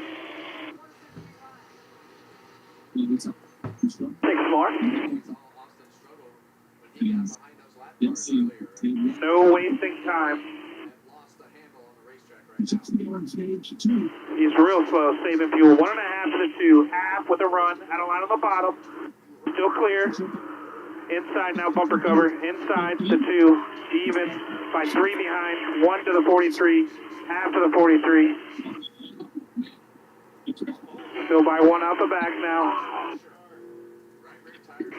6 more. No wasting time. He's real slow, saving fuel. 1.5 to the 2. Half with a run. Out of line on the bottom. Still clear. Inside now, bumper cover. Inside to 2. Even by 3 behind. 1 to the 43. Half to the 43. Still by 1 out the back now.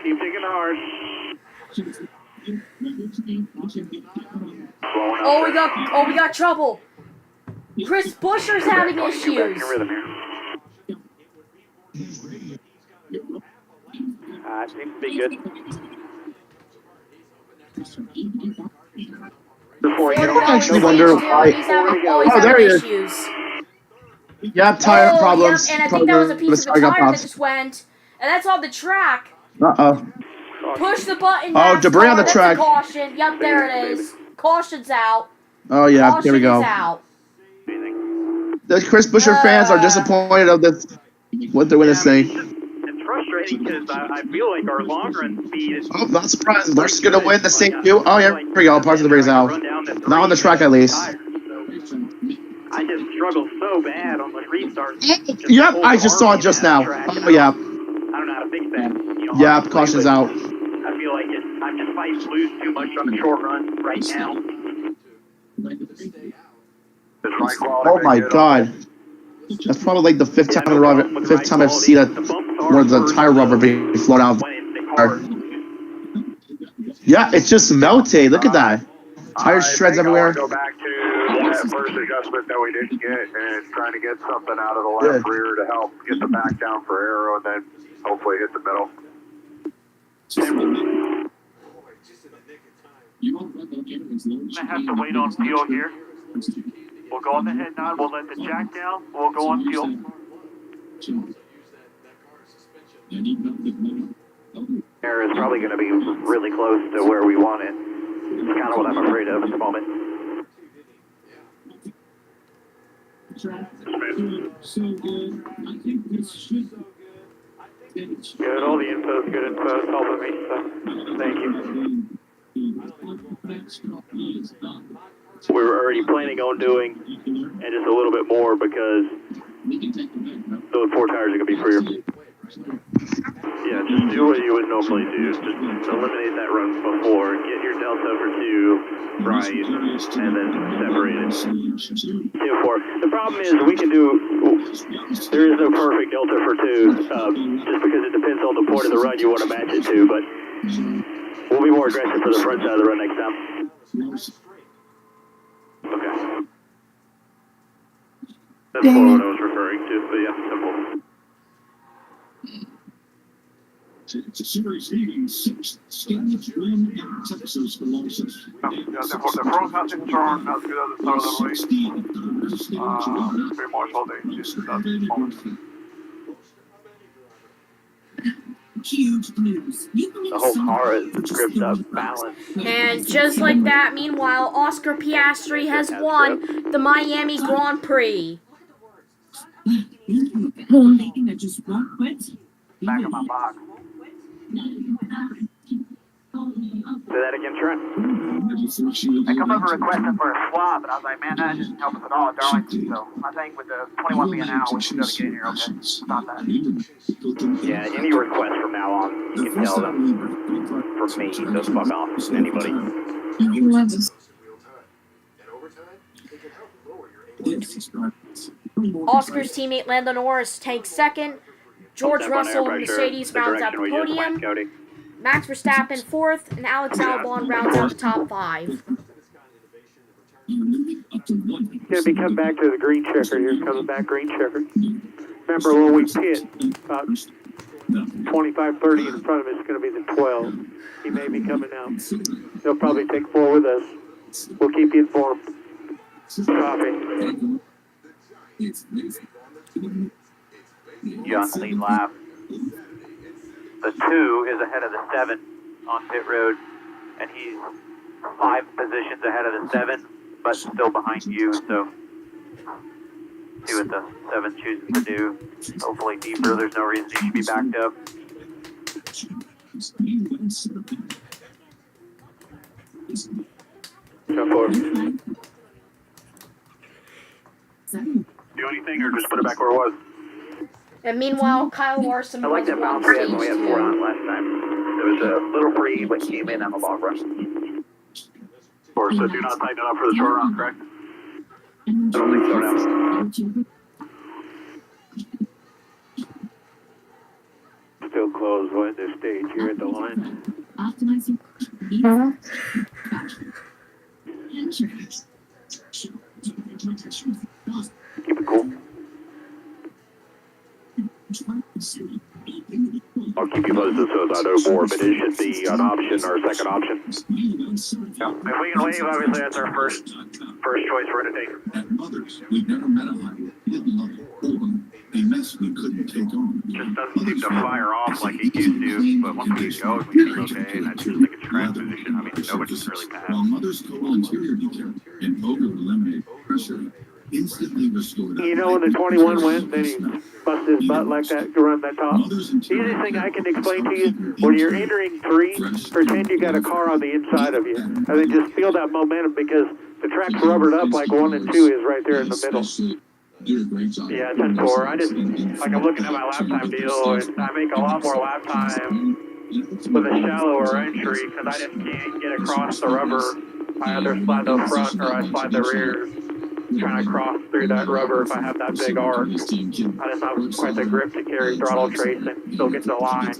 Keep digging hard. Oh, we got trouble. Chris Busher's having issues. Seems to be good. I actually wonder why. Oh, there he is. Yep, tire problems. Yep, and I think that was a piece of the tire that just went. And that's on the track. Uh-oh. Push the button. Oh, debris on the track. Caution. Yep, there it is. Caution's out. Oh, yeah, there we go. Caution is out. The Chris Busher fans are disappointed of this, what they're going to say. It's frustrating because I feel like our long run speed is... Oh, not surprised. Larson going to win the same two. Oh, yeah, here we go. Parts of the breeze out. Not on the track, at least. I just struggle so bad on the restarts. Yep, I just saw it just now. Oh, yeah. I don't know how to fix that. Yeah, caution's out. I feel like I'm just fighting to lose too much on the short run right now. Oh my god. That's probably like the fifth time I've seen it where the tire rubber being flown out. Yeah, it's just melted. Look at that. Tire shreds everywhere. Go back to that first adjustment that we didn't get and trying to get something out of the left rear to help get the back down for aero and then hopefully hit the middle. I have to wait on fuel here. We'll go on the head nod, we'll let the jack down, we'll go on fuel. Air is probably going to be really close to where we want it. It's kind of what I'm afraid of at the moment. So good. I think this should. Good, all the info is good info. It's helping me, so thank you. We were already planning on doing, and just a little bit more because those 4 tires are going to be freer. Yeah, just do what you would normally do. Just eliminate that run before, get your delta for 2 right, and then separate it. 2, 4. The problem is we can do, there is no perfect delta for 2, just because it depends on the point of the run you want to match it to, but we'll be more aggressive for the front side of the run next time. Okay. That's more what I was referring to, but yeah, simple. It's a series leading 6 stage win in Texas velocity. Yeah, the front has been turned as good as the start of the race. Pretty much all day. Huge news. The whole car is gripped up, balanced. And just like that, meanwhile, Oscar Piastri has won the Miami Grand Prix. That just won't quit. Back in my box. Say that again, Trent. I come over requesting for a swap, and I was like, man, that doesn't help us at all at Darlington. So I think with the 21 being out, we should be able to get in here, okay? Stop that. Yeah, any request from now on, you can tell them from me, so fuck off, anybody. Oscar's teammate Lando Norris takes second. George Russell of Mercedes rounds out the podium. Max Verstappen 4th, and Alex Albon rounds out the top 5. Gonna be coming back to the green checker. Here's coming back green checker. Remember when we pit, about 25, 30 in front of us is gonna be the 12. He may be coming out. He'll probably take 4 with us. We'll keep you informed. Copy. You're on the lead lap. The 2 is ahead of the 7 on pit road, and he's 5 positions ahead of the 7, but still behind you, so see what the 7 chooses to do. Hopefully deeper, there's no reason he should be backed up. Go forward. Do anything or just put it back where it was? And meanwhile, Kyle Larson I like was that bounce we had when we had 4 on last time. It was a little free, but came in on the long run. Or so do not tighten it up for the short run, correct? I don't think so now. Still closed on this stage here at the line. Optimizing. Keep it cool. I'll keep you posted so as I know more, but it should be an option or a second option. Yeah. If we can wave, obviously that's our first choice we're going to take. At Mothers, we've never met a highway hidden level or a mess we couldn't take on. Just doesn't seem to fire off like it used to, but once we get going, we feel okay, and I just think it's track position. I mean, nobody's really bad. While Mother's total interior detail and Vogue eliminate pressure, instantly restored. You know when the 21 went, then he busted his butt like that to run that top. The easiest thing I can explain to you, when you're entering 3, pretend you got a car on the inside of you. And then just feel that momentum because the track's rubbered up like 1 and 2 is right there in the middle. Yeah, 10-4. I just, like I'm looking at my lap time deal, and I make a lot more lap time with a shallower entry because I just can't get across the rubber. I either slide the front or I slide the rear. Trying to cross through that rubber if I have that big arc. I just have quite the grip to carry throttle trace and still get to the line.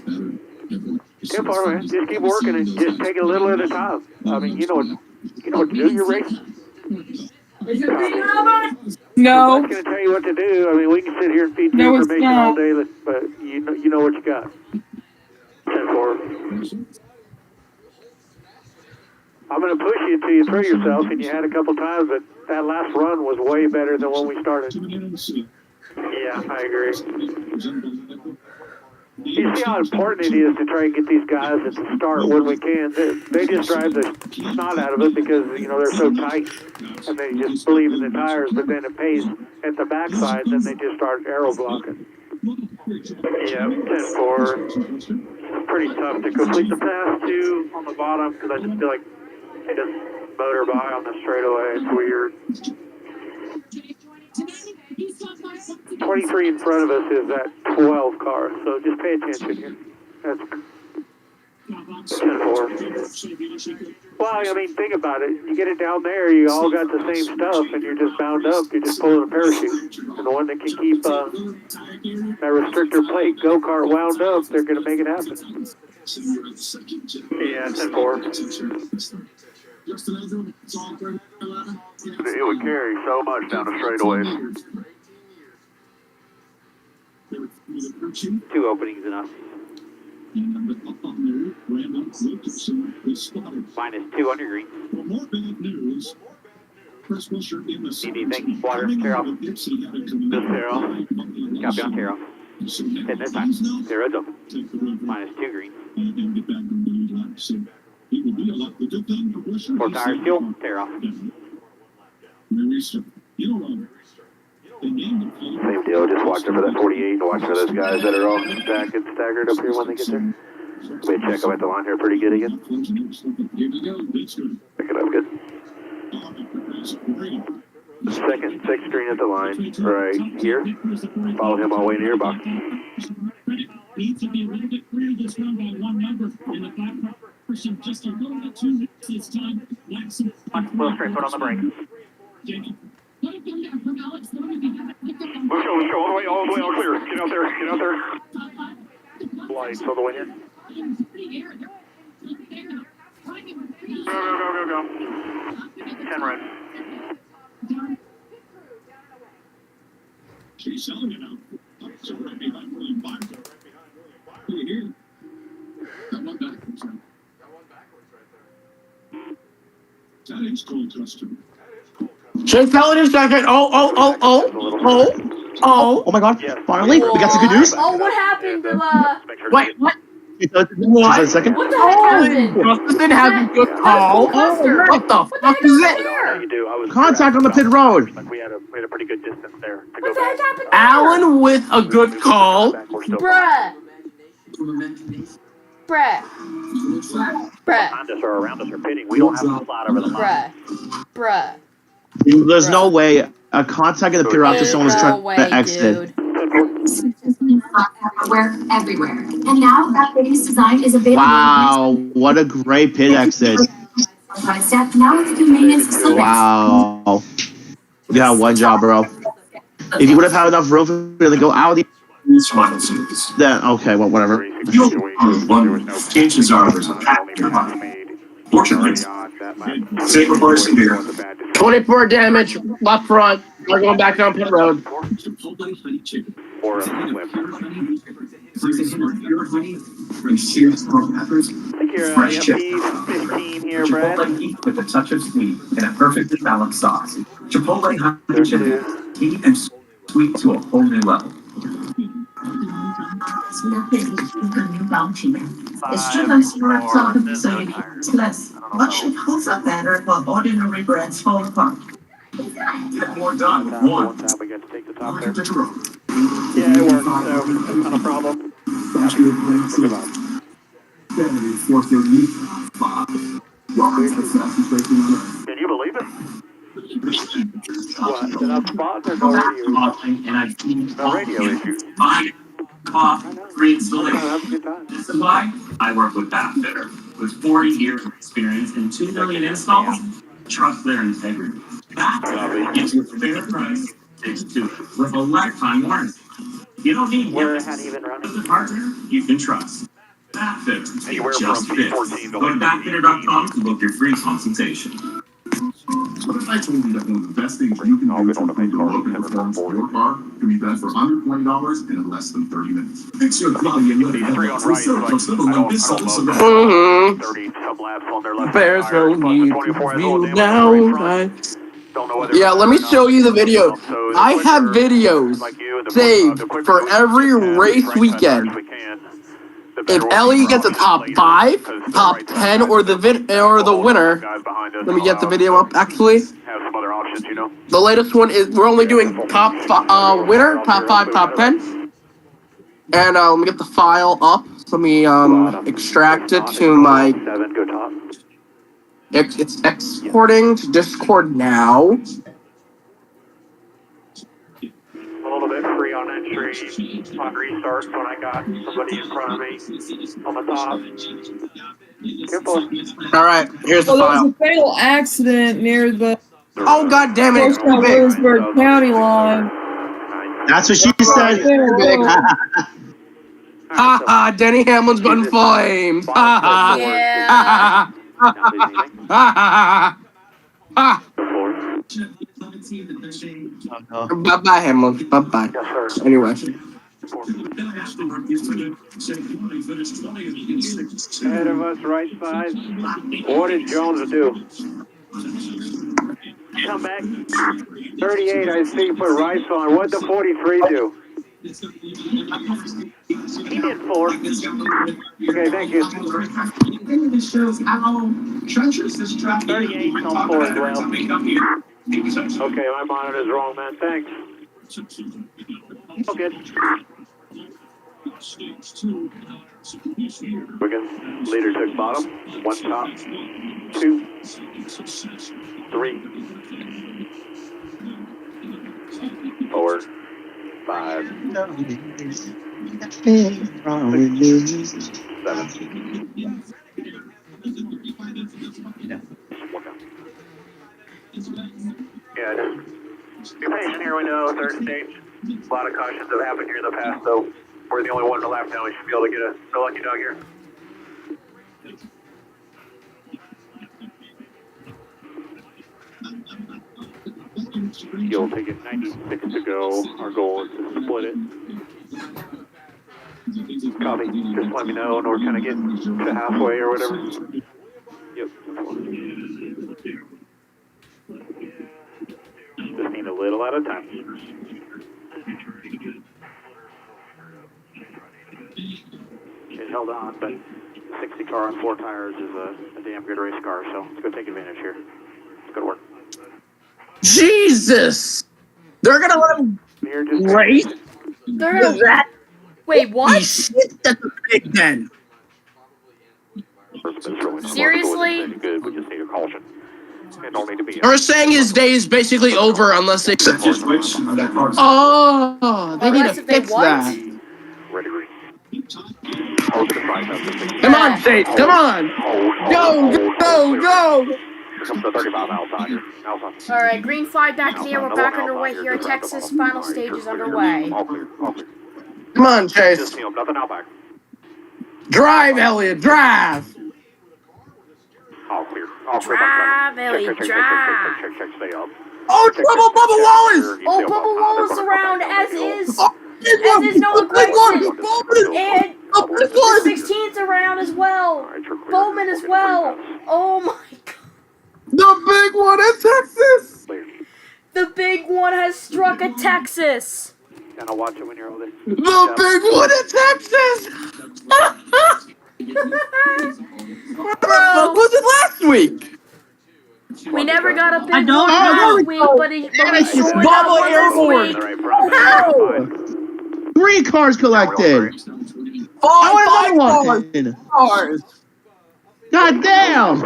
Too far, man. Just keep working and just take it a little at a time. I mean, you know what to do. You're racing. No. I'm not going to tell you what to do. I mean, we can sit here and feed you information all day, but you know what you got. 10-4. I'm going to push you until you throw yourself, and you had a couple times, but that last run was way better than when we started. Yeah, I agree. You see how important it is to try and get these guys at the start when we can. They just drive the snot out of it because, you know, they're so tight and they just believe in the tires, but then it pays at the backside, then they just start aero blocking. Yeah, 10-4. Pretty tough to complete the pass too on the bottom because I just feel like they just motor by on the straightaway. It's weird. 23 in front of us is that 12 car, so just pay attention here. That's 10-4. Well, I mean, think about it. You get it down there, you all got the same stuff, and you're just bound up. You're just pulling a parachute. And the one that can keep that restrictor plate go-kart wound up, they're going to make it happen. Yeah, 10-4. It would carry so much down the straightaways. 2 openings enough. -2 on your green. Anything? Water, tear off. Just tear off. Copy on tear off. Hitting this time. Tear road's open. -2 green. 4 tires, fuel, tear off. Same deal, just watching for that 48 and watching for those guys that are all stacked and staggered up here when they get there. We check them at the line here pretty good again. Pick it up good. Second, 6th screen at the line, right here. Follow him all the way in the airbox. Needs to be a little bit clear this run by one member in the back person just a little bit too much this time. Little straight foot on the brake. Let's go, all the way, all clear. Get out there. Lights all the way in. Go. 10 right. She's selling it out. So right behind William Byron. You hear? Got one backwards. That is cold custom. Chase Paladin second. Oh my god. Finally, we got some good news. Oh, what happened to, Wait, what? What? Second. What the heck happened? Justin having good call. What the fuck is it? Contact on the pit road. We had a pretty good distance there. What the heck happened? Alan with a good call. Bruh. Behind us or around us are pitting. We don't have a slot over the line. Bruh. There's no way a contact at the pit road after someone was trying to exit. Everywhere. And now that biggest design is available. Wow, what a great pit exit. Now it's the maintenance of Wow. You got one job, bro. If you would have had enough room for you to go out, then okay, well, whatever. Chances are there's a pattern. Fortunately, safer person here. 24 damage, left front. We're going back down pit road. Or a flip. Fresh chip. 15 here, Brad. Chipotle heat with a touch of sweet and a perfectly balanced sauce. Chipotle honey chip, heat and sweet to a whole new level. It's too nice for a cloud, so you need less. What should hold up better while ordinary brands fall apart? Get more done with one. We got to take the top there. Yeah, it works, so that's not a problem. Can you believe it? What? Did I spot or no radio? No radio issues. This is why I work with Backfitter. With 40 years of experience and 2 million installs, trust their integrity. Backfitter gives you a fair price, takes to it, with a lifetime warranty. You don't need one partner you can trust. Backfitter. Just fits. Go to backfitter.com to book your free consultation. What if I told you that one of the best things you can do to improve the look and performance of your car can be done for under $20 and in less than 30 minutes? Fix your quality and money headlights with Silver There's no need to feel now. Yeah, let me show you the video. I have videos saved for every race weekend. If Ellie gets a top 5, top 10, or the winner, let me get the video up. Actually, the latest one is we're only doing top winner, top 5, top 10, and let me get the file up. So let me extract it to my. It's exporting to Discord now. A little bit free on entry on restarts when I got somebody in front of me on the top. All right, here's the Well, there file. was a fatal accident near the Oh, God damn it! It's too big. Williamsburg County line. That's what she said. Too big. Ha ha! Denny Hamlin's got in flames. Ha ha! Yeah. Ha ha! Ha! Bye bye, Hamlin. Bye bye. Anyway. Ahead of us, right side. What did Jones do? Come back. 38, I see, put rights on. What'd the 43 do? He did 4. Okay, thank you. 38 on 4 as well. Okay, my monitor's wrong, man. Thanks. Okay. Wiggins, leader took bottom. 1 top. 2. 3. 4. 5. 7. Yeah, just be patient here. We know third stage. A lot of cautions have happened here in the past, so we're the only one in the lap now. We should be able to get a lucky dog here. You'll take it 96 to go. Our goal is to split it. Copy. Just let me know when we're kind of getting to halfway or whatever. Yep. Just need a little at a time. It held on, but 60 car on 4 tires is a damn good race car, so let's go take advantage here. Good work. Jesus! They're gonna let him race? They're gonna. Wait, what? Shit, that's a big den. Seriously? Good, we just need a caution. It don't need to be. They're saying his day is basically over unless they. Oh, they need to fix that. Come on, Chase, come on! Go, go, go! Here comes the 35 outside here. Alright, green flag back in the air. We're back underway here at Texas. Final stage is underway. All clear, all clear. Come on, Chase. Just him, nothing out back. Drive, Elliot, drive! All clear, all clear. Drive, Elliot, drive! Check, stay up. Oh, trouble, Bubba Wallace! Oh, Bubba Wallace around, as is Noah Grayson. And the 16's around as well. Bowman as well. Oh my god. The big one in Texas! The big one has struck at Texas. And I'll watch it when you're over there. The big one in Texas! What the fuck was it last week? We never got a big one last week, but he sure got one this week. Oh! 3 cars collected. Five cars. God damn!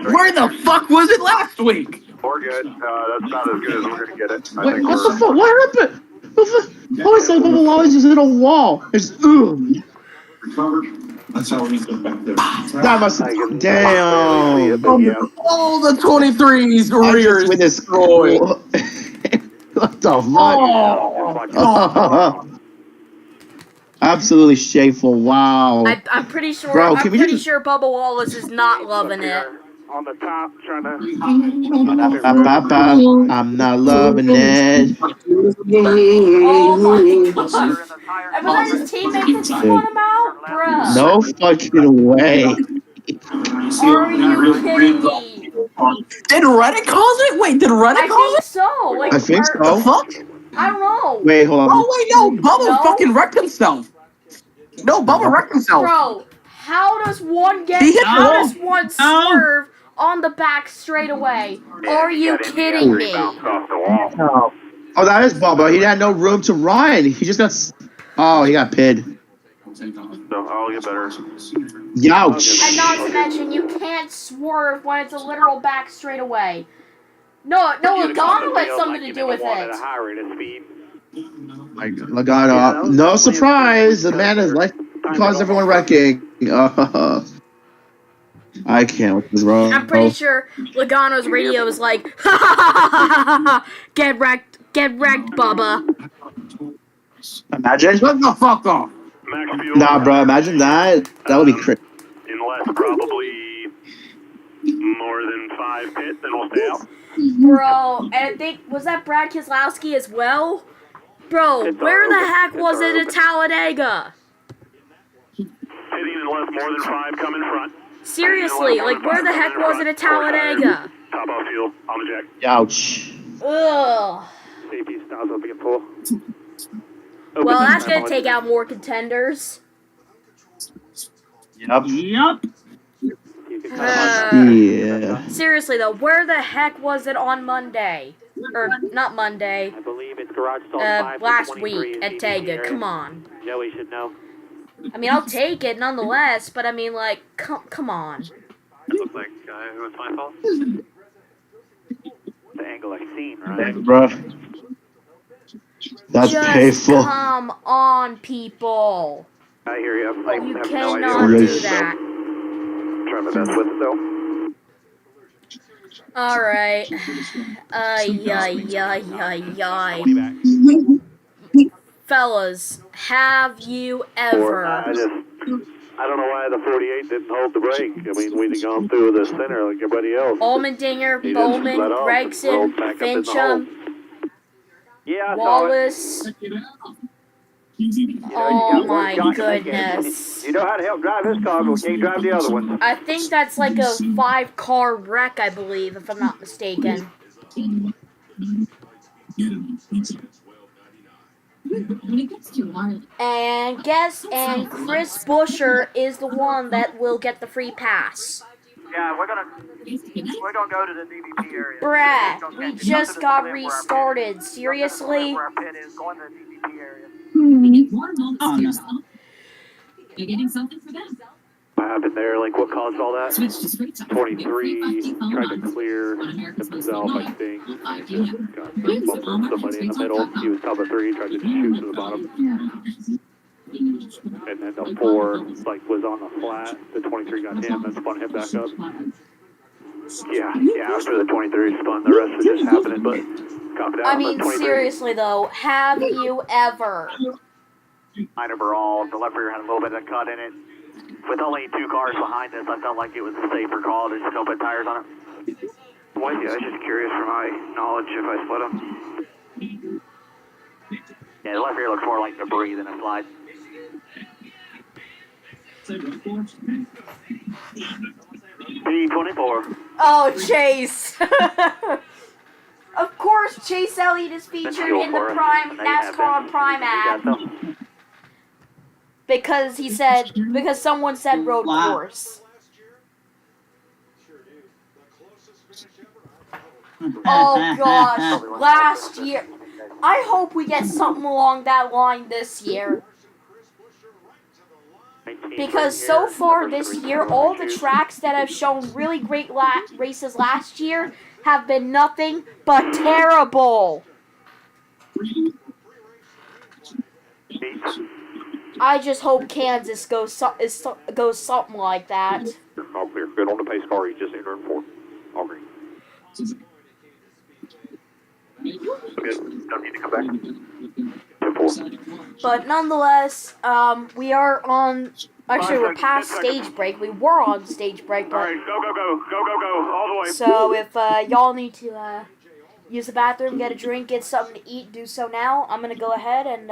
Where the fuck was it last week? We're good. That's not as good as we're gonna get it. Wait, what the fuck? What happened? Oh, it's like Bubba Wallace is in a wall. It's That's how we get back there. That must damn. All the 23s rears with this destroyed. What the fuck? Absolutely shameful. Wow. I'm pretty sure. Bro, I'm pretty sure Bubba Wallace is not loving it. On the top, trying to. I'm not loving it. Oh my god. And was that his teammate that spun him out? Bruh. No fucking way. Are you kidding me? Did Reddit cause it? Wait, did Reddit I cause think it? so. Like, I think or- so. The fuck? I don't know. Wait, hold on. Oh wait, no, Bubba No? fucking wrecked himself. No, Bubba wrecked himself. Bro, how does one He hit the how wall. does one swerve on the back straightaway? Are you kidding me? Oh, that is Bubba. He had no room to run. He just got. Oh, he got pinned. So I'll get better. Youch. And not to mention, you can't swerve when it's a literal back straightaway. No, Logano had something to do with it. At a high rate of speed. My God, Logano. No surprise. The man is like caused everyone wrecking. I can't with this road. I'm pretty sure Logano's radio is like, ha ha ha ha ha, get wrecked, Bubba. Imagine. Shut the fuck off. Nah, bro. Imagine that. That would be crazy. Unless probably more than 5 pits, then we'll stay out. Bro, and I think, was that Brad Keselowski as well? Bro, where the heck was it at Talladega? Pitting unless more than 5 come in front. Seriously, like, where the heck was it at Talladega? Top off fuel on the jack. Ouch. Ugh. Safety stops up again full. Well, that's gonna take out more contenders. Yep. Yeah. Seriously though, where the heck was it on Monday? Or not Monday? I believe it's garage stall last week at Tega. Come on. Joey should know. I mean, I'll take it nonetheless, but I mean, like, come on. It looks like it was my fault. The angle I seen, right? Bro. That's Just painful. come on, people. I hear you. I You have no cannot idea where do it is. that. Trying my best with it though. Alright. Fellas, have you ever... I don't know why the 48 didn't hold the brake. I mean, we'd have gone through the center like everybody else. Allmendinger, He just Bowman, let off and Gregson, rolled back up in the Fincham, Yeah, I saw it. Wallace. Oh my goodness. You know how to help drive this car, but we can't drive the other one. I think that's like a 5-car wreck, I believe, if I'm not mistaken. And Chris Buescher is the one that will get the free pass. Yeah, we're gonna go to the DVP area. Brad, we just got restarted. Seriously? Where our pit is, going to the DVP area. You're getting something for them. What happened there? Like, what caused all that? 23 tried to clear himself, I think. He just got bumped from somebody in the middle. He was top of 3, tried to shoot to the bottom. And then the 4, like, was on the flat. The 23 got him and spun him back up. Yeah, after the 23 spun, the rest was just happening, but copy that. I mean, seriously though, have you ever? Mine overall, the left rear had a little bit of cut in it. With only 2 cars behind us, I felt like it was a safer call to just go put tires on it. Well, yeah, I was just curious for my knowledge if I split them. Yeah, the left rear looks more like debris than a slide. P24. Oh, Chase. Of course, Chase Elliott is featured in the Prime NASCAR on Prime app. Because someone said road course. Oh gosh, last year. I hope we get something along that line this year. Because so far this year, all the tracks that have shown really great races last year have been nothing but terrible. I just hope Kansas goes something like that. All clear. Good on the pace car. You just entered 4. All green. Okay. Don't need to come back. 10-4. But nonetheless, we are on. Actually, we're past stage break. We were on stage break, but. Alright, go, all the way. So if y'all need to use the bathroom, get a drink, get something to eat, do so now. I'm gonna go ahead and.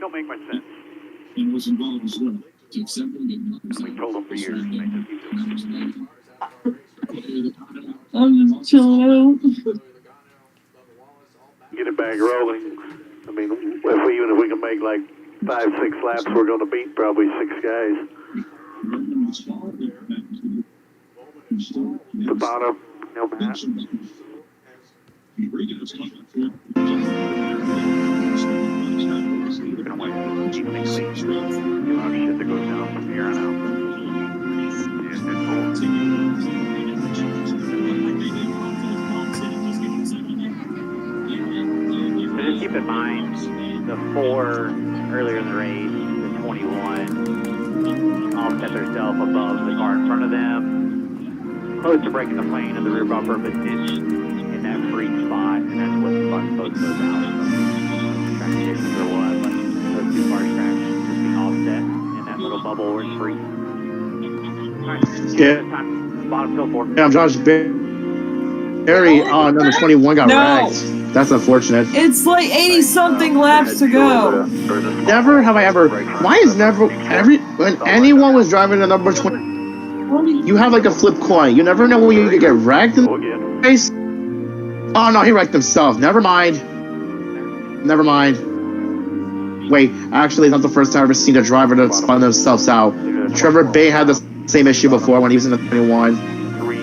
Don't make much sense. And was involved as well. We told them for years. I'm just chilling out. Get it back rolling. I mean, even if we can make like 5-6 laps, we're going to beat probably 6 guys. The bottom, no Matt. Shit that goes down from here on out. So just keep in mind the 4 earlier in the race, the 21, all set themselves above the car in front of them, close to breaking the plane of the rear bumper, but ditched in that free spot, and that's what the front post goes out. Track conditions or what, but those 2 car tracks just being offset in that little bubble where it's free. Alright, Yeah. bottom fill 4. Yeah, I'm Josh Berry on number 21 got wrecked. That's unfortunate. It's like 80 something laps to go. Never have I ever. Why is never when anyone was driving the number 20, you have like a flip coin. You never know when you could get wrecked in the race. Oh no, he wrecked himself. Never mind. Never mind. Wait, actually, it's not the first time I've ever seen a driver that spun themselves out. Trevor Bay had the same issue before when he was in the 21.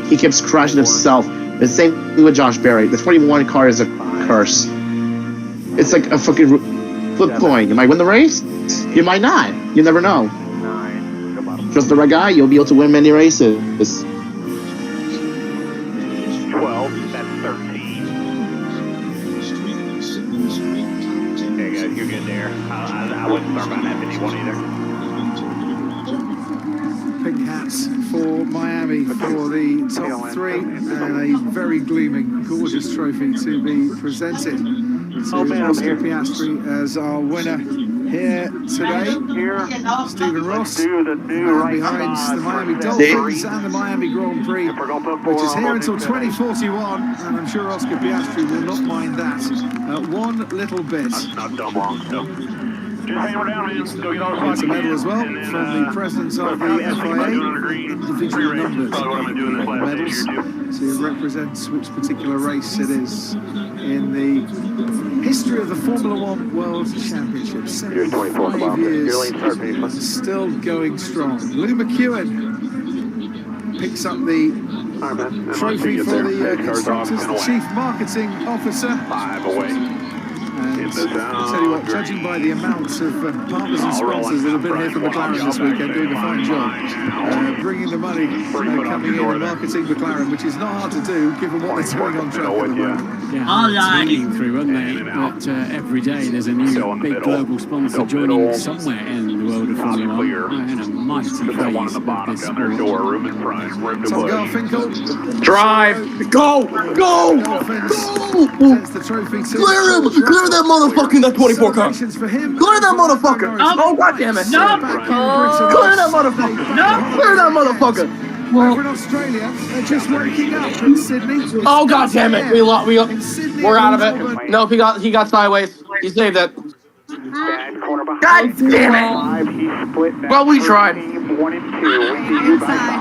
He keeps crashing himself. The same with Josh Berry. The 21 car is a curse. It's like a fucking flip coin. You might win the race. You might not. You never know. Just the right guy, you'll be able to win many races. 12, that's 13. Okay, guys, you're good there. I wouldn't start by that 51 either. Pink hats for Miami for the top 3, and a very gleaming, gorgeous trophy to be presented to Oscar Piastri as our winner here today. Stephen Ross, and behind the Miami Dolphins and the Miami Grand Prix, which is here until 2041, and I'm sure Oscar Piastri will not mind that one little bit. Not dumb long, so. Just hammer down, man. Go get all the It's a medal as well from the presidents of the FIA, individually numbered medals to represent which particular race it is in the history of the Formula One World Championship. 75 years, still going strong. Lou McEwen picks up the trophy for the constructors, the chief marketing officer. 5 away. And I'll tell you what, judging by the amounts of partners and sponsors that have been here for McLaren this weekend, doing a fine job, bringing the money coming in and marketing McLaren, which is not hard to do given what they're doing on track at the moment. Yeah, swinging through, aren't they? But every day there's a new big global sponsor joining somewhere in the world of Formula 1. And a mighty phase of this sport. Tom Garfinkel. Drive! Go! Go! Sends the trophy to Clear him! Clear that motherfucking that 24 car! Clear that motherfucker! Oh, goddammit! No! Clear that motherfucker! No! Clear that motherfucker! Over in Australia, they're just waking up in Sydney. Oh, goddammit! We're out of it. Nope, he got sideways. He saved it. God damn it! Well, we tried. Inside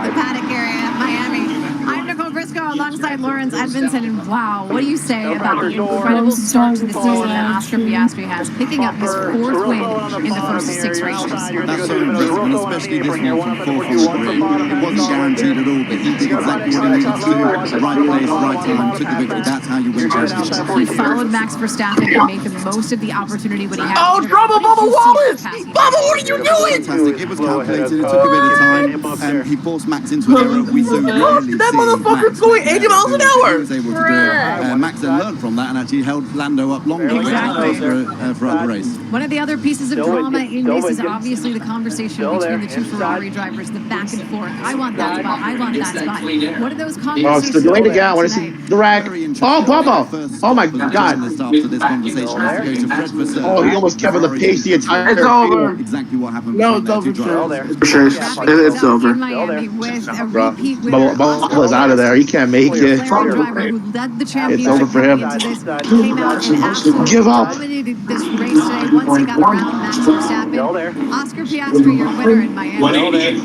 the paddock area, Miami. I'm Nicole Briscoe alongside Lawrence Edmondson, and wow, what do you say about the incredible start to the season that Oscar Piastri has, picking up his 4th win in the first 6 races? That's so impressive, and especially this one from 4 from 3. It wasn't guaranteed at all, but he did exactly what he needed to do. Right place, right time, took the victory. That's how you win championships. He followed Max Verstappen and made the most of the opportunity when he had. Oh, trouble, Bubba Wallace! Bubba, what are you doing? Fantastic. It was calculated. It took a bit of time, and he forced Max into an error. We so rarely see that motherfucker's going 80 miles an hour. He was able to do it. Max then learned from that and actually held Lando up longer, Exactly. throughout the race. One of the other pieces of drama in this is obviously the conversation between the 2 Ferrari drivers, the back and forth. I want that spot. I want that spot. What are those conversations? Delayed again. I want to see The rack. Very Oh, interesting. Bubba. First Oh my stop as a God. journalist after this conversation has to go to Fred Oh, he Vasseur. almost kept the Ferrari pace the engines entire were It's over. exactly what happened No, between it's their over, two drivers. Chase. Sure, Traffic it's picked up over. in Miami with a Bro, repeat winner. Oscar Bubba's out of there. He can't make it. McLaren driver who led the It's over championship for coming him. into this, came out and absolutely Give up. dominated this race today once he got around Max Verstappen. Oscar Piastri, your winner in Miami.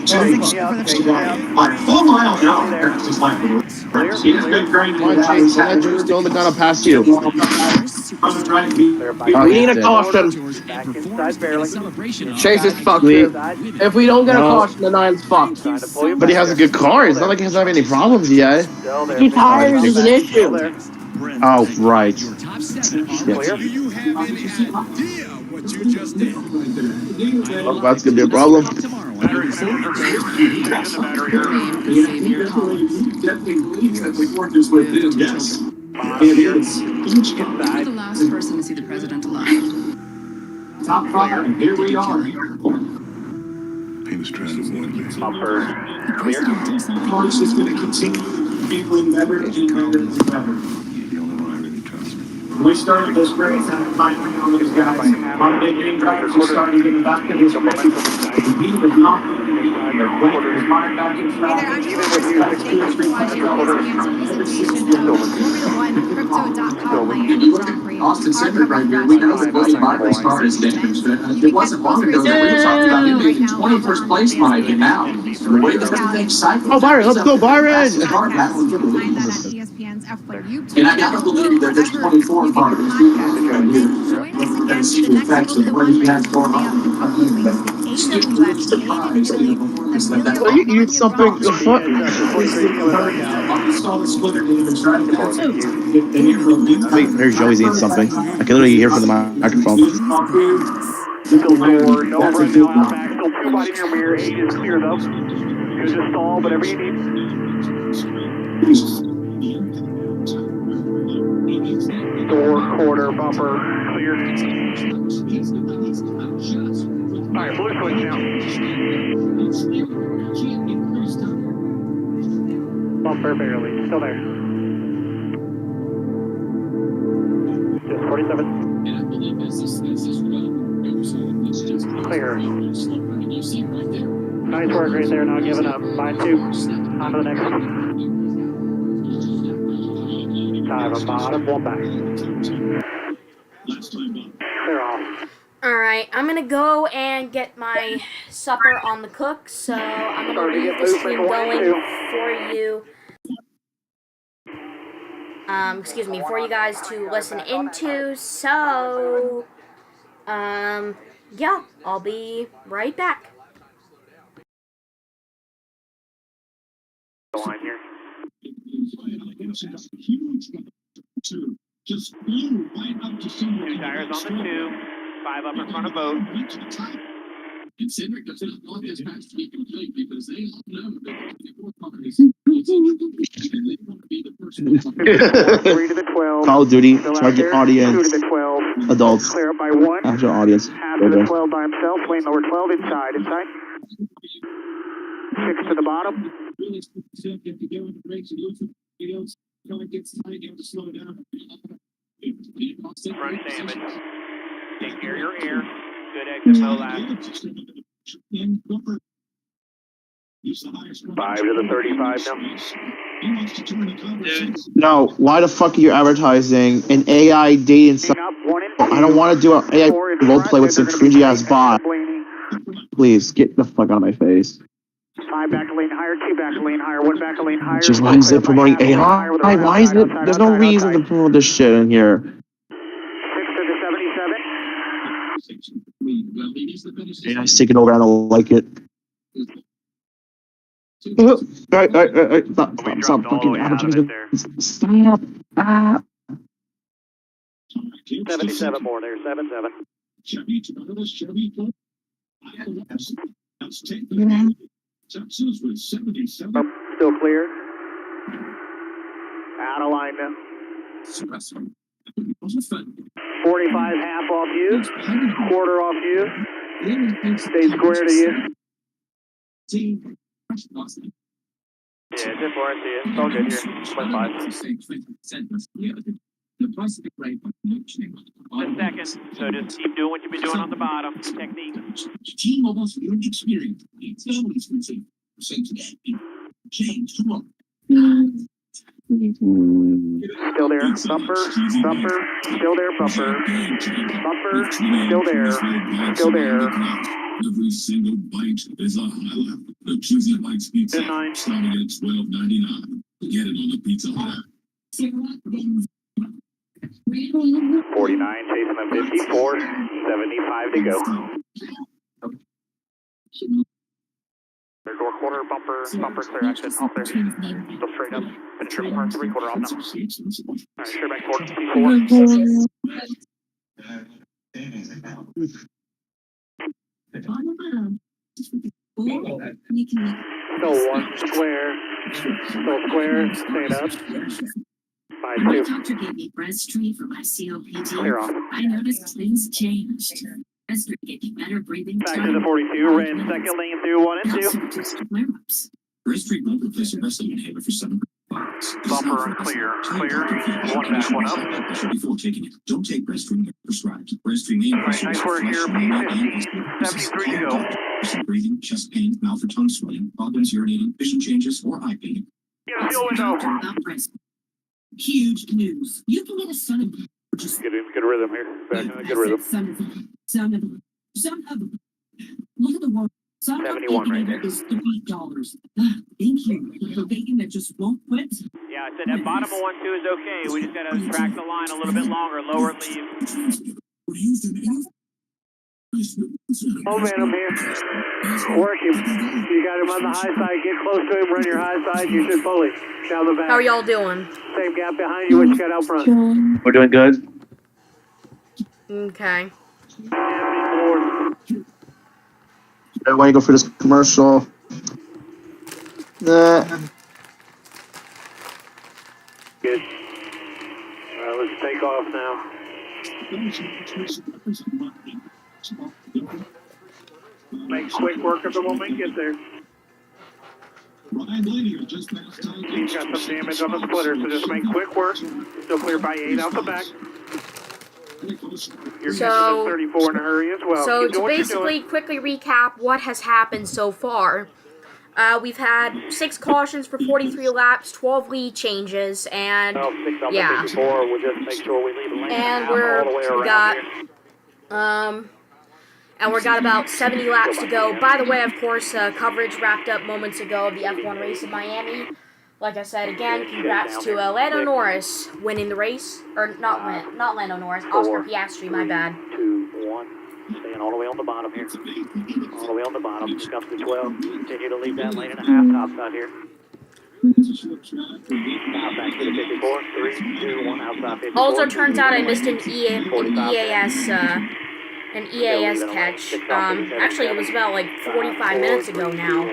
6 for the Full mile an hour. Just like the he has been great. Come on, Chase. Don't let Jules throw the gun pass you. Oh, We he need a did. caution. Chase is fucked too. If we don't get a No, caution, the nine's fucked. but he has a good car. It's not like he hasn't had any problems yet. Your tires is an issue. Oh, right. Your top seven are Shit. ready. Do you have any idea what you just did? Oh, that's gonna be a problem. Tomorrow on ABC. Yes. You're the last person to see the president alive. Top five, and here we are. He was trying to warn me. The president did something. Lawrence is going to continue being better and better and better. The only one I really trust. We started this race and finally on these guys. On big game drivers who started getting back to this race. He was not with his mind back in Hey there, I'm Nicole Briscoe. Thank you for watching ESPN's presentation of Formula One Crypto.com Miami Grand Prix. Austin Our Center right coverage here. brought We to you know by that Willie Byron's car is damaged. It wasn't long ago that we were talking about him making 21st place Mike, and now the way that everything cycles. Oh, Byron, let's go, Byron. Find that at ESPN's F1 YouTube And I gotta channel, believe that there's wherever 24 you get your cars. podcasts. And join us again for the next Formula One race coming up in a couple of weeks. The AWS made in Italy, Emilia Will you eat Romagna something? Grand The Prix. fuck? I mean, there's Joey's eating something. I can literally hear from the microphone. Still 4, no front now, out back, still 2 wide in your mirror, 8 is clear though. Good to stall, whatever you need. Door, quarter, bumper, clear. Alright, blue switch now. Bumper barely, still there. Just 47. Clear. Nice work right there, not giving up. Line 2. On to the next one. 5 on bottom, 1 back. Clear off. Alright, I'm gonna go and get my supper on the cook, so I'm gonna leave the stream going for you. Excuse me, for you guys to listen into, so, yeah, I'll be right back. Line here. Just flew right up to someone. 2 tires on the 2, 5 up in front of both. And Cedric doesn't want his match to be complete because they all know that the 4 companies and they want to be the first one. 3 to the 12. Call of Duty, Still out target there. audience, 2 to the 12. adults, Clear up by 1. actual audience. Half to the 12 by himself. Lane number 12 inside. 6 to the bottom. Front damage. Take care of your air. Good exit, low lap. 5 to the 35 now. No, why the fuck are you advertising an AI dating site? I don't want to do an AI role play with some cringy ass bot. Please, get the fuck out of my face. 5 back a lane higher, 2 back a lane higher, 1 back a lane higher. Just why is it promoting AI? Why is it? There's no reason to promote this shit in here. 6 to the 77. AI's taking over. I don't like it. Stop fucking advertising. Stop. 77 more there, 7-7. Still clear. Out of line now. 45 half off you. Quarter off you. Stay square to you. Yeah, just warranty. It's all good here. 25. A second. So just keep doing what you've been doing on the bottom. Technique. Still there, bumper, still there, bumper, still there, still there. Every single bite is a highlight. The Cheesy Bites Pizza, starting at $12.99. Get it on the Pizza Hut. 49, chasing the 54, 75 to go. Their door corner, bumper, clear exit, off there. Still straight up, finish your corner, 3/4 off now. Alright, straight back forward, Still one square, stand up. When my doctor gave me breastfeed for my COPD, I noticed things changed. Breastfeed gave me better breathing. Back to the 42, ran second lane through 1 and 2. Breastfeed will replace a wrestling inhaler for 7 bucks. Bumper and clear, one back, one up. Before taking it, don't take breastfeed if prescribed. Breastfeed may increase Nice work here, P50, 73 to go. Breathing, chest pain, mouth or tongue swelling, problems urinating, vision changes, or eye pain. Get a fuel window. Huge news. You can get a son of Good rhythm here. Back in a good rhythm. Son of look at the one. 71 right there. Is $3. Thank you for thinking that just won't quit. Yeah, I said that bottom of 1-2 is okay. We just gotta track the line a little bit longer, lower leave. Oh man, I'm here. Work him. You got him on the high side. Get close to him. Run your high side. You should fully down the back. How are y'all doing? Same gap behind you. What you got out front? We're doing good. Okay. I want to go for this commercial. Nah. Good. Let's take off now. Make quick work of the moment. Get there. He's got some damage on the splitter, so just make quick work. Still clear by 8 out the back. You're So- 34 in a hurry as well. So Keep to doing what you're basically doing. quickly recap what has happened so far, we've had 6 cautions for 43 laps, 12 lead changes, and yeah, We'll just make sure we leave the lane and all the way we around got here. and we got about 70 laps to go. By the way, of course, coverage wrapped up moments ago of the F1 race in Miami. Like I said again, congrats to Lando Norris winning the race, or not Lando Norris, Oscar Piastri. My bad. 2, 1. Staying all the way on the bottom here. All the way on the bottom. Just up to 12. Continue to leave that lane and a half outside here. Now back to the 54. 3, 2, 1. Outside 54. Also, turns out I missed an EAS catch. Actually, it was about like 45 minutes ago now.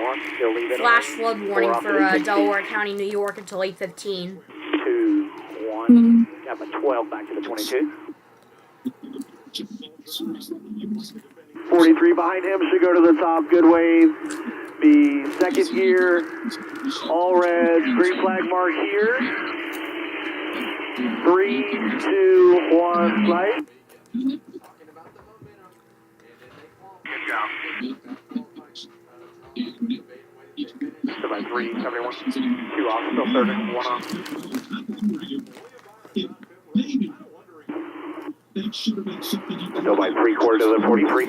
Flash flood warning for Delaware County, New York until 8:15. 2, 1. Got my 12 back to the 22. 43 behind him should go to the top. Good wave. The second gear. All red. Green flag mark here. 3, 2, 1. Light. So by 3, 71. 2 off. Still 30. 1 off. Still by 3/4 to the 43.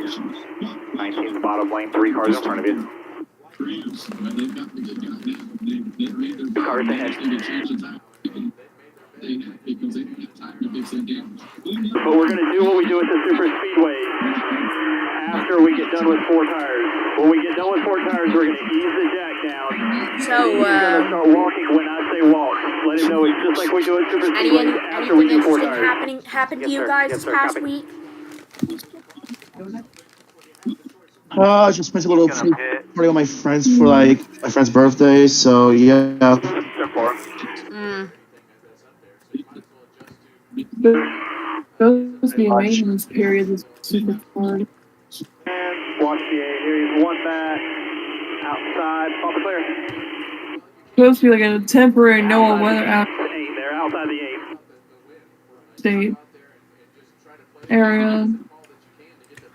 19th bottom lane. 3 cars in front of you. 2 cars ahead. But we're going to do what we do at the super speedway after we get done with 4 tires. When we get done with 4 tires, we're going to ease the jack down. So, we're going to start walking when I say walk. Let him know it's just like we do at super speedway after we anything do 4 interesting tires. happened to you guys this past week? I just spent a little party with my friends for like my friend's birthday, so yeah. Those the maintenance period is super hard. Watch the A. Here's 1 back. Outside. Bumper clear. supposed to be like a temporary NOAA weather out They're outside the 8. state area.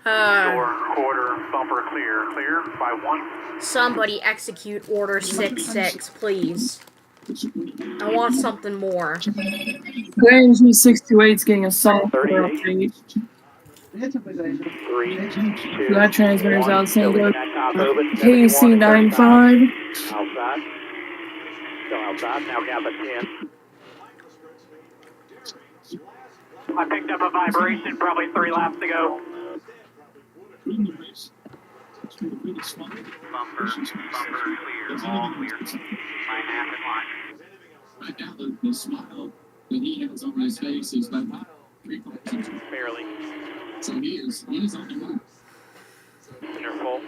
Door, quarter, bumper clear. Clear by 1. Somebody execute Order 6-6, please. I want something more. Range 628's getting assaulted. 38. 3, 2, That transmitter's 1. out saying Still go leaving that top open. KC 95. Outside. Still outside. Now gap at 10. I picked up a vibration probably 3 laps to go. Bumper clear, all clear. My half in line. Right now, the smile that he has on his face is like 3 quarters. Barely. So he is on the move. Center full.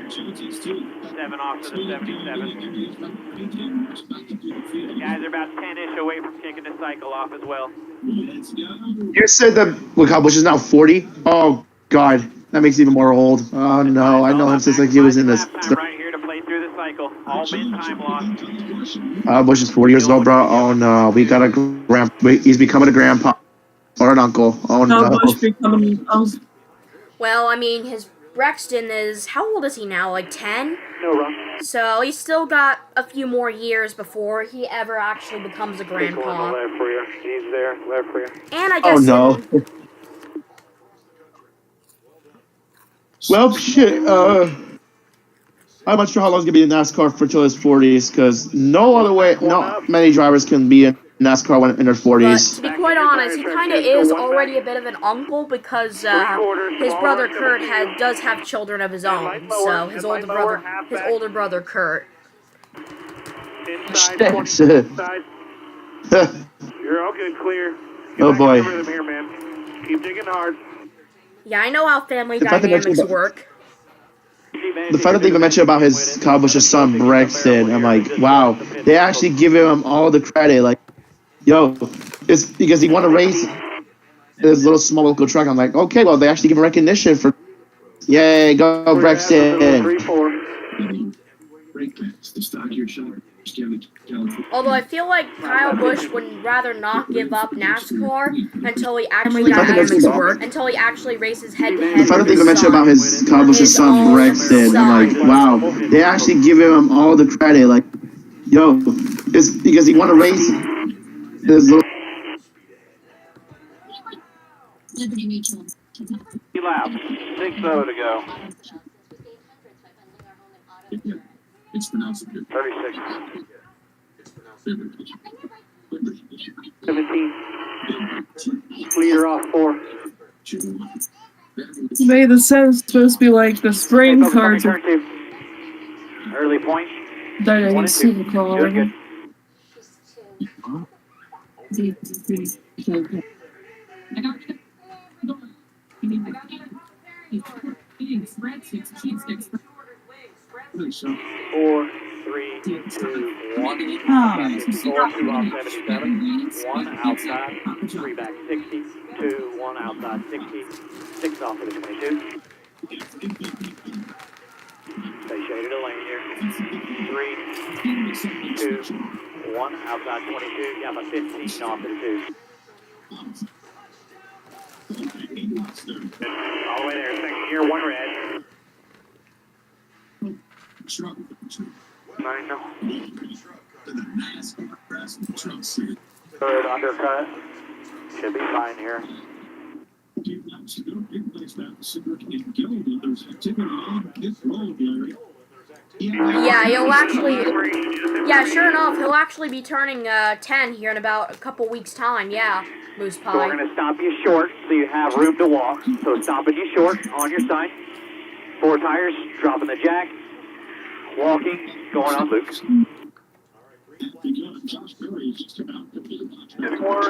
7 off to the 77. Guys are about 10-ish away from kicking the cycle off as well. You said that Kyle Busch is now 40? Oh, God. That makes it even more old. Oh, no. I know him since like he was in this. Right here to play through the cycle. All mid-time lost. Busch is 40 years old, bro. Oh, no. We got a he's becoming a grandpa. Or an uncle. Oh, no. Busch becoming Well, I mean, his Brexton is, how old is he now? Like 10? No run. So he's still got a few more years before he ever actually becomes a grandpa. Left for you. He's there. Left for you. And I guess Well, shit. I'm not sure how long it's gonna be in NASCAR for till his 40s, because no other way, not many drivers can be in NASCAR when in their 40s. to be quite honest, he kind of is already a bit of an uncle because his brother Kurt does have children of his own. So his older brother Kurt. Inside. You're all good, clear. Oh boy. Here, man. Keep digging hard. Yeah, I know how family dynamics work. The fact that they even mentioned about his Kyle Busch's son Brexton, I'm like, wow, they actually give him all the credit. Like, yo, it's because he won a race in this little small local truck. I'm like, okay, well, they actually give him recognition for, yay, go Brexton. Although I feel like Kyle Busch would rather not give up NASCAR until he actually races head-to-head. The fact that they even mentioned about his Kyle Busch's son Brexton, I'm like, wow, they actually give him all the credit. Like, yo, it's because he won a race in this little. 3 laps. 6-0 to go. It's pronounced 36. 17. Leader off 4. May the 7's supposed to be like the spring cards. Early point. That I think Supercar. Four, 3, 2, 1. 4, 2 off 77. 1 outside. 3 back 60. 2, 1 outside 60. 6 off to the 22. Stay shaded a lane here. 3, 2, 1 outside 22. Got my 15 off to the 2. All the way there. Second gear, 1 red. 9 no. Third undercut. Should be fine here. Yeah, he'll actually. Yeah, sure enough, he'll actually be turning 10 here in about a couple weeks' time. Yeah, Moose Pie. So we're going to stop you short so you have room to walk. So stopping you short on your side. 4 tires, dropping the jack. Walking, going on Luke. Getting worse.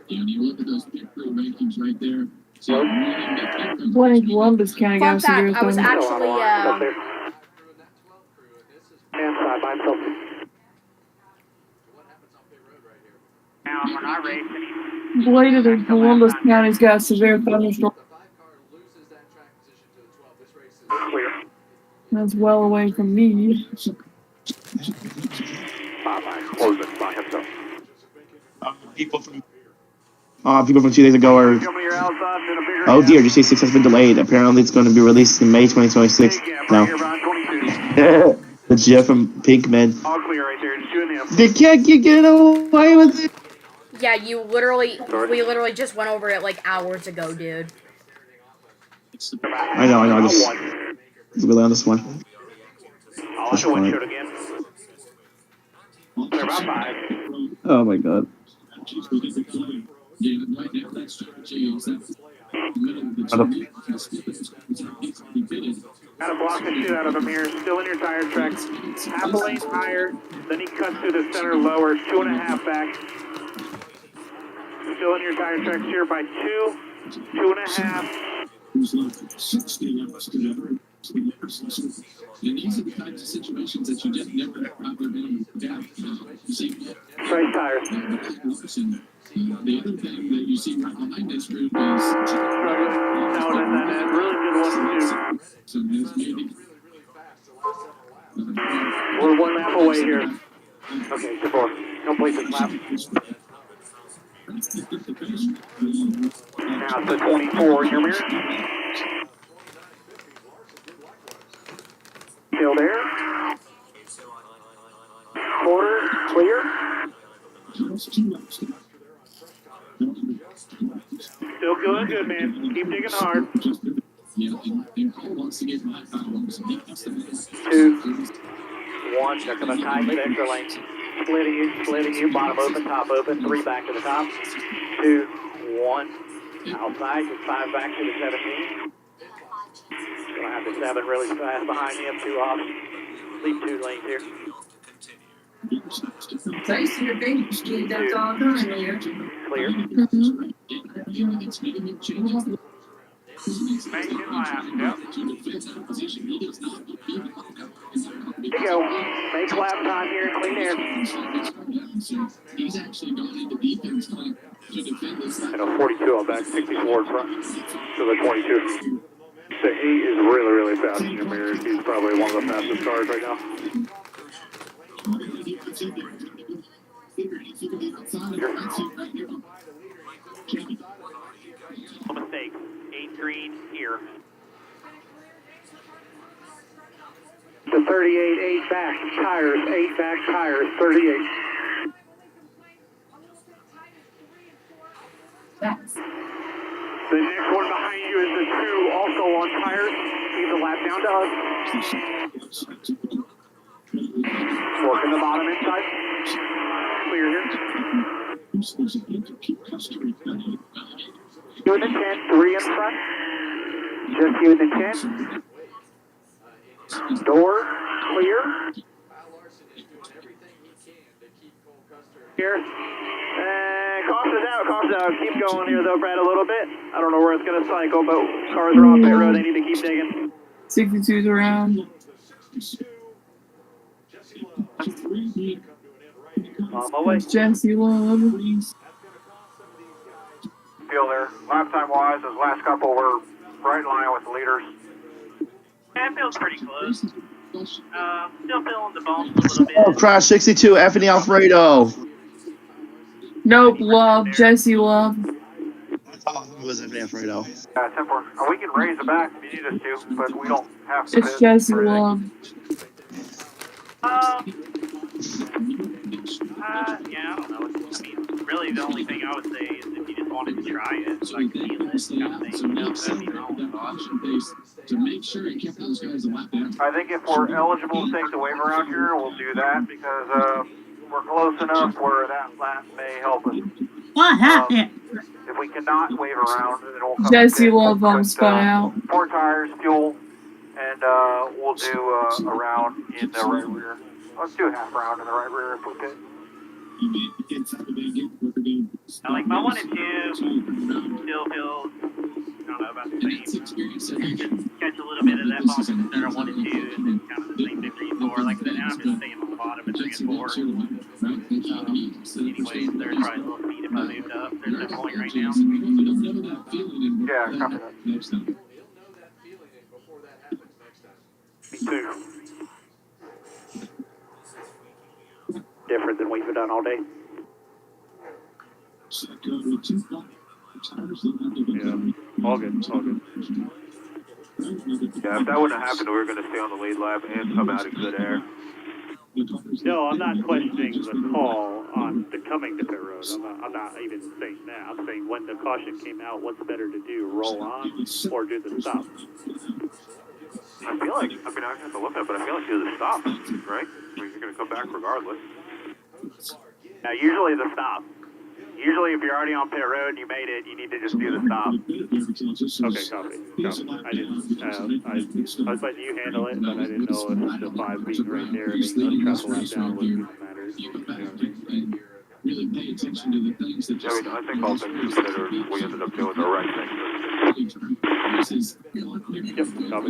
And you look at those rankings right there. So, Playing Columbus County Fun fact, I was actually side by himself. Now we're not racing. Bladed in Columbus County's got a severe thunderstorm. Clear. That's well away from me. Close it by himself. People from 2 days ago are. Oh dear, just say 6 has been delayed. Apparently, it's going to be released in May 2026. No. The Jeff from Pinkman. All clear right there. Just you and him. They can't get away with it. Yeah, we literally just went over it like hours ago, dude. I know. Just really on this one. I'll let the windshield again. They're about 5. Oh my god. Gotta block the shit out of him here. Still in your tire track. Half a lane higher. Then he cuts through the center lower. 2.5 back. Still in your tire tracks here by 2. 2.5. And these are the kinds of situations that you just never ever been Straight tires. The other thing that you see right behind this group is really good one too. We're 1 lap away here. Okay, good boy. Complete this lap. Now it's the 24 in your mirror. Still there. Quarter, clear. Still going good, man. Keep digging hard. 2, 1, they're going to tighten the extra lane. Splitting you, bottom open, top open, 3 back to the top. 2, 1, outside, just 5 back to the 17. Gonna have the 7 really fast behind him, 2 off. Leave 2 lanes here. Taste your baby, that's all done here. Clear. Making lap, yep. Here you go. Make lap time here, clean air. He's actually gone into defense time to defend this. And a 42 on back, 64 in front. So the 22. So he is really fast in your mirrors. He's probably one of the fastest cars right now. No mistake. 8 green here. The 38, 8 back tires, 8 back tires, 38. That's. The next one behind you is the 2, also on tires. Leave the lap down to us. Working the bottom inside. Clear here. 2 and the 10, 3 in front. Just you and the 10. Door clear. Here. Caution's out. Keep going here though, Brad, a little bit. I don't know where it's going to cycle, but cars are on pit road. They need to keep digging. 62's around. On my way. Jesse Love. Feel there. Lap time wise, those last couple were right in line with the leaders. Yeah, it feels pretty close. Still feeling the bumps a little bit. Oh, crash 62, Anthony Alfredo. Nope, Love. Jesse Love. Oh, it was Anthony Alfredo. Temper. We can raise it back if you need us to, but we don't have to. It's Jesse Love. Yeah, I don't know. I mean, really, the only thing I would say is if you just wanted to try it, like feel it, kind of thing. To make sure you kept those guys a lap down. I think if we're eligible to take the waiver around here, we'll do that because we're close enough where that lap may help us. What happened? If we cannot wave around, then we'll come Jesse in. Love on spun out. 4 tires, fuel, and we'll do a round in the right rear. Let's do a half round in the right rear if we could. I like my 1 and 2 still feels, I don't know about the same. Just catch a little bit of that bump instead of 1 and 2 and then kind of the same 3 and 4. Like I'm just staying on the bottom at 3 and 4. Anyways, there's probably a little speed if I moved up. There's no point right now. Yeah, copy that. Me too. different than what you've done all day. Yeah, all good, all good. Yeah, if that wouldn't have happened, we were going to stay on the lead lap and come out in good air. No, I'm not questioning the call on the coming to pit road. I'm not even saying that. I'm saying when the caution came out, what's better to do, roll on or do the stop? I feel like, I mean, I have to look at it, but I feel like do the stop, right? I mean, you're going to come back regardless. Now, usually the stop. Usually, if you're already on pit road and you made it, you need to just do the stop. Okay, copy. I didn't, I was letting you handle it, but I didn't know if the 5 being right there and being us travel down was even matters. Really pay attention to the things that just. I think all things considered, we ended up doing the right thing. Yep, copy.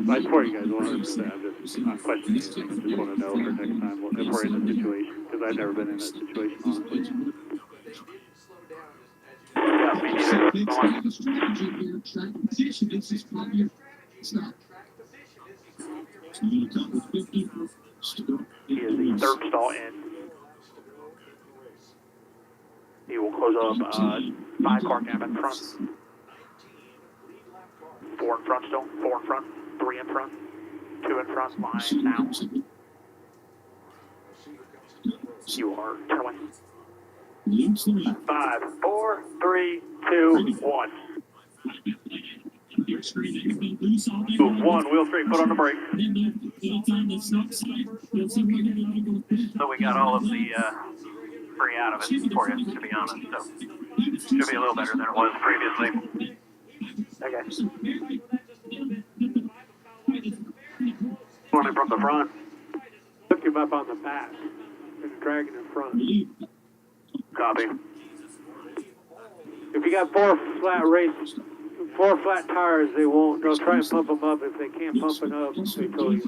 I support you guys 100%. I'm just not questioning anything. I just want to know for next time if we're in a situation, because I've never been in that situation, honestly. He is the third stall in. He will close up 5-car gap in front. 4 in front still. 4 in front. 3 in front. 2 in front. Line now. You are turn away. 5, 4, 3, 2, 1. Move 1, wheel straight, foot on the brake. So we got all of the free out of it for you, to be honest. So should be a little better than it was previously. Okay. Morning from the front. Took him up on the back and dragging in front. Copy. If you got 4 flat tires, they'll try and pump them up. If they can't pump it up, they tell you.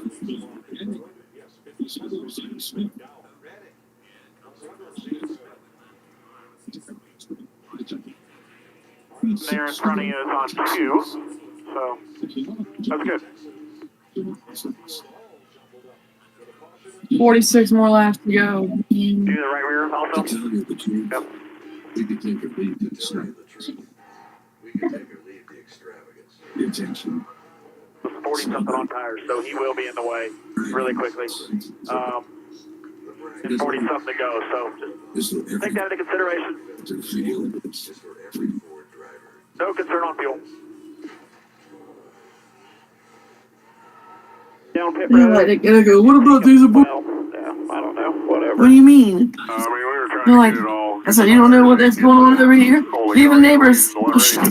There in front of you is on 2, so that's good. 46 more laps to go. Do the right rear also? Yep. We can take a lead to The attention. 40 something on tires, so he will be in the way really quickly. And 40 something to go, so just take that into consideration. No concern on fuel. Down pit Yeah, road. like, they gotta go, what about these? Yeah, I don't know, whatever. What do you mean? I mean, we were trying They're like, I said, you don't know what that's going on over here? Even neighbors,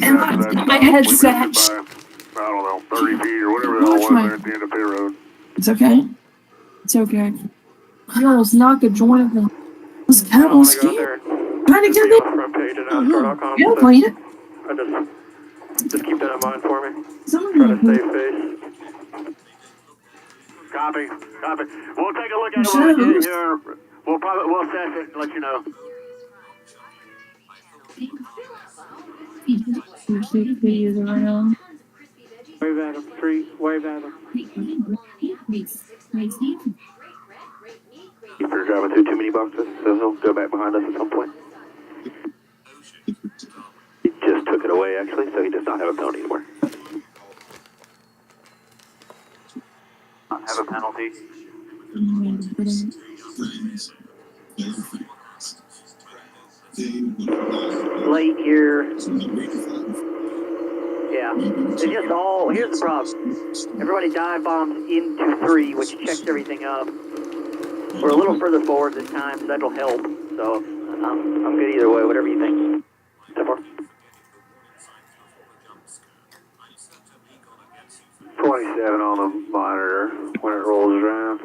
and my headset. I don't know, 30 feet or whatever the hell was there at the end of pit road. It's okay. It's okay. I almost knocked a joint of them. I was kind of scared. Trying to get it. Yeah, playing it. Just keep that in mind for me. Something Try to like that. save face. Copy. We'll take a look at it Sure. when we get here. We'll assess it and let you know. Wave at him, tree, wave at him. You're driving through too many boxes, so he'll go back behind us at some point. He just took it away, actually, so he does not have a penalty anymore. Not have a penalty. Late here. Yeah. They just all, here's the problem. Everybody dive bombs into 3, which checks everything up. We're a little further forward this time, so that'll help. So I'm good either way, whatever you think. So far. 27 on the monitor when it rolls around.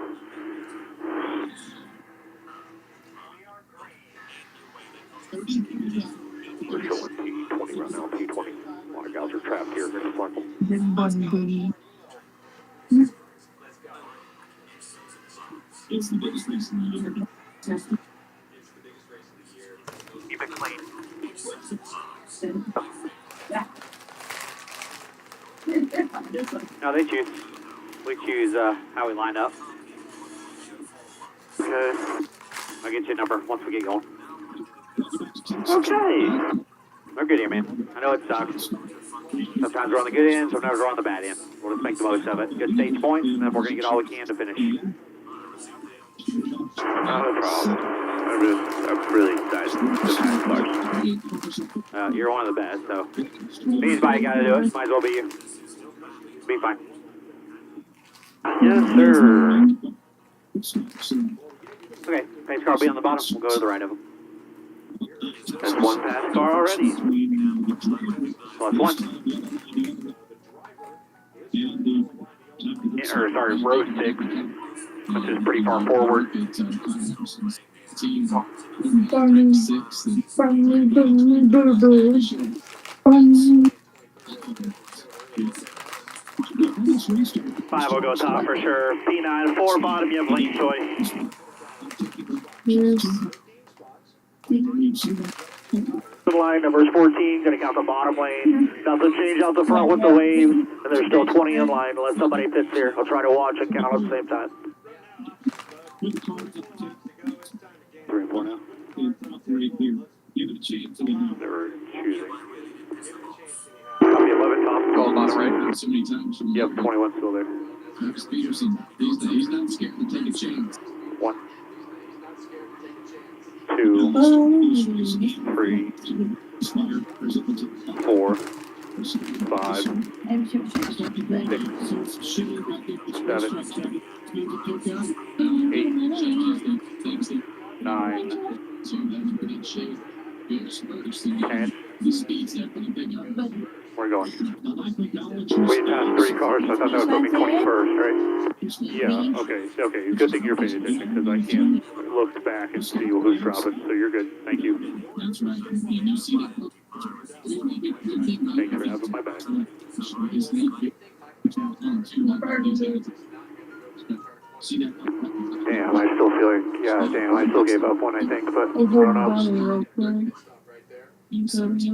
We're showing P20 right now, P20. A lot of guys are trapped here. It's like, It's the biggest race in the year. keep it clean. No, they choose. We choose how we line up. Okay. I'll get you a number once we get going. Okay. We're good here, man. I know it sucks. Sometimes we're on the good end, sometimes we're on the bad end. We'll just make the most of it. Good stage points, and then we're going to get all we can to finish. Not a problem. I'm really excited to pass Clark. You're one of the best, so anybody got to do it. Might as well be you. Be fine. Yes, sir. Okay, pace car will be on the bottom. We'll go to the right of him. That's one pass car already. Plus one. Sorry, row 6, which is pretty far forward. 5 will go top for sure. P9, 4 bottom, you have lane choice. Line numbers 14, gonna count the bottom lane. Nothing changed out the front with the waves, and there's still 20 in line unless somebody pits here. I'll try to watch and count at the same time. 3 and 4 now. They were choosing. Copy 11 top, call bottom right. Yep, 21 still there. 1, 2, 3, 4, 5, 6, 7, 8, 9, 10. We're going. We passed 3 cars, so I thought that was going to be 21st, right? Yeah, okay. Good thing you're paying attention, because I can't look back and see who's dropping, so you're good. Thank you. Thanks for having my back. Damn, I still gave up one, I think, but I don't know. 50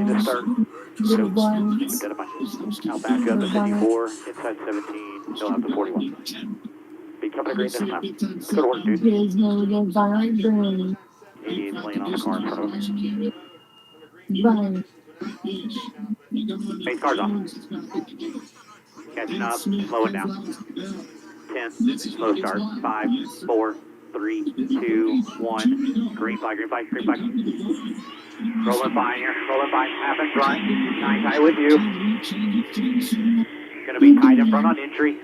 to start. I'll back up to 54, inside 17, he'll have the 41. Be coming to green this time. Good work, dude. He's laying on the car in front of him. Pace car's off. Catching up, slowing down. 10, slow start. 5, 4, 3, 2, 1. Green flag. Rolling by here, half in front. 9 tight with you. Gonna be tight in front on entry.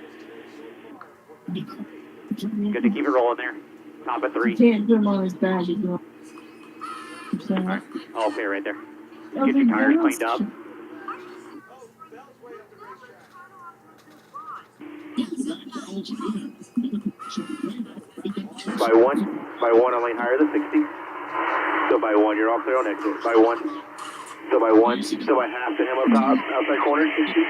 Good to keep it rolling there. Top of 3. Can't put him on his back. Alright, all okay right there. Just get your tires cleaned up. By one on lane higher than 60. Still by 1, you're all clear on exit. By 1. Still by 1. Still by half to him up top. Outside corner, 60.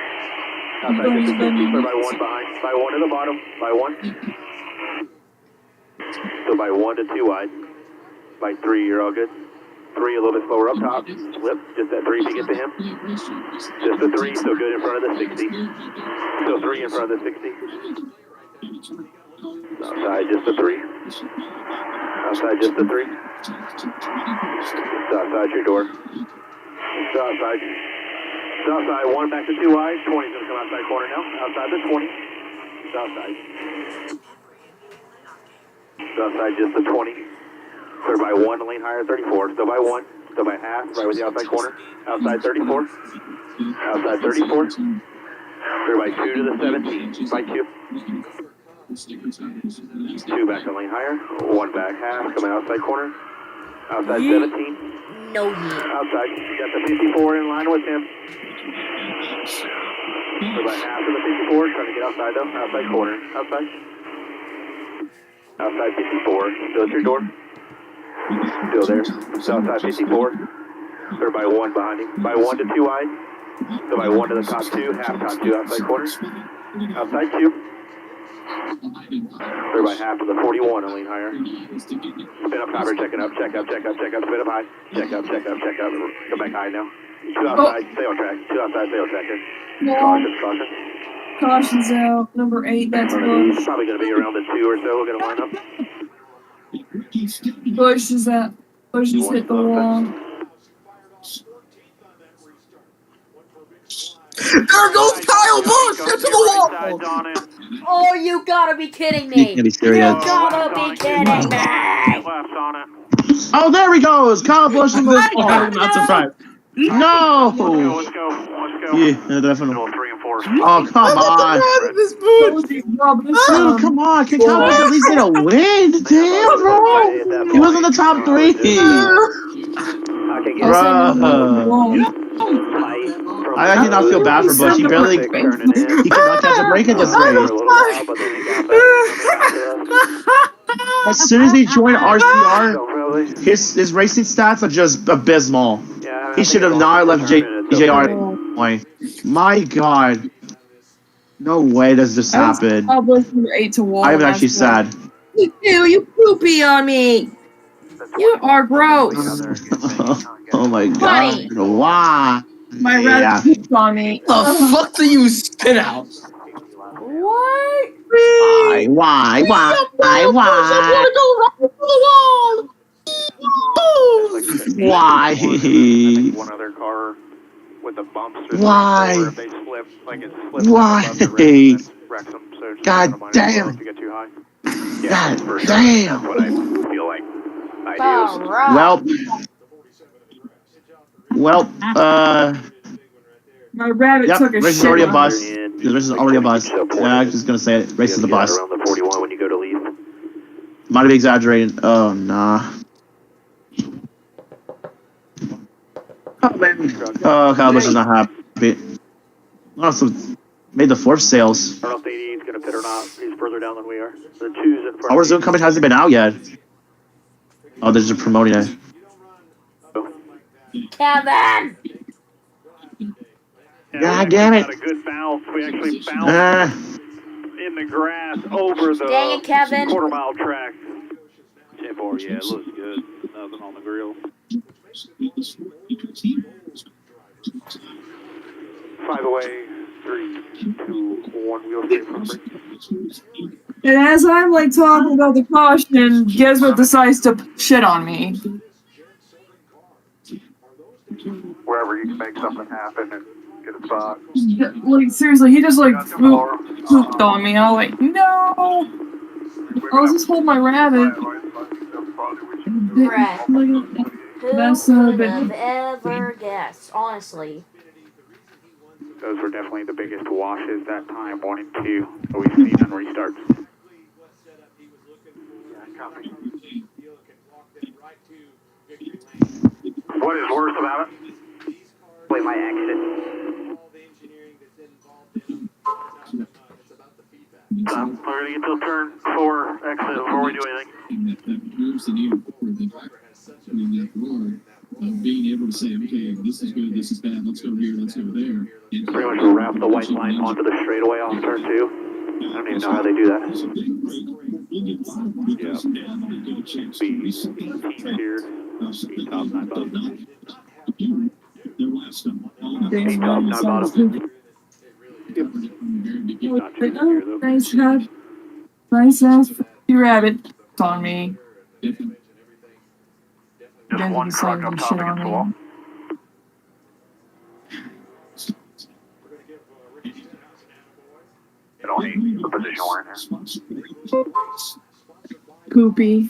Outside 50, 60. Still by 1 behind. By 1 to the bottom. By 1. Still by 1 to 2 wide. By 3, you're all good. 3, a little bit slower up top. Slip. Just that 3 to get to him. Just the 3, still good in front of the 60. Still 3 in front of the 60. Outside just the 3. Outside just the 3. Just outside your door. Just outside. Just outside. 1 back to 2 wide. 20's gonna come outside corner now. Outside the 20. Just outside. Just outside just the 20. Clear by 1 lane higher 34. Still by 1. Still by half. Right with the outside corner. Outside 34. Outside 34. Clear by 2 to the 17. By 2. 2 back a lane higher. 1 back half. Coming outside corner. Outside 17. No. Outside. You got the 54 in line with him. Clear by half of the 54. Trying to get outside though. Outside corner. Outside. Outside 54. Still at your door. Still there. Outside 54. Clear by 1 behind him. By 1 to 2 wide. Still by 1 to the top 2. Half top 2 outside corner. Outside 2. Clear by half to the 41 a lane higher. Spin up, copper, checking up, check up. Spin up high. Check up. Come back high now. Two outside, stay on track. Two outside, stay on track here. Caution. Caution's out. Number 8, that's Bush. Probably going to be around the 2 or so. We're going to line up. Bush is out. Bush has hit the wall. There goes Kyle Busch into the wall. Oh, you gotta be kidding me! You can't be You serious. gotta be kidding me! Oh, there he goes. Kyle Busch in the wall. I'm not surprised. No. Let's go. Yeah, definitely. 3 and 4. Oh, come on. Dude, come on. Can Kyle Busch at least get a win? Damn, bro. He was in the top 3. Bruh. I actually not feel bad for Busch. He cannot catch a break in this race. As soon as he joined RCR, his racing stats are just abysmal. He should have not left JR. My God. No way does this happen. I'm 8 to wall. I'm actually sad. You poopy on me. You are gross. Oh my God. Buddy. Why? My rabbit pooped on me. The fuck do you spit out? What? Why? I want to go right through the wall. Why? One other car with the bumps. Why? If they slip, like it slips. Why? Wrecks them, so just God damn. if you get too high. God damn. That's what I feel like. Well, my rabbit yep, took a race is shit. already a bus. This race is already a bus. Yeah, I'm just gonna say it. Race is a bus. Around the 41 when you go to leave. Might be exaggerating. Oh, nah. Oh, man. Oh, Kyle Busch is not happy. Also, made the 4th sales. I don't know if he's going to pit or not. He's further down than we are. The 2's in front. Our Zoom coming hasn't been out yet. Oh, they're just promoting it. Kevin! God damn it. Got a good bounce. We actually bounced in the grass over the Dang it, Kevin. quarter-mile track. 10-4, yeah, it looks good. Nothing on the grill. 5 away. 3, 2, 1. Wheel straight front brake. And as I'm like talking about the caution, Gizmo decides to shit on me. Wherever you can make something happen and get a spot. Like seriously, he just like pooped on me. I was like, no. I'll just hold my rabbit. Brett, who That's could have ever guessed? Honestly. Those were definitely the biggest washes that time, 1 and 2, that we've seen on restarts. What is worse about it? Play my accident. We're going to get to turn 4 exit before we do anything. That moves the needle forward. That roar of being able to say, okay, this is good, this is bad, let's go here, let's go there. Pretty much we'll wrap the white line onto the straightaway off turn 2. I don't even know how they do that. Yeah. Teams here. 8 top, 9 bottom. 8 top, 9 bottom. Nice hat. Nice ass rabbit on me. Just one truck up top against the wall. I don't hate the position we're in here. Poopy.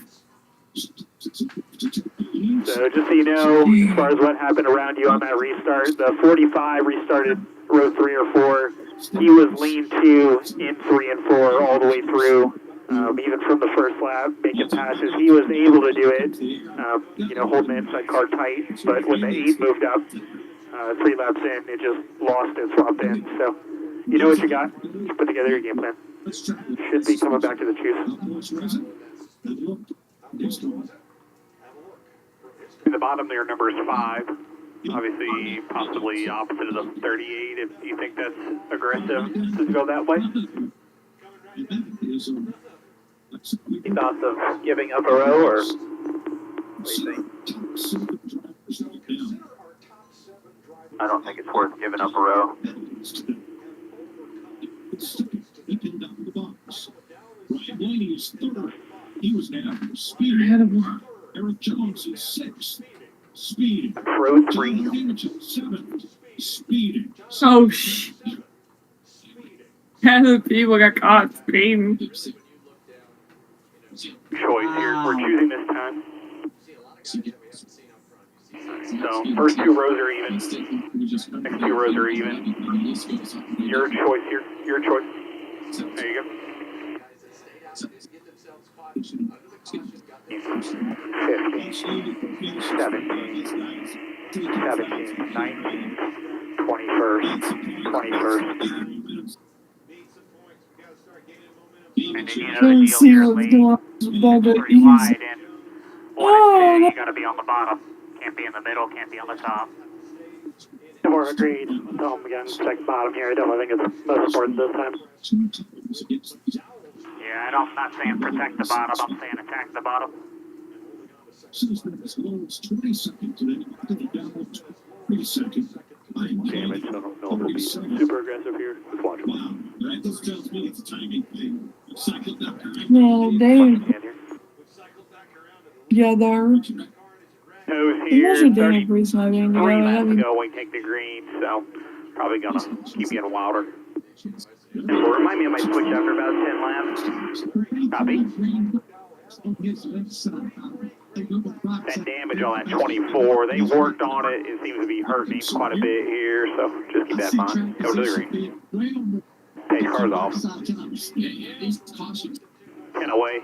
So just so you know, as far as what happened around you on that restart, the 45 restarted row 3 or 4. He was lean 2 in 3 and 4 all the way through. Even from the first lap, making passes, he was able to do it, holding the inside car tight. But when the 8 moved up, 3 laps in, it just lost and swapped in. So, you know what you got. You put together your game plan. Should be coming back to the choose. In the bottom there, number is 5. Obviously, possibly opposite of the 38, if you think that's aggressive to go that way. Any thoughts of giving up a row, or what do you think? I don't think it's worth giving up a row. Ryan Blaney is third. He was now speed. Eric Jones is sixth. Speed. Row 3. Seventh. Speed. Oh, shit. The people got caught speeding. Choice here. We're choosing this time. So, first 2 rows are even. Next 2 rows are even. Your choice here. Your choice. There you go. 15, 17, 17, 19, 21st, 21st. And then you know the deal here, lane. Pretty wide, and 1 and 2, you gotta be on the bottom. Can't be in the middle, can't be on the top. More agreed. Tell them again, check bottom here. I definitely think it's most important this time. Yeah, I'm not saying protect the bottom, I'm saying attack the bottom. Damage, I don't know if we'll be super aggressive here. Let's watch them. Well, they. Yeah, they're. Who's here? Imagine Daniel Breeze not being 3 together. laps That'd be. ago, we take the green, so probably gonna keep getting wilder. And will remind me I might switch after about 10 laps. Copy. That damage on that 24, they worked on it. It seems to be hurting him quite a bit here, so just keep that in mind. Go to the green. Take cars off. 10 away.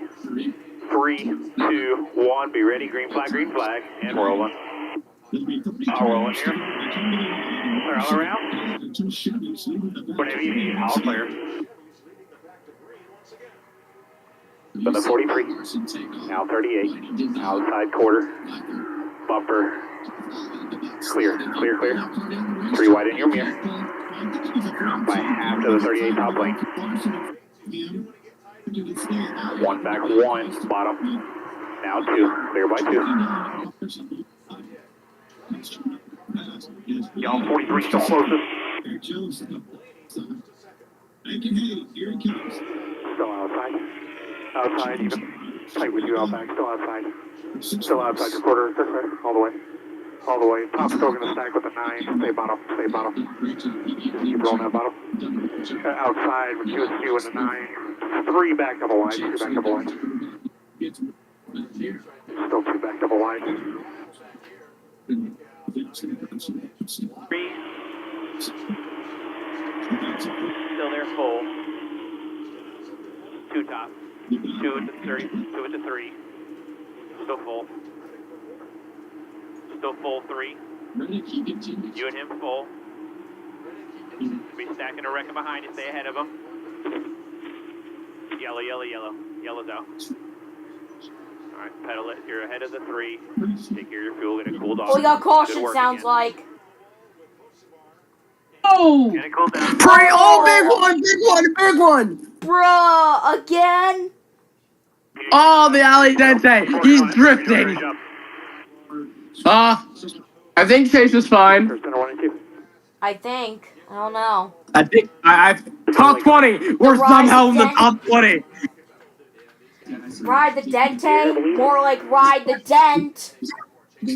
3, 2, 1. Be ready. Green flag, and rolling. I'll roll in here. Clear all around. Whenever you need, I'll clear. For the 43. Now 38. Outside quarter. Bumper. Clear. 3 wide in your mirror. By half to the 38 top lane. 1 back, 1 bottom. Now 2. Clear by 2. Y'all 43 still closest. Still outside. Outside even. Tight with you out back. Still outside. Still outside your quarter. All the way. All the way. Top still gonna stack with a 9. Stay bottom. Just keep rolling that bottom. Outside with you and a 9. 3 back double wide. 2 back double wide. Still 2 back double wide. 3. Still there full. 2 top. 2 into 3. 2 into 3. Still full. Still full 3. You and him full. Be stacking a wrecker behind you. Stay ahead of him. Yellow. Yellow's out. Alright, pedal it. You're ahead of the 3. Take care of your fuel. Get it cooled off. Oh, y'all caution sounds like. Oh! Get it cooled down. Big one! Bruh, again? Oh, the Ali Dente. He's drifting. I think Chase is fine. I think. I don't know. I think top 20. We're somehow in the top 20. Ride the Dente? More like ride the dent.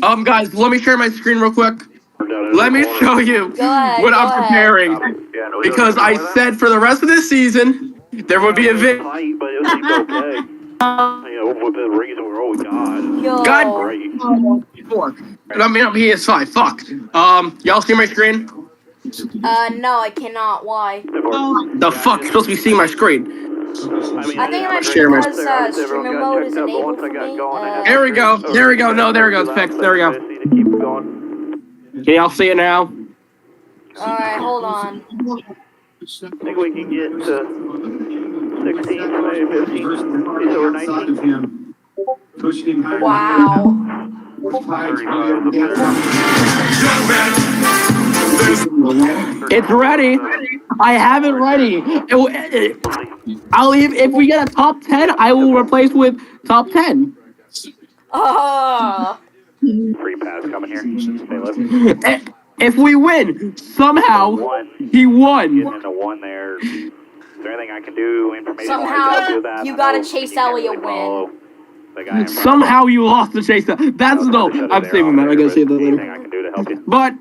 Guys, let me share my screen real quick. Let me show you what I'm preparing. Because I said for the rest of this season, there would be a video. But it was okay. With the reason we're all we got. Yo. God. I mean, PS5. Fuck. Y'all see my screen? No, I cannot. Why? The fuck? You're supposed to be seeing my screen. I think it might be because streamer mode is enabled for me. There we go. No, there we go. It's fixed. There we go. Can y'all see it now? Alright, hold on. I think we can get to 16, maybe 15. He's over 19. Wow. It's ready. I have it ready. I'll leave. If we get a top 10, I will replace with top 10. Free pass coming here. Stay left. If we win, somehow he won. Getting into one there. Is there anything I can do? Information Somehow, you gotta chase Elliott win. Somehow you lost the chase. That's no. I'm saving that. I gotta save that later. I can do to help you. But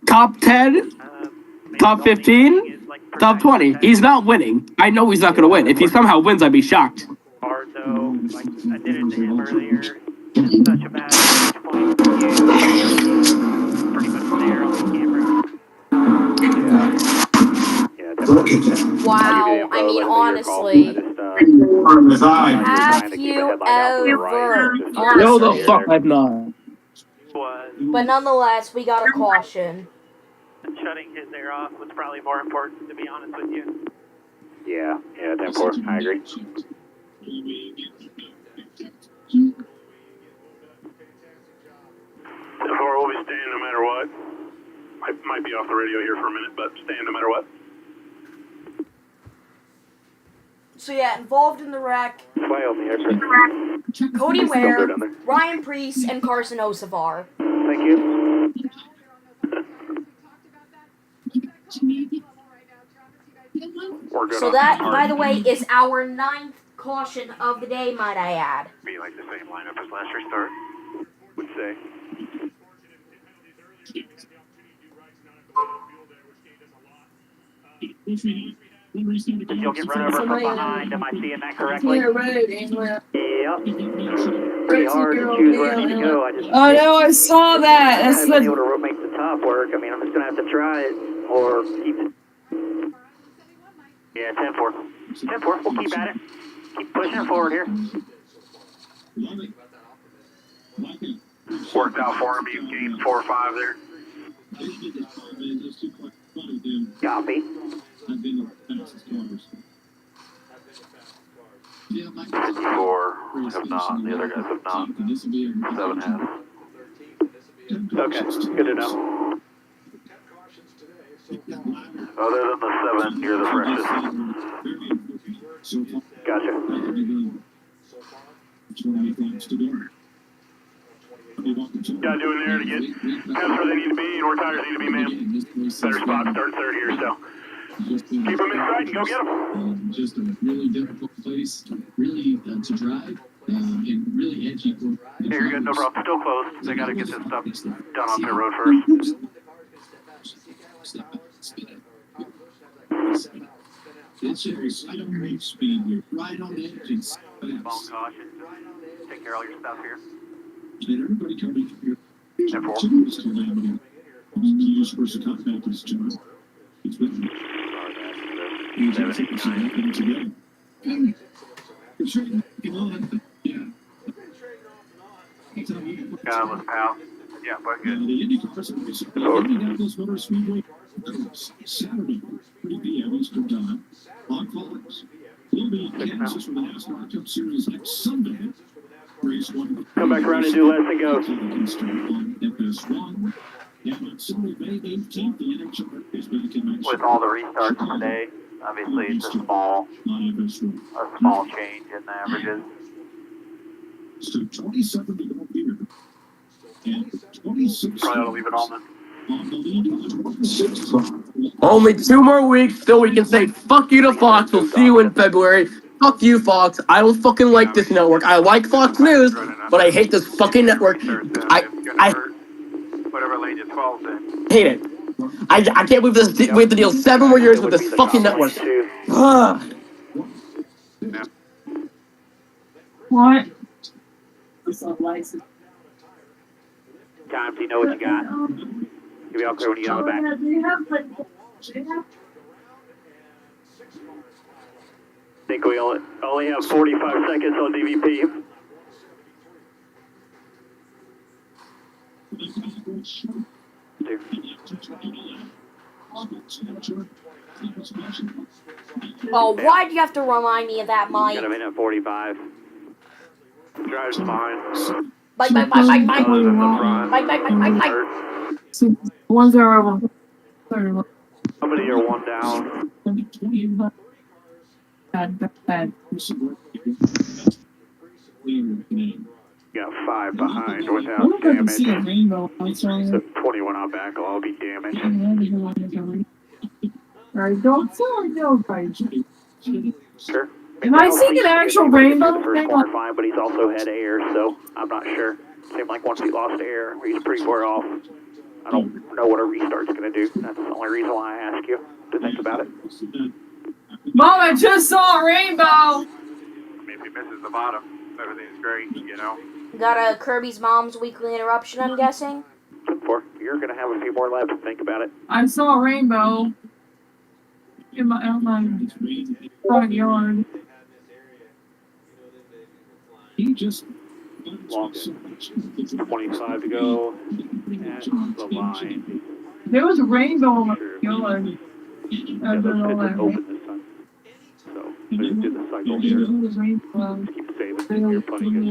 top 10, top 15, top 20. He's not winning. I know he's not gonna win. If he somehow wins, I'd be shocked. Hard though. Like I did it to him earlier. It's such a bad point. Pretty much there on the camera. Wow, I mean, honestly. Have you ever? No, the fuck I've not. But nonetheless, we got a caution. Shutting his air off was probably more important, to be honest with you. Yeah, 10-4. I agree. 10-4 will be staying no matter what. I might be off the radio here for a minute, but staying no matter what. So yeah, involved in the wreck, Fly on the aircraft. Cody Ware, Ryan Priest, and Carson Osavar. Thank you. So that, by the way, is our 9th caution of the day, might I add. Be like the same lineup as last restart, would say. You'll get run over from behind. Am I seeing that correctly? Yep. Pretty hard to choose where I need to go. Oh no, I saw that. I That's haven't been able the. to make the top work. I mean, I'm just gonna have to try it or keep it. Yeah, 10-4. 10-4. We'll keep at it. Keep pushing it forward here. Worked out for him. You gained 4 or 5 there. Copy. 4 have not. The other guys have not. 7 have. Okay, good to know. Other than the 7, you're the freshest. Gotcha. Gotta do in there to get temps where they need to be and where tires need to be, man. Better spot, start third here, so keep them inside and go get them. Just a really difficult place, really to drive, and really edgy. Yeah, you're good, no problem. Still closed. They gotta get this stuff done on pit road first. It's a right speed, you're right on the edge. Phone caution. Take care of all your stuff here. And everybody coming here. 10-4. Use first contact is John. It's with me. Got him, pal. Yeah, but good. Saturday, 3 p.m. Eastern Time on Fox. We'll be in Kansas for the NASCAR Cup Series next Sunday. Race 1. Come back around and do less and go. With all the restarts today, obviously it's a small change in the averages. So 27 to go here. And 26. Probably ought to leave it on then. Only 2 more weeks till we can say fuck you to Fox. We'll see you in February. Fuck you, Fox. I don't fucking like this network. I like Fox News, but I hate this fucking network. I Whatever lane it falls in. hate it. I can't believe this. We have to deal 7 more years with this fucking network. Ugh. What? Times, you know what you got. You'll be all clear when you get on the back. I think we only have 45 seconds on DVP. Oh, why'd you have to remind me of that, Mike? Got a minute 45. Drive's fine. Mike. Other than the front. Mike. One's are. How many are 1 down? Bad. Got 5 behind I without wonder if I can see a damage. rainbow outside. So 21 on back will all be damaged. Alright, don't say no, right? Sure. Am I seeing an actual rainbow? The first corner fine, but he's also had air, so I'm not sure. Seemed like once he lost air, he's pretty far off. I don't know what a restart's going to do. That's the only reason why I ask you to think about it. Mom, I just saw a rainbow! I mean, if he misses the bottom, everything's great, you know? Got a Kirby's mom's weekly interruption, I'm guessing? 4. You're going to have a few more laps to think about it. I saw a rainbow in my front yard. He just logged it. 25 to go at the line. There was a rainbow in my yard. Yeah, those pits are open this time. So you do the cycle here. Just keep saving. You're putting it.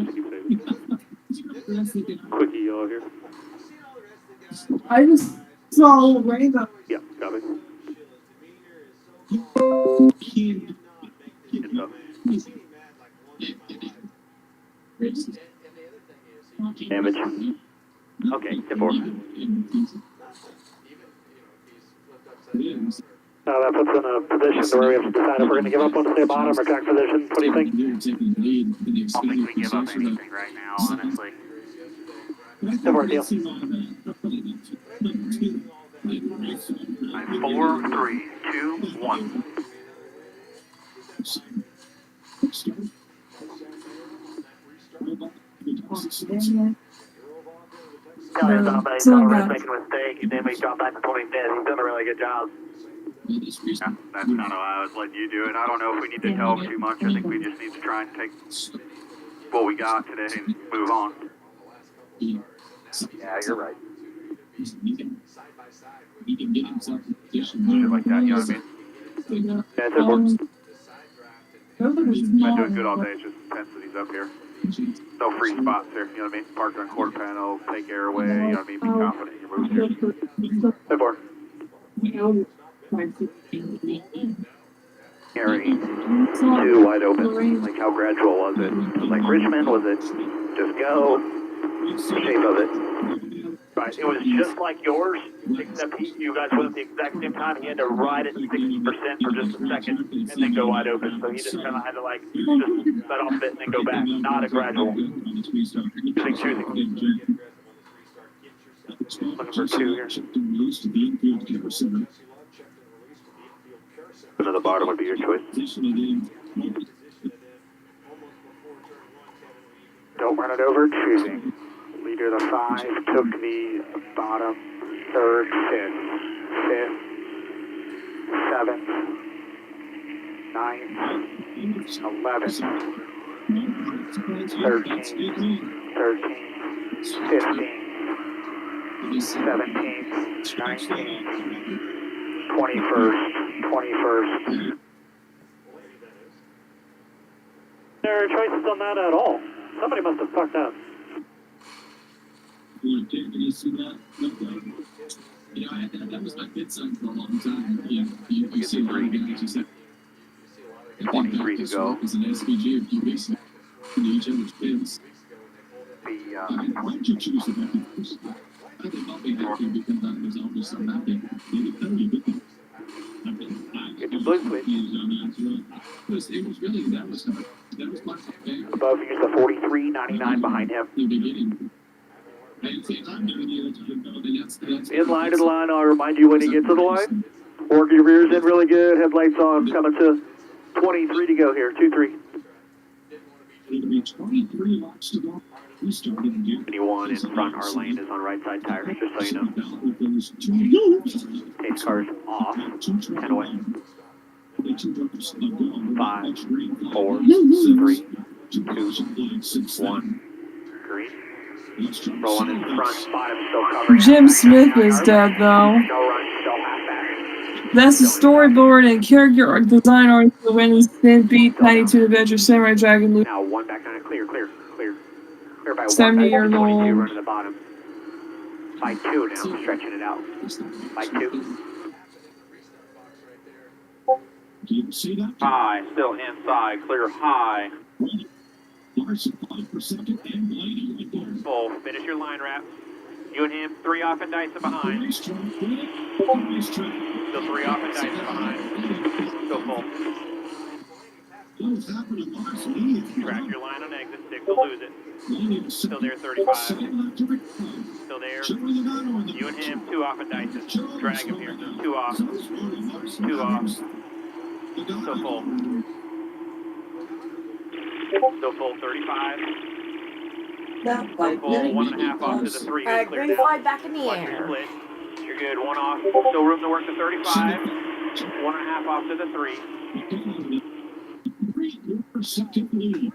Just keep saving. Quickie yellow here. I just saw a rainbow. Yeah, got it. Damage. Okay, 10-4. That puts us in a position to where we have to decide if we're going to give up on the same bottom or track position. What do you think? I don't think we give up anything right now, honestly. 10-4 deal. 4, 3, 2, 1. Tell him about he's making a mistake, and then we drop back to 25th. He's done a really good job. Yeah, that's kind of why I was letting you do it. I don't know if we need to tell him too much. I think we just need to try and take what we got today and move on. Yeah, you're right. Shit like that, you know what I mean? Yeah, it's important. Been doing good all day, it's just intensity's up here. No free spots here, you know what I mean? Park on quarter panel, take air away, you know what I mean? Be confident in your moves here. 10-4. Carry 2 wide open. Like, how gradual was it? Like Richmond, was it just go? Shape of it. Right, it was just like yours, except you guys went at the exact same time. He had to ride at 60% for just a second and then go wide open. So he just kind of had to, like, just let off a bit and then go back. Not a gradual. Choosing. Looking for 2 here. Another bottom would be your choice. Don't run it over, choosing. Leader the 5 took the bottom, 3rd, 5th, 7th, 9th, 11th, 13th, 15th, 17th, 19th, 21st. There are choices on that at all. Somebody must have fucked up. You see that? You know, that was my bid sign for a long time. You see a lot of guys who said 23 to go. as an SVG a few weeks ago. Each other's bids. Why did you choose the happy first? I think I'll be happy because I was always so happy. Get your blue switch. It was really, that was my favorite. Above you is the 43.99 behind him. In line to the line, I'll remind you when he gets to the line. Work your rears in really good, headlights on, coming to 23 to go here, 2-3. 23 laps to go. We started again. Anyone in front, our lane is on right side tires, just so you know. Pace car's off, 10 away. 5, 4, 3, 2, 1. Green. Rolling in front, bottom still covered. Jim Smith is dead, though. That's the storyboard and character design art for Ren and Stimpy, 92 Adventure Samurai Dragon Loop. Now 1 back on it, clear by 1 70 back, years 22 old. running the bottom. By 2 now, stretching it out. By 2. Do you see that? High, still inside, clear high. Larson 5 per second, and Blaney right there. Full. Finish your line wrap. You and him, 3 off and Dyson behind. Racetrack, good. Racetrack. Still 3 off and Dyson behind. Still full. What's happening, Larson? Track your line on exit 6, they'll lose it. Still there, 35. Still there. You and him, 2 off and Dyson. Drag him here. 2 off. 2 off. Still full. Still full, 35. Still full, 1.5 off to the 3. Alright, green flag back in the Watch your air. split. You're good, 1 off. Still room to work to 35. 1.5 off to the 3. 3/4 second lead.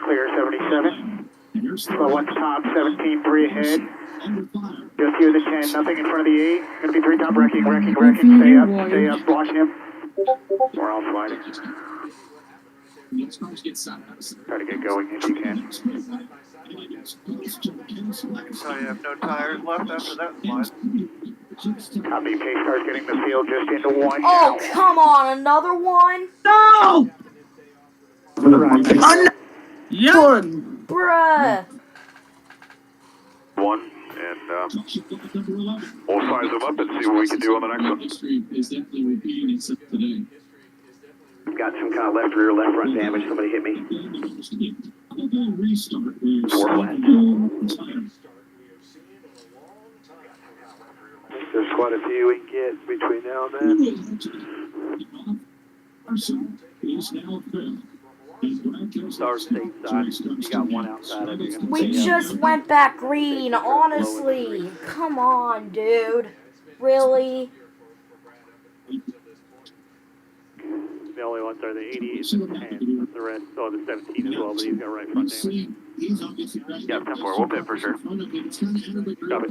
Clear 77. Slow at the top, 17.3 ahead. Just you the 10, nothing in front of the 8. Gonna be 3 top wrecking. Stay up, watch him. We're all sliding. Try to get going if you can. So you have no tires left after that slide. Copy, pace car's getting the field just into 1. Oh, come on, another one? No! One. Bruh. 1, and we'll size them up and see what we can do on the next one. Is definitely repeating itself today. Got some kind of left rear, left front damage. Somebody hit me. Restart. 4 flat. There's quite a few we can get between now and then. Start stateside. You got 1 outside of you. We just went back green, honestly. Come on, dude. Really? The only ones are the 88 and the 10. The rest, the 17 as well, but he's got right front damage. Yeah, 10-4, we'll pit for sure. Copy.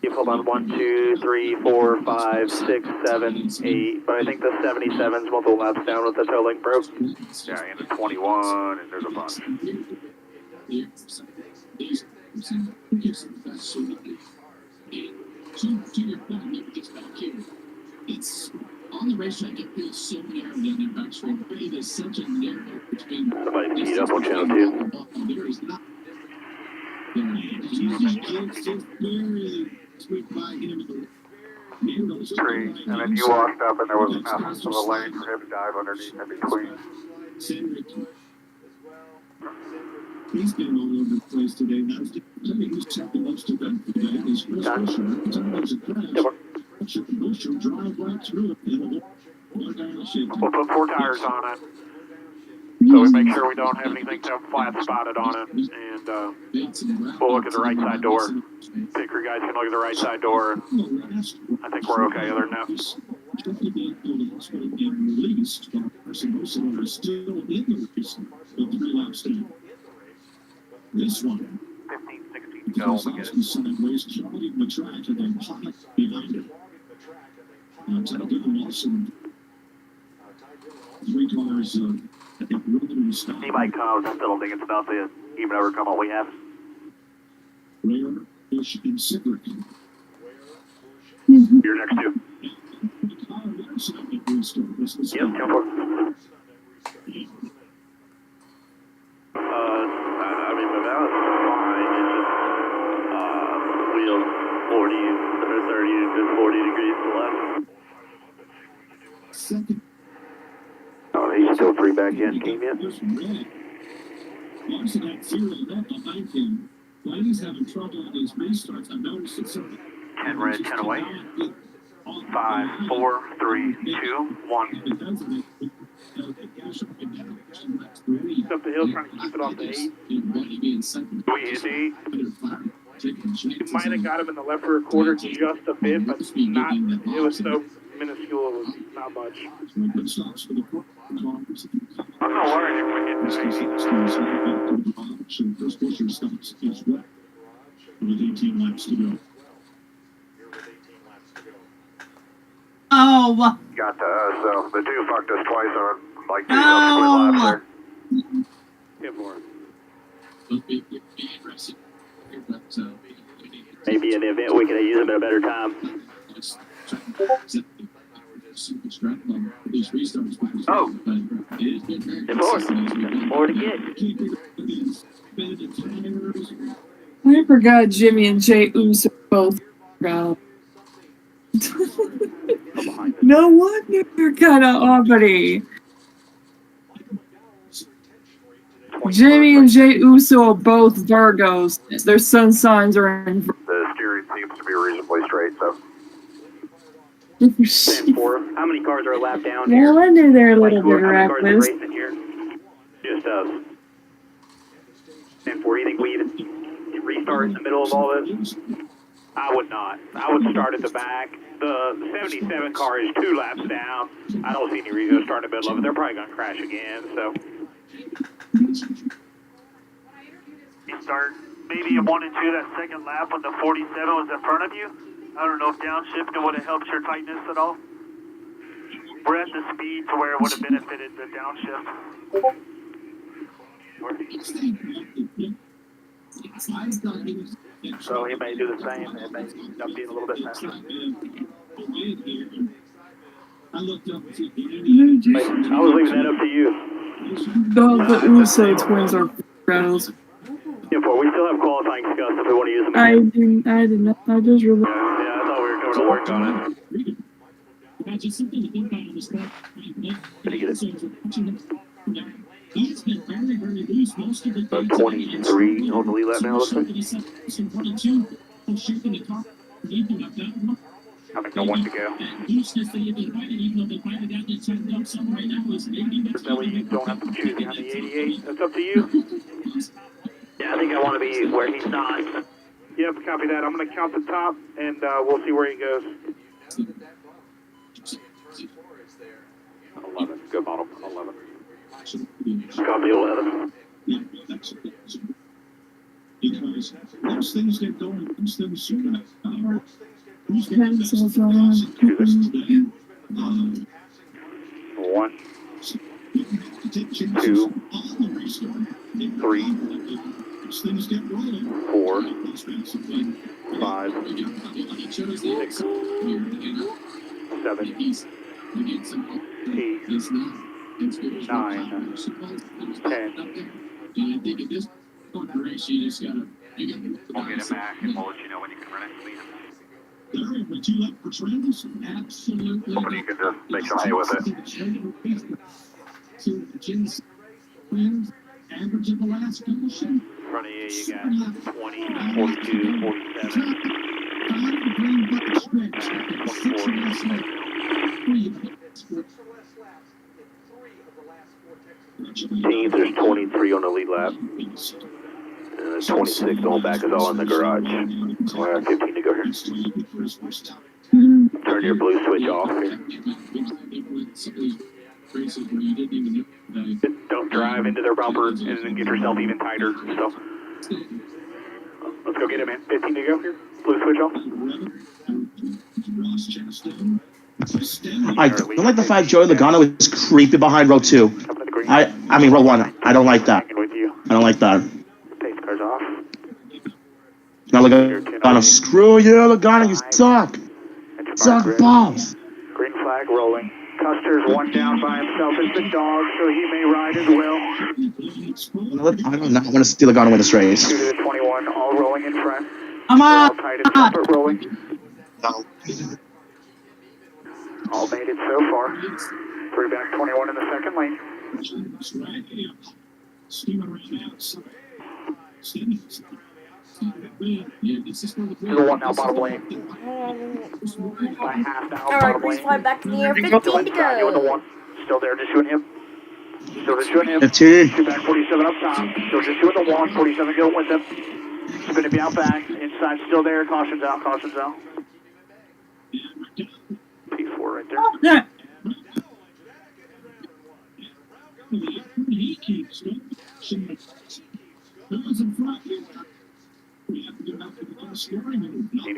You've hold on 1, 2, 3, 4, 5, 6, 7, 8. But I think the 77's multiple laps down with the toe link broke. Yeah, and a 21, and there's a bunch. To your point, let me get back here. It's on the racetrack, it feels so narrow down there back straight. It is such a narrow between. Somebody teed up on channel 2. There is not. It's just barely squeaked by him. Tree, and then you walked up, and there was enough of a lane for him to dive underneath in between. He's been all over the place today. Now he's checked the most event today. His first pusher, every time there's a crash, pusher drive right through it. We'll put 4 tires on it, so we make sure we don't have anything flat spotted on it, and we'll look at the right side door. Pit crew guys can look at the right side door, and I think we're okay other than that. This one. 15, 16 to go. We get it. Sideways, jogging the track, and then hot behind it. Ty Dillon also. 3 cars, I think, really stopped. He might come out with still thinking about to even overcome what we have. Rare, Bush, and Sickert. You're next to. Yep, 10-4. I mean, the balance is fine. It's just, wheels 40 or 30 to 40 degrees to left. Second. Oh, he's still 3 back in. Came in. Larson had 0 left behind him. Blaney's having trouble on these restarts. I've noticed it. 10 red, 10 away. 5, 4, 3, 2, 1. Up the hill trying to keep it off the 8. Do we hit the 8? You might have got him in the left rear quarter just a bit, but not. It was so minuscule, it was not much. I'm not worried if we hit the 8. With 18 laps to go. Oh. Got to us, so the 2 fucked us twice on like 2 subsequent laps there. Get more. Maybe in the event we could use him at a better time. Oh, more to get. I forgot Jimmy and Jay Uso both out. No wonder you're kind of uppity. Jimmy and Jay Uso are both Virgos. Their sun signs are in. The steering seems to be reasonably straight, so. 10-4. How many cars are a lap down here? Well, I knew they're a little bit How many cars are reckless. racing here? Just us. 10-4. You think we'd restart in the middle of all this? I would not. I would start at the back. The 77 car is 2 laps down. I don't see any reason to start in the middle of it. They're probably going to crash again, so. You start maybe a 1 and 2 that second lap when the 47 was in front of you. I don't know if downshifting would have helped your tightness at all. We're at the speed to where it would have benefited the downshift. So he may do the same. It may end up being a little bit faster. I was leaving that up to you. The Uso twins are Virgos. Yeah, but we still have qualifying discuss if we want to use them I again. did not. I just really. Yeah, I thought we were going to work on it. Did he get it? 23 on the lead lap now, looks like. Having no one to go. Really, you don't have to choose behind the 88. That's up to you. Yeah, I think I want to be where he's not. Yep, copy that. I'm going to count the top, and we'll see where he goes. 11. Good bottom. 11. Copy 11. Because once things get going, once things soon are. 1, 2, 3, 4, 5, 6, 7, 8, 9, 10. I'll get it back and we'll let you know when you can run it. Would you like for Travis? Absolutely. Hopefully you can just make some hay with it. To Jen's average of the last motion. In front of you, you got 20, 42, 47. 15, there's 23 on the lead lap. And there's 26 on back is all in the garage. We're at 15 to go here. Turn your blue switch off here. Don't drive into their bumper and then get yourself even tighter. So let's go get it, man. 15 to go here. Blue switch off. I don't like the fact Joey Logano is creepy behind row 2. I mean row 1. I don't like that. I don't like that. Pace car's off. Now Logano, screw you, Logano, you suck. Suck balls. Green flag rolling. Custer's 1 down by himself as the dog, so he may ride as well. I do not want to see Logano win this race. 2 to the 21, all rolling in front. Come on. All tight as comfort rolling. No. All made it so far. 3 back 21 in the second lane. To the 1 now, bottom lane. By half now, Alright, bottom please lane. fly back to the air. 15 to You and the go. 1. Still there, just you and him. Still just you and him. 15. 2 back 47 up top. Still just you and the 1. 47 going with him. It's going to be out back. Inside still there. Caution's out. Caution's out. P4 right there. Yeah. Need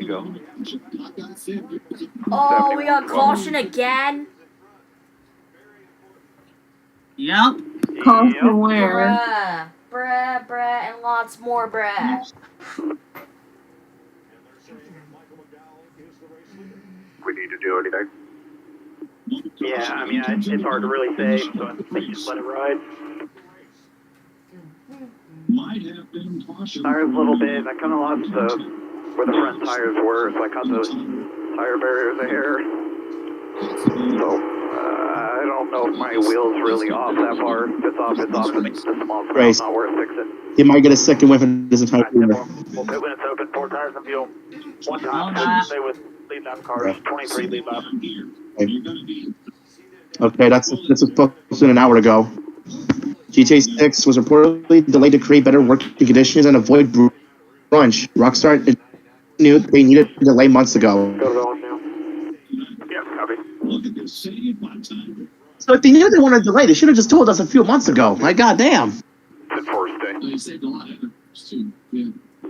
to go. Oh, we got caution again. Yep. Caution where? Bruh, and lots more bruh. We need to do anything. Yeah, I mean, it's hard to really say, so I think just let it ride. Might have been caution. Tires a little bit. I kind of lost where the front tires were, so I cut those tire barriers there. So I don't know if my wheel's really off that far. If it's off, it's off. It's a small spell, Grace. not worth fixing. He might get a second whiff in this entire year. We'll pit when it's open. 4 tires and fuel. 1 time. Stay with lead lap cars. 23 lead lap. Okay, that's supposed to an hour ago. GTA 6 was reportedly delayed to create better working conditions and avoid brunch. Rockstar knew they needed to delay months ago. Yeah, copy. So if they knew they wanted to delay, they should have just told us a few months ago. My goddamn. It's first day. They saved a lot of efforts too. Yeah. I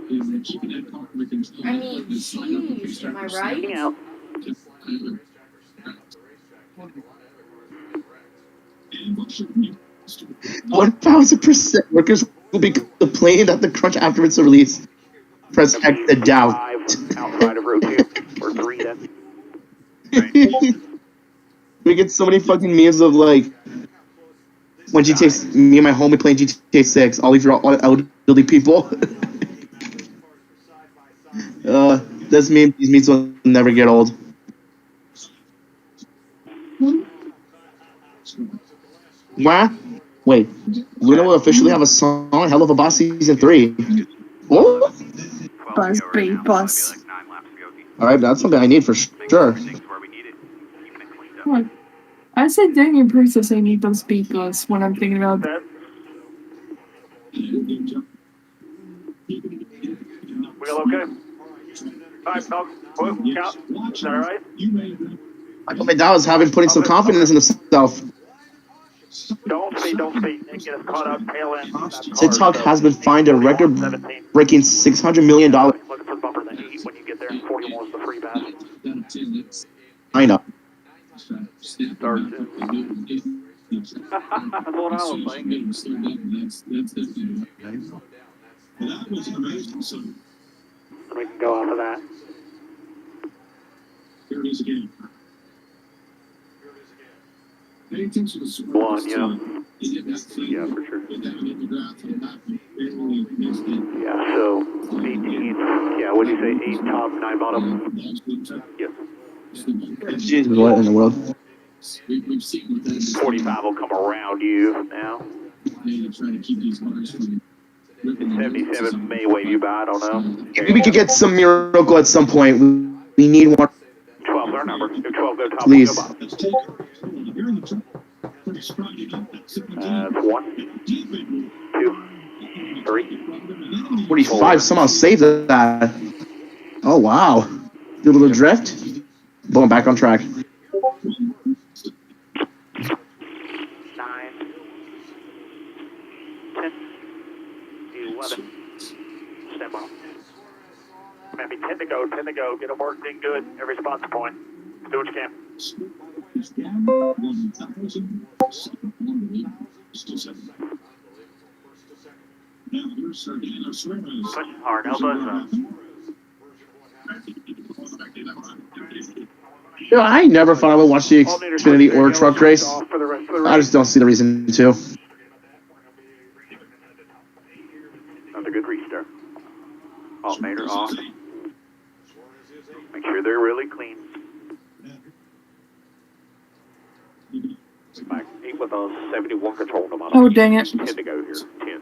mean, sheesh, am I right? Yeah. What 1,000% workers will be complaining that the crunch after its release. Press X to doubt. Outside of row 2 or 3 then. We get so many fucking memes of like when GTA, me and my homie playing GTA 6, all these elderly people. These memes will never get old. What? Wait, Luna will officially have a song, Hell of a Boss Season 3. What? Buzz, big buzz. Alright, that's something I need for sure. What? I said dang and Princess I need those speakers when I'm thinking about that. We all okay? Alright, Doc. Count. Is that alright? Michael McDowell's putting some confidence in himself. Don't speed. And get us caught up tail end. TikTok has been fined a record-breaking $600 million. Look for the bumper then 8 when you get there, and 41 is the free pass. I know. Start soon. That's what I was thinking. We can go off of that. Here it is again. Pay attention to the One, yeah. Yeah, for sure. Yeah, so 18. Yeah, what do you say? 8 top, 9 bottom? Yes. Jesus, what in the world? 45 will come around you now. 77 may wave you by, I don't know. Maybe we could get some miracle at some point. We need one. 12's our number. If 12 go top, Please. we'll go bottom. 1, 2, 3. 45 somehow saved that. Oh, wow. Do a little drift. Boom, back on track. 9, 10, 11. Stand by. Maybe 10 to go. Get them worked in good. Every spot's a point. Do what you can. Push hard. Elbows up. You know, I never thought I would watch the Xfinity or truck race. I just don't see the reason to. Another good restart. Alternator off. Make sure they're really clean. Back 8 with a 71 control them on. Oh, dang it. 10 to go here. 10.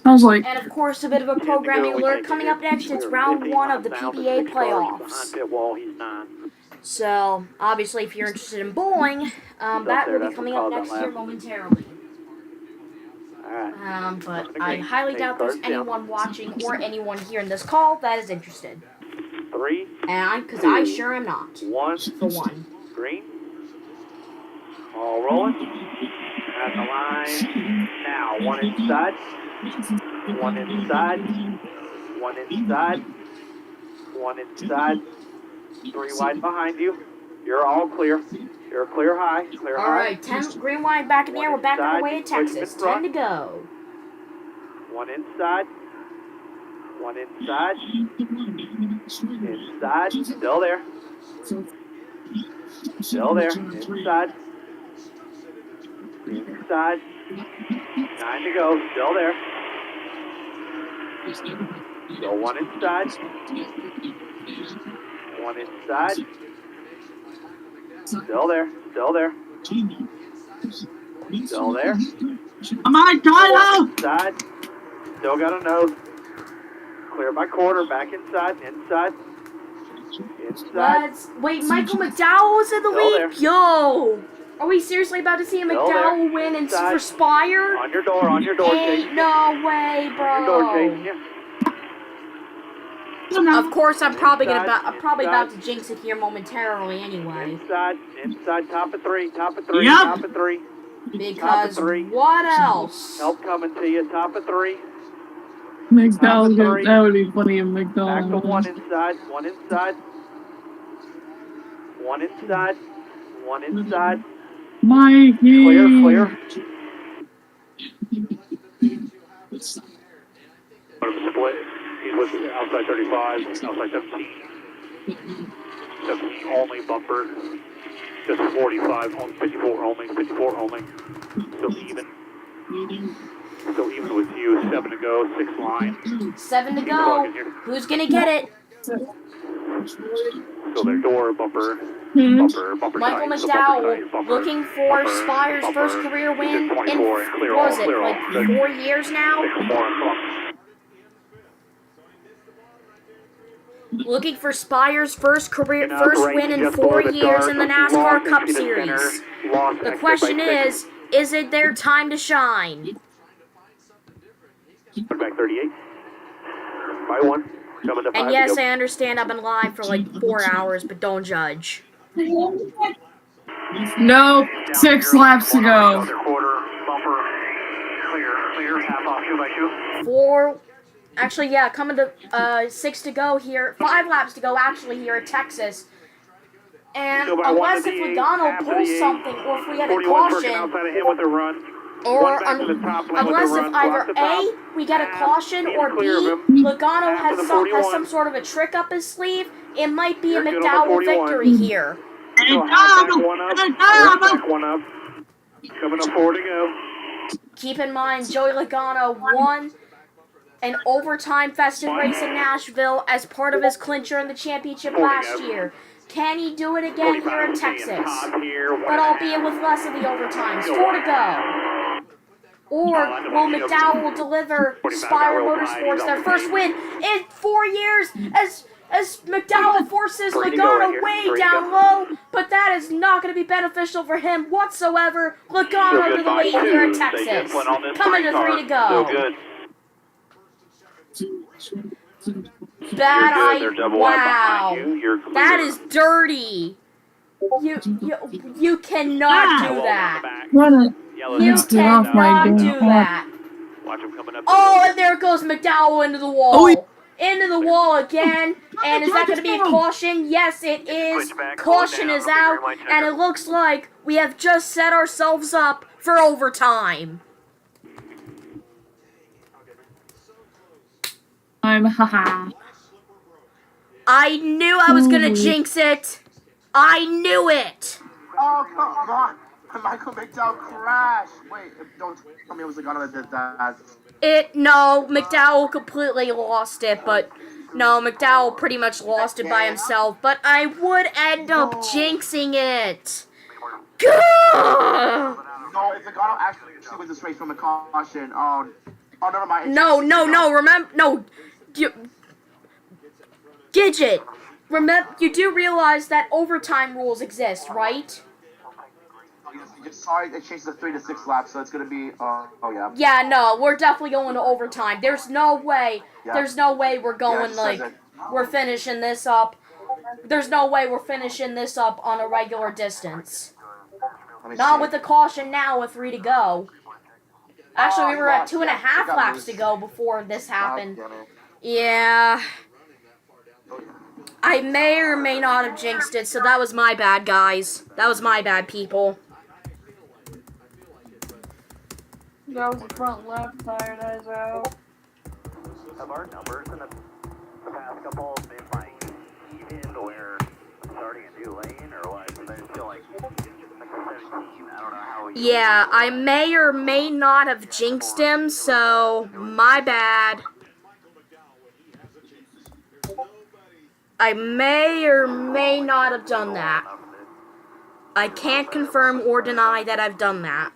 I was like, And of course, a bit of a programming alert coming up next. It's round 1 of the PBA playoffs. So, obviously, if you're interested in bowling, that will be coming up next here momentarily. But I highly doubt there's anyone watching or anyone here in this call that is interested. 3. And because I sure am not. 1. For one. Green. All rolling. At the line. Now, 1 inside. 1 inside. 1 inside. 1 inside. 3 wide behind you. You're all clear. You're clear high. Clear high. Alright, 10 green wide back in the air. We're back on our way to Texas. 10 to go. 1 inside. 1 inside. Inside. Still there. Still there. Inside. Inside. 9 to go. Still there. Still 1 inside. 1 inside. Still there. Still there. Still there. Come on, Tyler! Inside. Still got a nose. Clear by quarter. Back inside. Inside. Inside. Wait, Michael McDowell was in the lead? Yo! Are we seriously about to see a McDowell win and for Spire? On your door, Ain't no way, bro. Of course, I'm probably about to jinx it here momentarily anyway. Inside, top of 3, top of 3, Yep. top of 3. Because what else? Help coming to you, top of 3. McDowell, that would be funny if McDowell. Back to 1 inside, 1 inside. 1 inside, 1 inside. Mikey! Clear. Split. He's with outside 35, outside 17. 17 only bumper. Just 45, 54 only, 54 only. Still even. Still even with you. 7 to go, 6 line. 7 to go. Who's gonna get it? Still their door, bumper. Bumper Michael tight, McDowell bumper, looking for bumper, Spire's bumper. first career win in, 24, clear what was all, it, clear like all. 4 years now? 6 more, Looking for Spire's first win in just 4 below the years in the dark, NASCAR lost Cup into the Series. center, lost The exit question by 6. is it their time to shine? Back 38. By 1. Coming to 5. And yes, I understand I've been live for like 4 hours, but don't judge. No, 6 laps to go. Quarter, bumper, clear, half off, 2 by 2. 4, actually, yeah, coming to 6 to go here. 5 laps to go, actually, here at Texas. And unless if Logano pulls something, or if we get a caution, outside of him with a run. or unless if either A, we get a caution, or B, Logano has some sort of a trick up his sleeve, it might be a McDowell victory here. One up. Coming up 4 to go. Keep in mind, Joey Logano won an overtime festive race in Nashville as part of his clincher in the championship last year. Can he do it again here in Texas? But albeit with less of the overtimes. 4 to go. Or will McDowell deliver Spire Motorsports their first win in 4 years as McDowell forces Logano way down low, but that is not going to be beneficial for him whatsoever. Logano to the lead here in Texas. Coming to 3 to go. Wow. That is dirty. You cannot do that. You cannot do that. Oh, and there goes McDowell into the wall. Into the wall again. And is that going to be a caution? Yes, it is. Caution is out. And it looks like we have just set ourselves up for overtime. Haha. I knew I was going to jinx it. I knew it. Oh, come on. Michael McDowell crashed. Wait, don't tell me it was Logano that did that. No, McDowell completely lost it, but no, McDowell pretty much lost it by himself, but I would end up jinxing it. No, if Logano actually wins this race from a caution, oh, never mind. No, remember, no, Gidget, remember, you do realize that overtime rules exist, right? Sorry, they changed the 3 to 6 laps, so it's gonna be, oh yeah. Yeah, no, we're definitely going to overtime. There's no way we're going, we're finishing this up. There's no way we're finishing this up on a regular distance. Not with the caution now with 3 to go. Actually, we were at 2.5 laps to go before this happened. Yeah. I may or may not have jinxed it, so that was my bad, guys. That was my bad, people. That was the front left tire that is out. Have our numbers in the past couple been like even or starting a new lane or what? Yeah, I may or may not have jinxed him, so my bad. I may or may not have done that. I can't confirm or deny that I've done that.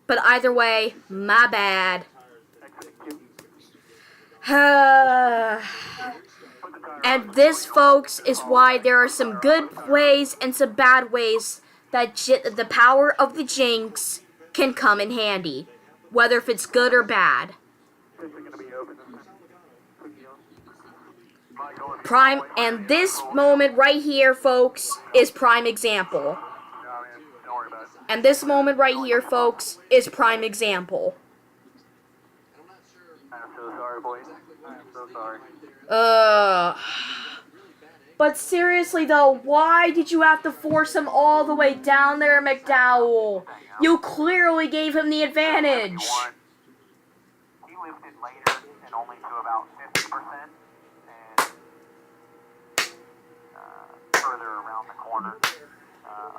But either way, my bad. And this, folks, is why there are some good ways and some bad ways that the power of the jinx can come in handy, whether if it's good or bad. Prime, and this moment right here, folks, is prime example. And this moment right here, folks, is prime example. I'm so sorry, boys. I'm so sorry. But seriously though, why did you have to force him all the way down there, McDowell? You clearly gave him the advantage. He lifted later and only to about 50%, and further around the corner.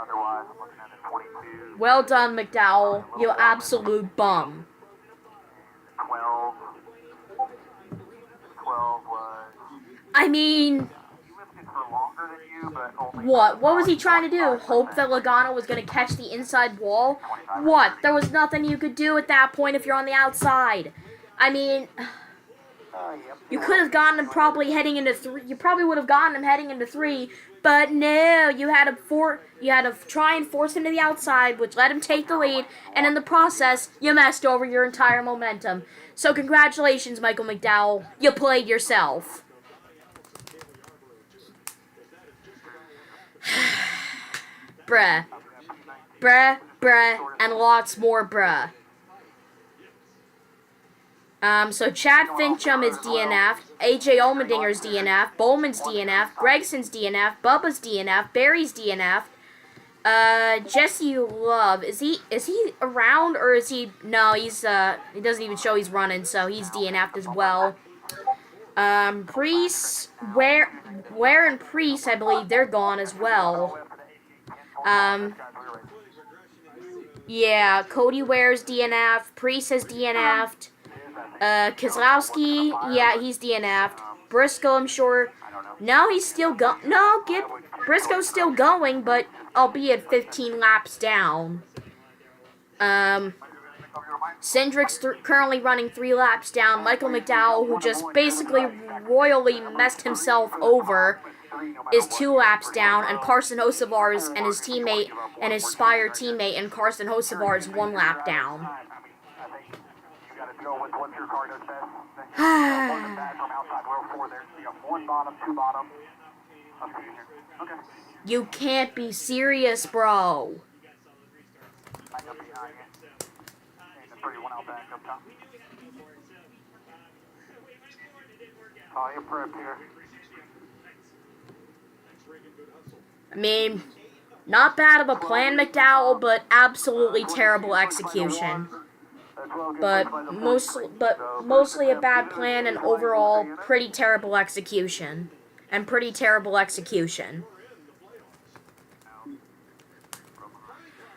Otherwise, I'm looking at a 22. Well done, McDowell. You absolute bum. 12 was... I mean... What? What was he trying to do? Hope that Logano was going to catch the inside wall? What? There was nothing you could do at that point if you're on the outside. I mean... You could have gotten him probably heading into 3. You probably would have gotten him heading into 3, but no, you had to try and force him to the outside, which let him take the lead, and in the process, you messed over your entire momentum. So congratulations, Michael McDowell. You played yourself. Bruh. Bruh, bruh, and lots more bruh. So Chad Fincham is DNF'd, AJ Allmendinger's DNF'd, Bowman's DNF'd, Gregson's DNF'd, Bubba's DNF'd, Barry's DNF'd, Jesse Love, is he around, or is he, no, he doesn't even show he's running, so he's DNF'd as well. Priest, Ware and Priest, I believe they're gone as well. Yeah, Cody Ware's DNF'd, Priest has DNF'd. Kozlowski, yeah, he's DNF'd. Briscoe, I'm sure. No, he's still Briscoe's still going, but albeit 15 laps down. Cindric's currently running 3 laps down. Michael McDowell, who just basically royally messed himself over, is 2 laps down, and Carson Hocevar and his teammate and his Spire teammate and Carson Hocevar is 1 lap down. You can't be serious, bro. I mean, not bad of a plan, McDowell, but absolutely terrible execution. But mostly a bad plan and overall pretty terrible execution.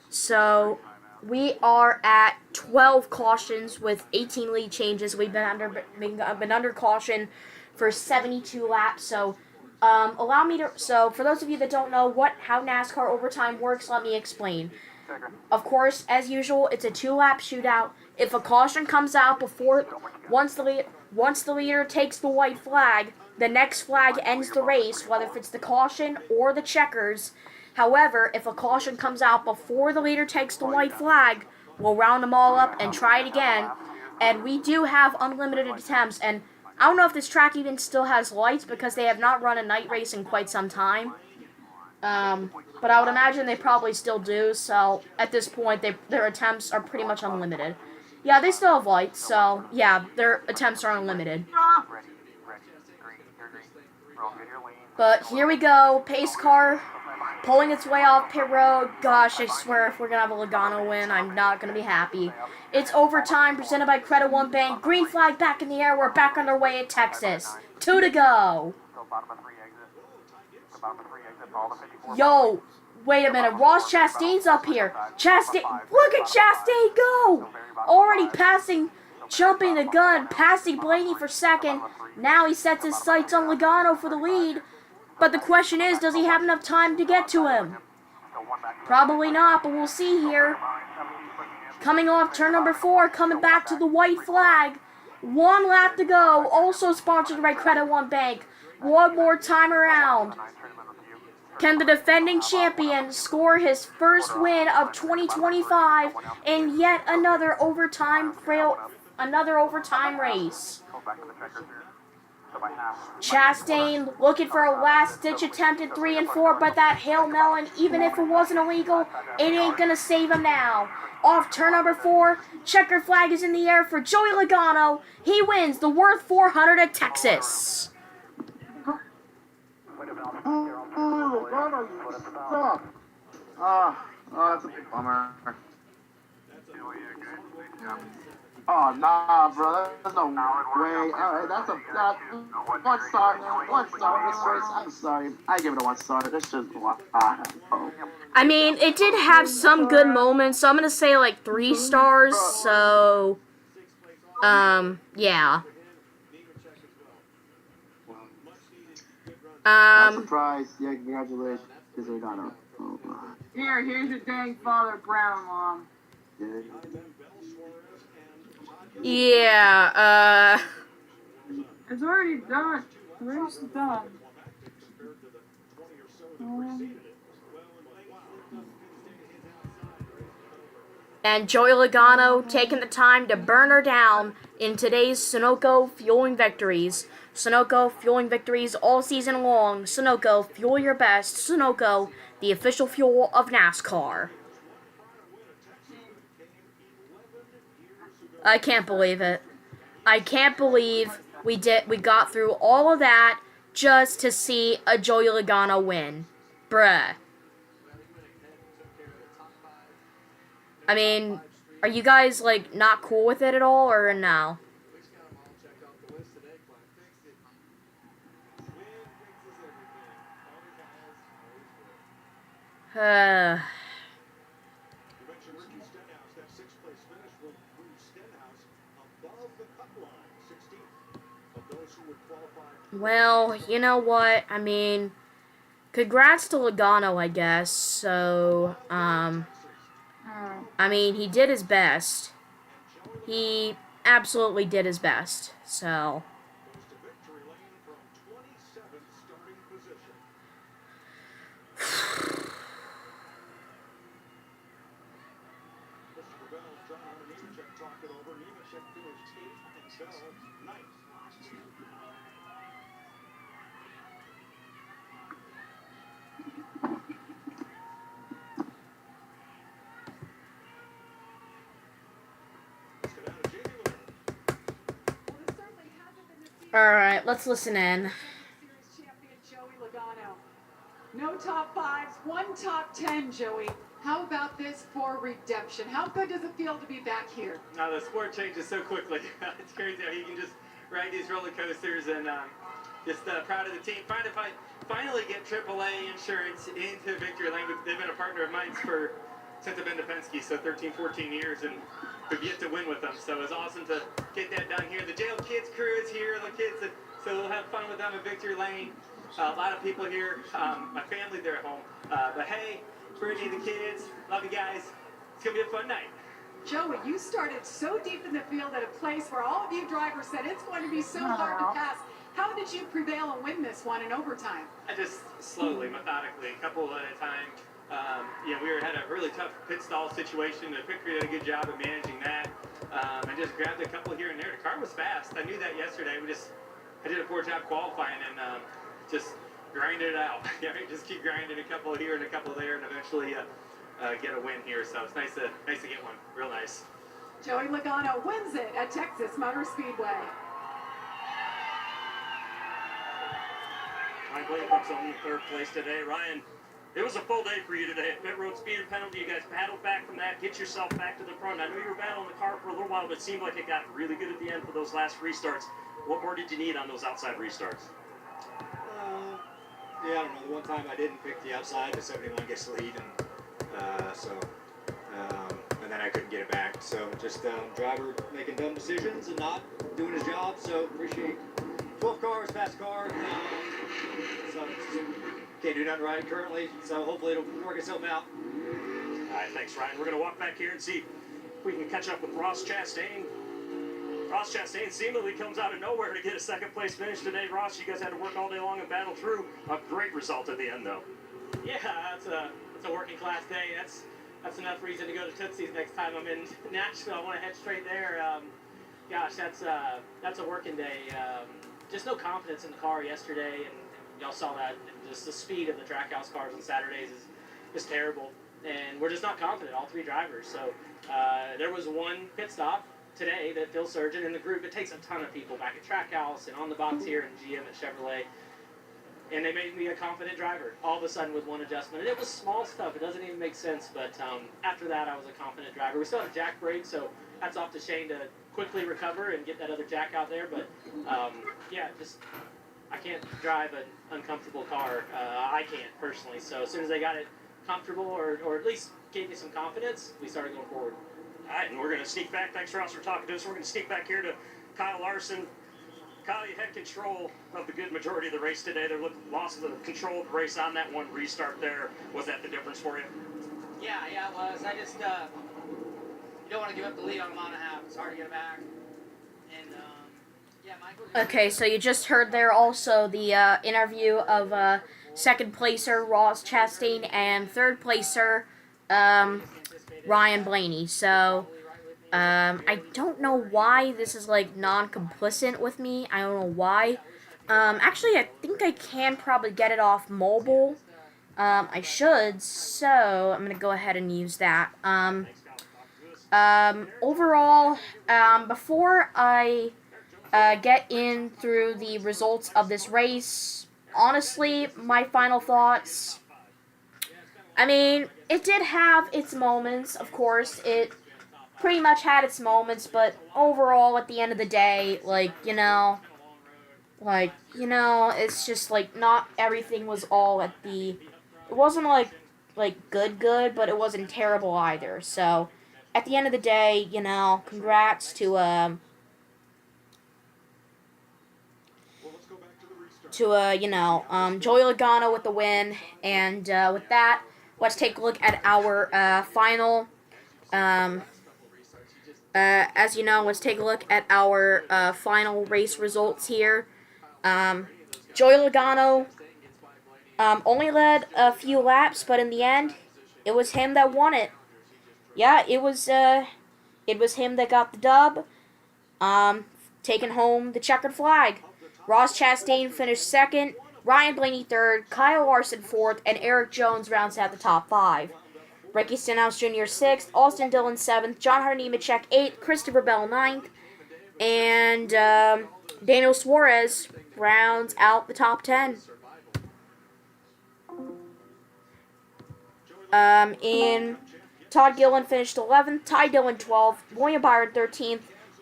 So, we are at 12 cautions with 18 lead changes. We've been under caution for 72 laps. So, so for those of you that don't know how NASCAR overtime works, let me explain. Of course, as usual, it's a 2-lap shootout. If a caution comes out once the leader takes the white flag, the next flag ends the race, whether if it's the caution or the checkers. However, if a caution comes out before the leader takes the white flag, we'll round them all up and try it again. And we do have unlimited attempts. And I don't know if this track even still has lights because they have not run a night race in quite some time. But I would imagine they probably still do, so at this point, their attempts are pretty much unlimited. Yeah, they still have lights, so yeah, their attempts are unlimited. But here we go, pace car pulling its way off pit road. Gosh, I swear if we're going to have a Logano win, I'm not going to be happy. It's overtime, presented by Credit One Bank. Green flag back in the air, we're back underway at Texas. 2 to go. Yo, wait a minute. Ross Chastain's up here. Chastain, look at Chastain go! Already passing, jumping the gun, passing Blaney for second. Now he sets his sights on Logano for the lead. But the question is, does he have enough time to get to him? Probably not, but we'll see here. Coming off turn number 4, coming back to the white flag. 1 lap to go, also sponsored by Credit One Bank. One more time around. Can the defending champion score his first win of 2025 in yet another overtime race? Chastain looking for a last-ditch attempt in 3 and 4, but that Hail Melon, even if it wasn't illegal, it ain't gonna save him now. Off turn number 4, checker flag is in the air for Joey Logano. He wins the Wurth 400 at Texas. That's a big bummer. Oh, nah, bro. There's no way. Alright, that's one star. One star. This race, I'm sorry. I give it a 1 star. This just I mean, it did have some good moments, so I'm gonna say like 3 stars. So, yeah. I'm surprised. Yeah, congratulations. Here's your dang Father Brown, Mom. Yeah, It's already done. The race is done. And Joey Logano taking the time to burn her down in today's Sunoco Fueling Victories. Sunoco Fueling Victories all season long. Sunoco, fuel your best. Sunoco, the official fuel of NASCAR. I can't believe it. I can't believe we got through all of that just to see a Joey Logano win. Bruh. I mean, are you guys, like, not cool with it at all, or no? Well, you know what? I mean, congrats to Logano, I guess. So, I mean, he did his best. He absolutely did his best. So, alright, let's listen in. No top 5s, 1 top 10, Joey. How about this for redemption? How good does it feel to be back here? Now the sport changes so quickly. It's crazy how you can just ride these roller coasters, and just proud of the team. Finally get AAA insurance into Victory Lane. They've been a partner of mine since I've been to Penske, so 13, 14 years, and we've yet to win with them. So it's awesome to get that done here. The Jail Kids crew is here, the kids, so we'll have fun with them at Victory Lane. A lot of people here. My family, they're at home. But hey, Brittany, the kids, love you guys. It's going to be a fun night. Joey, you started so deep in the field at a place where all of you drivers said it's going to be so hard to pass. How did you prevail and win this one in overtime? I just slowly, methodically, a couple at a time. We had a really tough pit stall situation. The pit crew did a good job of managing that. I just grabbed a couple here and there. The car was fast. I knew that yesterday. I did a poor job qualifying and just grinded it out. Just keep grinding a couple here and a couple there, and eventually get a win here. So it's nice to get one. Real nice. Joey Logano wins it at Texas Motor Speedway. Ryan Blake comes home in 3rd place today. Ryan, it was a full day for you today. At pit road speed penalty, you guys battled back from that, get yourself back to the front. I know you were battling the car for a little while, but it seemed like it got really good at the end for those last restarts. What more did you need on those outside restarts? Yeah, I don't know. The one time I didn't pick the outside, the 71 gets the lead, and then I couldn't get it back. So just driver making dumb decisions and not doing his job. So appreciate 12 cars, fast car. So can't do nothing right currently. So hopefully it'll work itself out. All right, thanks, Ryan. We're going to walk back here and see if we can catch up with Ross Chastain. Ross Chastain seemingly comes out of nowhere to get a second place finish today. Ross, you guys had to work all day long and battle through. A great result at the end, though. Yeah, that's a working class day. That's enough reason to go to Tootsie's next time I'm in Nashville. I want to head straight there. Gosh, that's a working day. Just no confidence in the car yesterday, and y'all saw that. Just the speed of the Trackhouse cars on Saturdays is terrible, and we're just not confident, all three drivers. So there was one pit stop today that Phil Surgeon in the group, it takes a ton of people back at Trackhouse and on the box here in GM at Chevrolet, and they made me a confident driver all of a sudden with one adjustment. And it was small stuff, it doesn't even make sense, but after that I was a confident driver. We still have a jack brake, so hats off to Shane to quickly recover and get that other jack out there, but yeah, just I can't drive an uncomfortable car. I can't personally, so as soon as they got it comfortable or at least gave me some confidence, we started going forward. All right, and we're going to sneak back. Thanks, Ross, for talking to us. We're going to sneak back here to Kyle Larson. Kyle, you had control of the good majority of the race today. They lost the control of the race on that one restart there. Was that the difference for you? Yeah, it was. I just, you don't want to give up the lead on a mile and a half. It's hard to get it back. And, yeah, Michael... Okay, so you just heard there also the interview of second placer Ross Chastain and third placer Ryan Blaney. So I don't know why this is like non-complicit with me. I don't know why. Actually, I think I can probably get it off mobile. I should, so I'm gonna go ahead and use that. Overall, before I get in through the results of this race, honestly, my final thoughts. I mean, it did have its moments, of course. It pretty much had its moments, but overall, at the end of the day, it's just, not everything was all at the... It wasn't, good, but it wasn't terrible either. So, at the end of the day, congrats to, Joey Logano with the win, and with that, let's take a look at our final. As you know, let's take a look at our final race results here. Joey Logano only led a few laps, but in the end, it was him that won it. Yeah, it was him that got the dub, taking home the checkered flag. Ross Chastain finished second, Ryan Blaney third, Kyle Larson fourth, and Eric Jones rounds out the top five. Ricky Stenhouse Jr. 6th, Austin Dillon 7th, John Hunter Nemechek 8th, Christopher Bell 9th, and Daniel Suarez rounds out the top 10. Todd Gillen finished 11th, Ty Dillon 12th, William Byron 13th,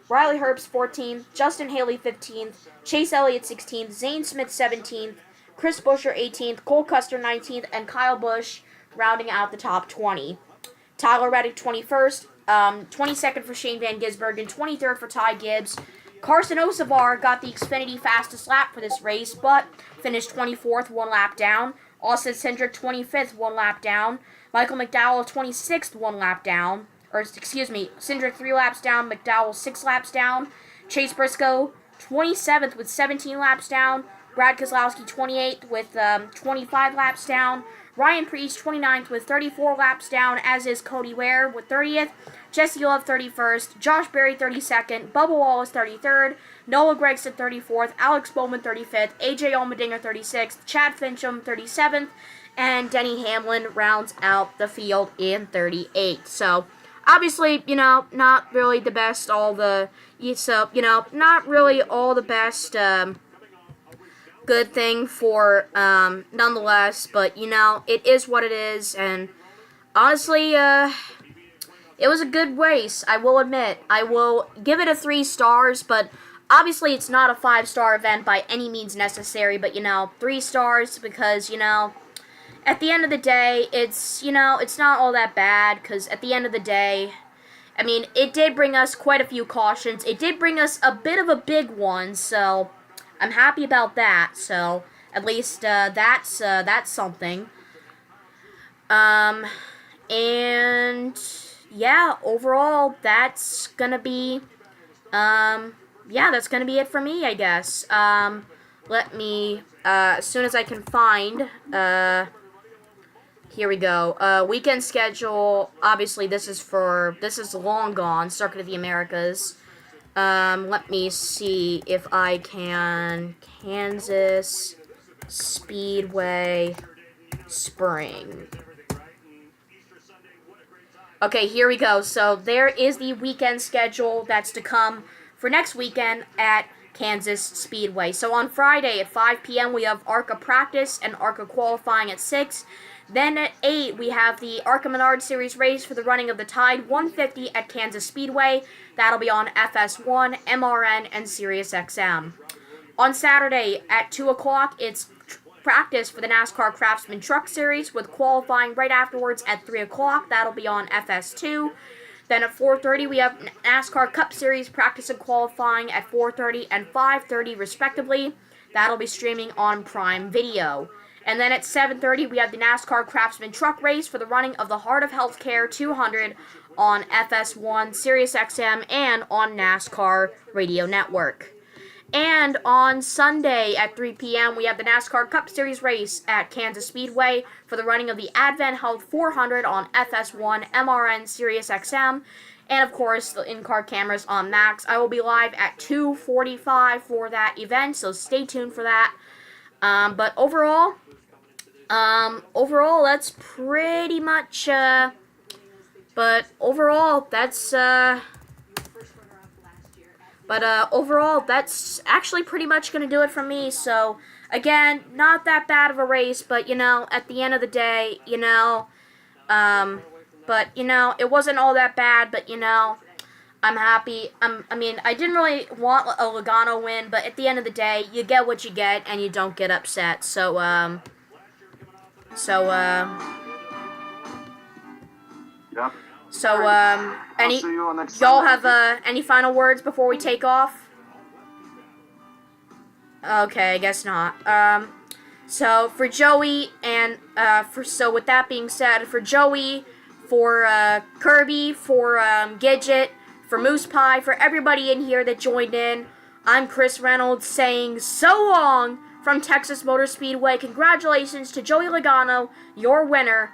Riley Herbst 14th, Justin Haley 15th, Chase Elliott 16th, Zane Smith 17th, Chris Buescher 18th, Cole Custer 19th, and Kyle Busch rounding out the top 20. Tyler Reddick 21st, 22nd for Shane Van Gisbergen, 23rd for Ty Gibbs. Carson Osavar got the Xfinity fastest lap for this race, but finished 24th, 1 lap down. Austin Cindric 25th, 1 lap down. Michael McDowell 26th, 1 lap down. Cindric 3 laps down, McDowell 6 laps down. Chase Briscoe 27th with 17 laps down. Brad Keselowski 28th with 25 laps down. Ryan Preece 29th with 34 laps down, as is Cody Ware with 30th. Jesse Love 31st. Josh Berry 32nd. Bubba Wallace 33rd. Noah Gragson 34th. Alex Bowman 35th. AJ Allmendinger 36th. Chad Fincham 37th. And Denny Hamlin rounds out the field in 38th. So, obviously, not really the best not really all the best good thing for nonetheless, but it is what it is, and honestly, it was a good race, I will admit. I will give it a 3 stars, but obviously it's not a 5-star event by any means necessary, but, 3 stars because, at the end of the day, it's not all that bad, because at the end of the day, I mean, it did bring us quite a few cautions. It did bring us a bit of a big one, so I'm happy about that. So at least that's something. And yeah, overall, that's gonna be that's gonna be it for me, I guess. Let me as soon as I can find here we go. Weekend schedule. Obviously, this is long gone. Circuit of the Americas. Let me see if I can. Kansas Speedway Spring. Okay, here we go. So there is the weekend schedule that's to come for next weekend at Kansas Speedway. So on Friday at 5 p.m. we have ARCA practice and ARCA qualifying at 6. Then at 8 we have the ARCA Menard Series race for the running of the Tide 150 at Kansas Speedway. That'll be on FS1, MRN, and SiriusXM. On Saturday at 2 o'clock it's practice for the NASCAR Craftsman Truck Series with qualifying right afterwards at 3 o'clock. That'll be on FS2. Then at 4:30 we have NASCAR Cup Series practice and qualifying at 4:30 and 5:30 respectively. That'll be streaming on Prime Video. And then at 7:30 we have the NASCAR Craftsman Truck Race for the running of the Heart of Healthcare 200 on FS1, SiriusXM, and on NASCAR Radio Network. And on Sunday at 3 p.m., we have the NASCAR Cup Series race at Kansas Speedway for the running of the Advent Health 400 on FS1, MRN, SiriusXM, and of course the in-car cameras on Max. I will be live at 2:45 for that event, so stay tuned for that. But overall, that's pretty much. Overall, that's actually pretty much going to do it for me. So, again, not that bad of a race, but, at the end of the day, it wasn't all that bad, but, I'm happy. I didn't really want a Logano win, but at the end of the day, you get what you get, and you don't get upset. So, Yep. So, y'all have any final words before we take off? Okay, I guess not. So for Joey and with that being said, for Joey, for Kirby, for Gidget, for Moose Pie, for everybody in here that joined in, I'm Chris Reynolds saying so long from Texas Motor Speedway. Congratulations to Joey Logano, your winner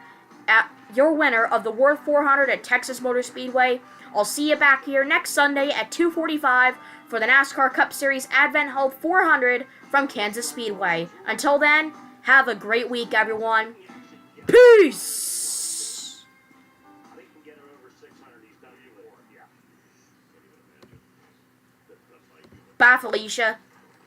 of the Wurth 400 at Texas Motor Speedway. I'll see you back here next Sunday at 2:45 for the NASCAR Cup Series Advent Health 400 from Kansas Speedway. Until then, have a great week, everyone. Peace! Bye, Felicia.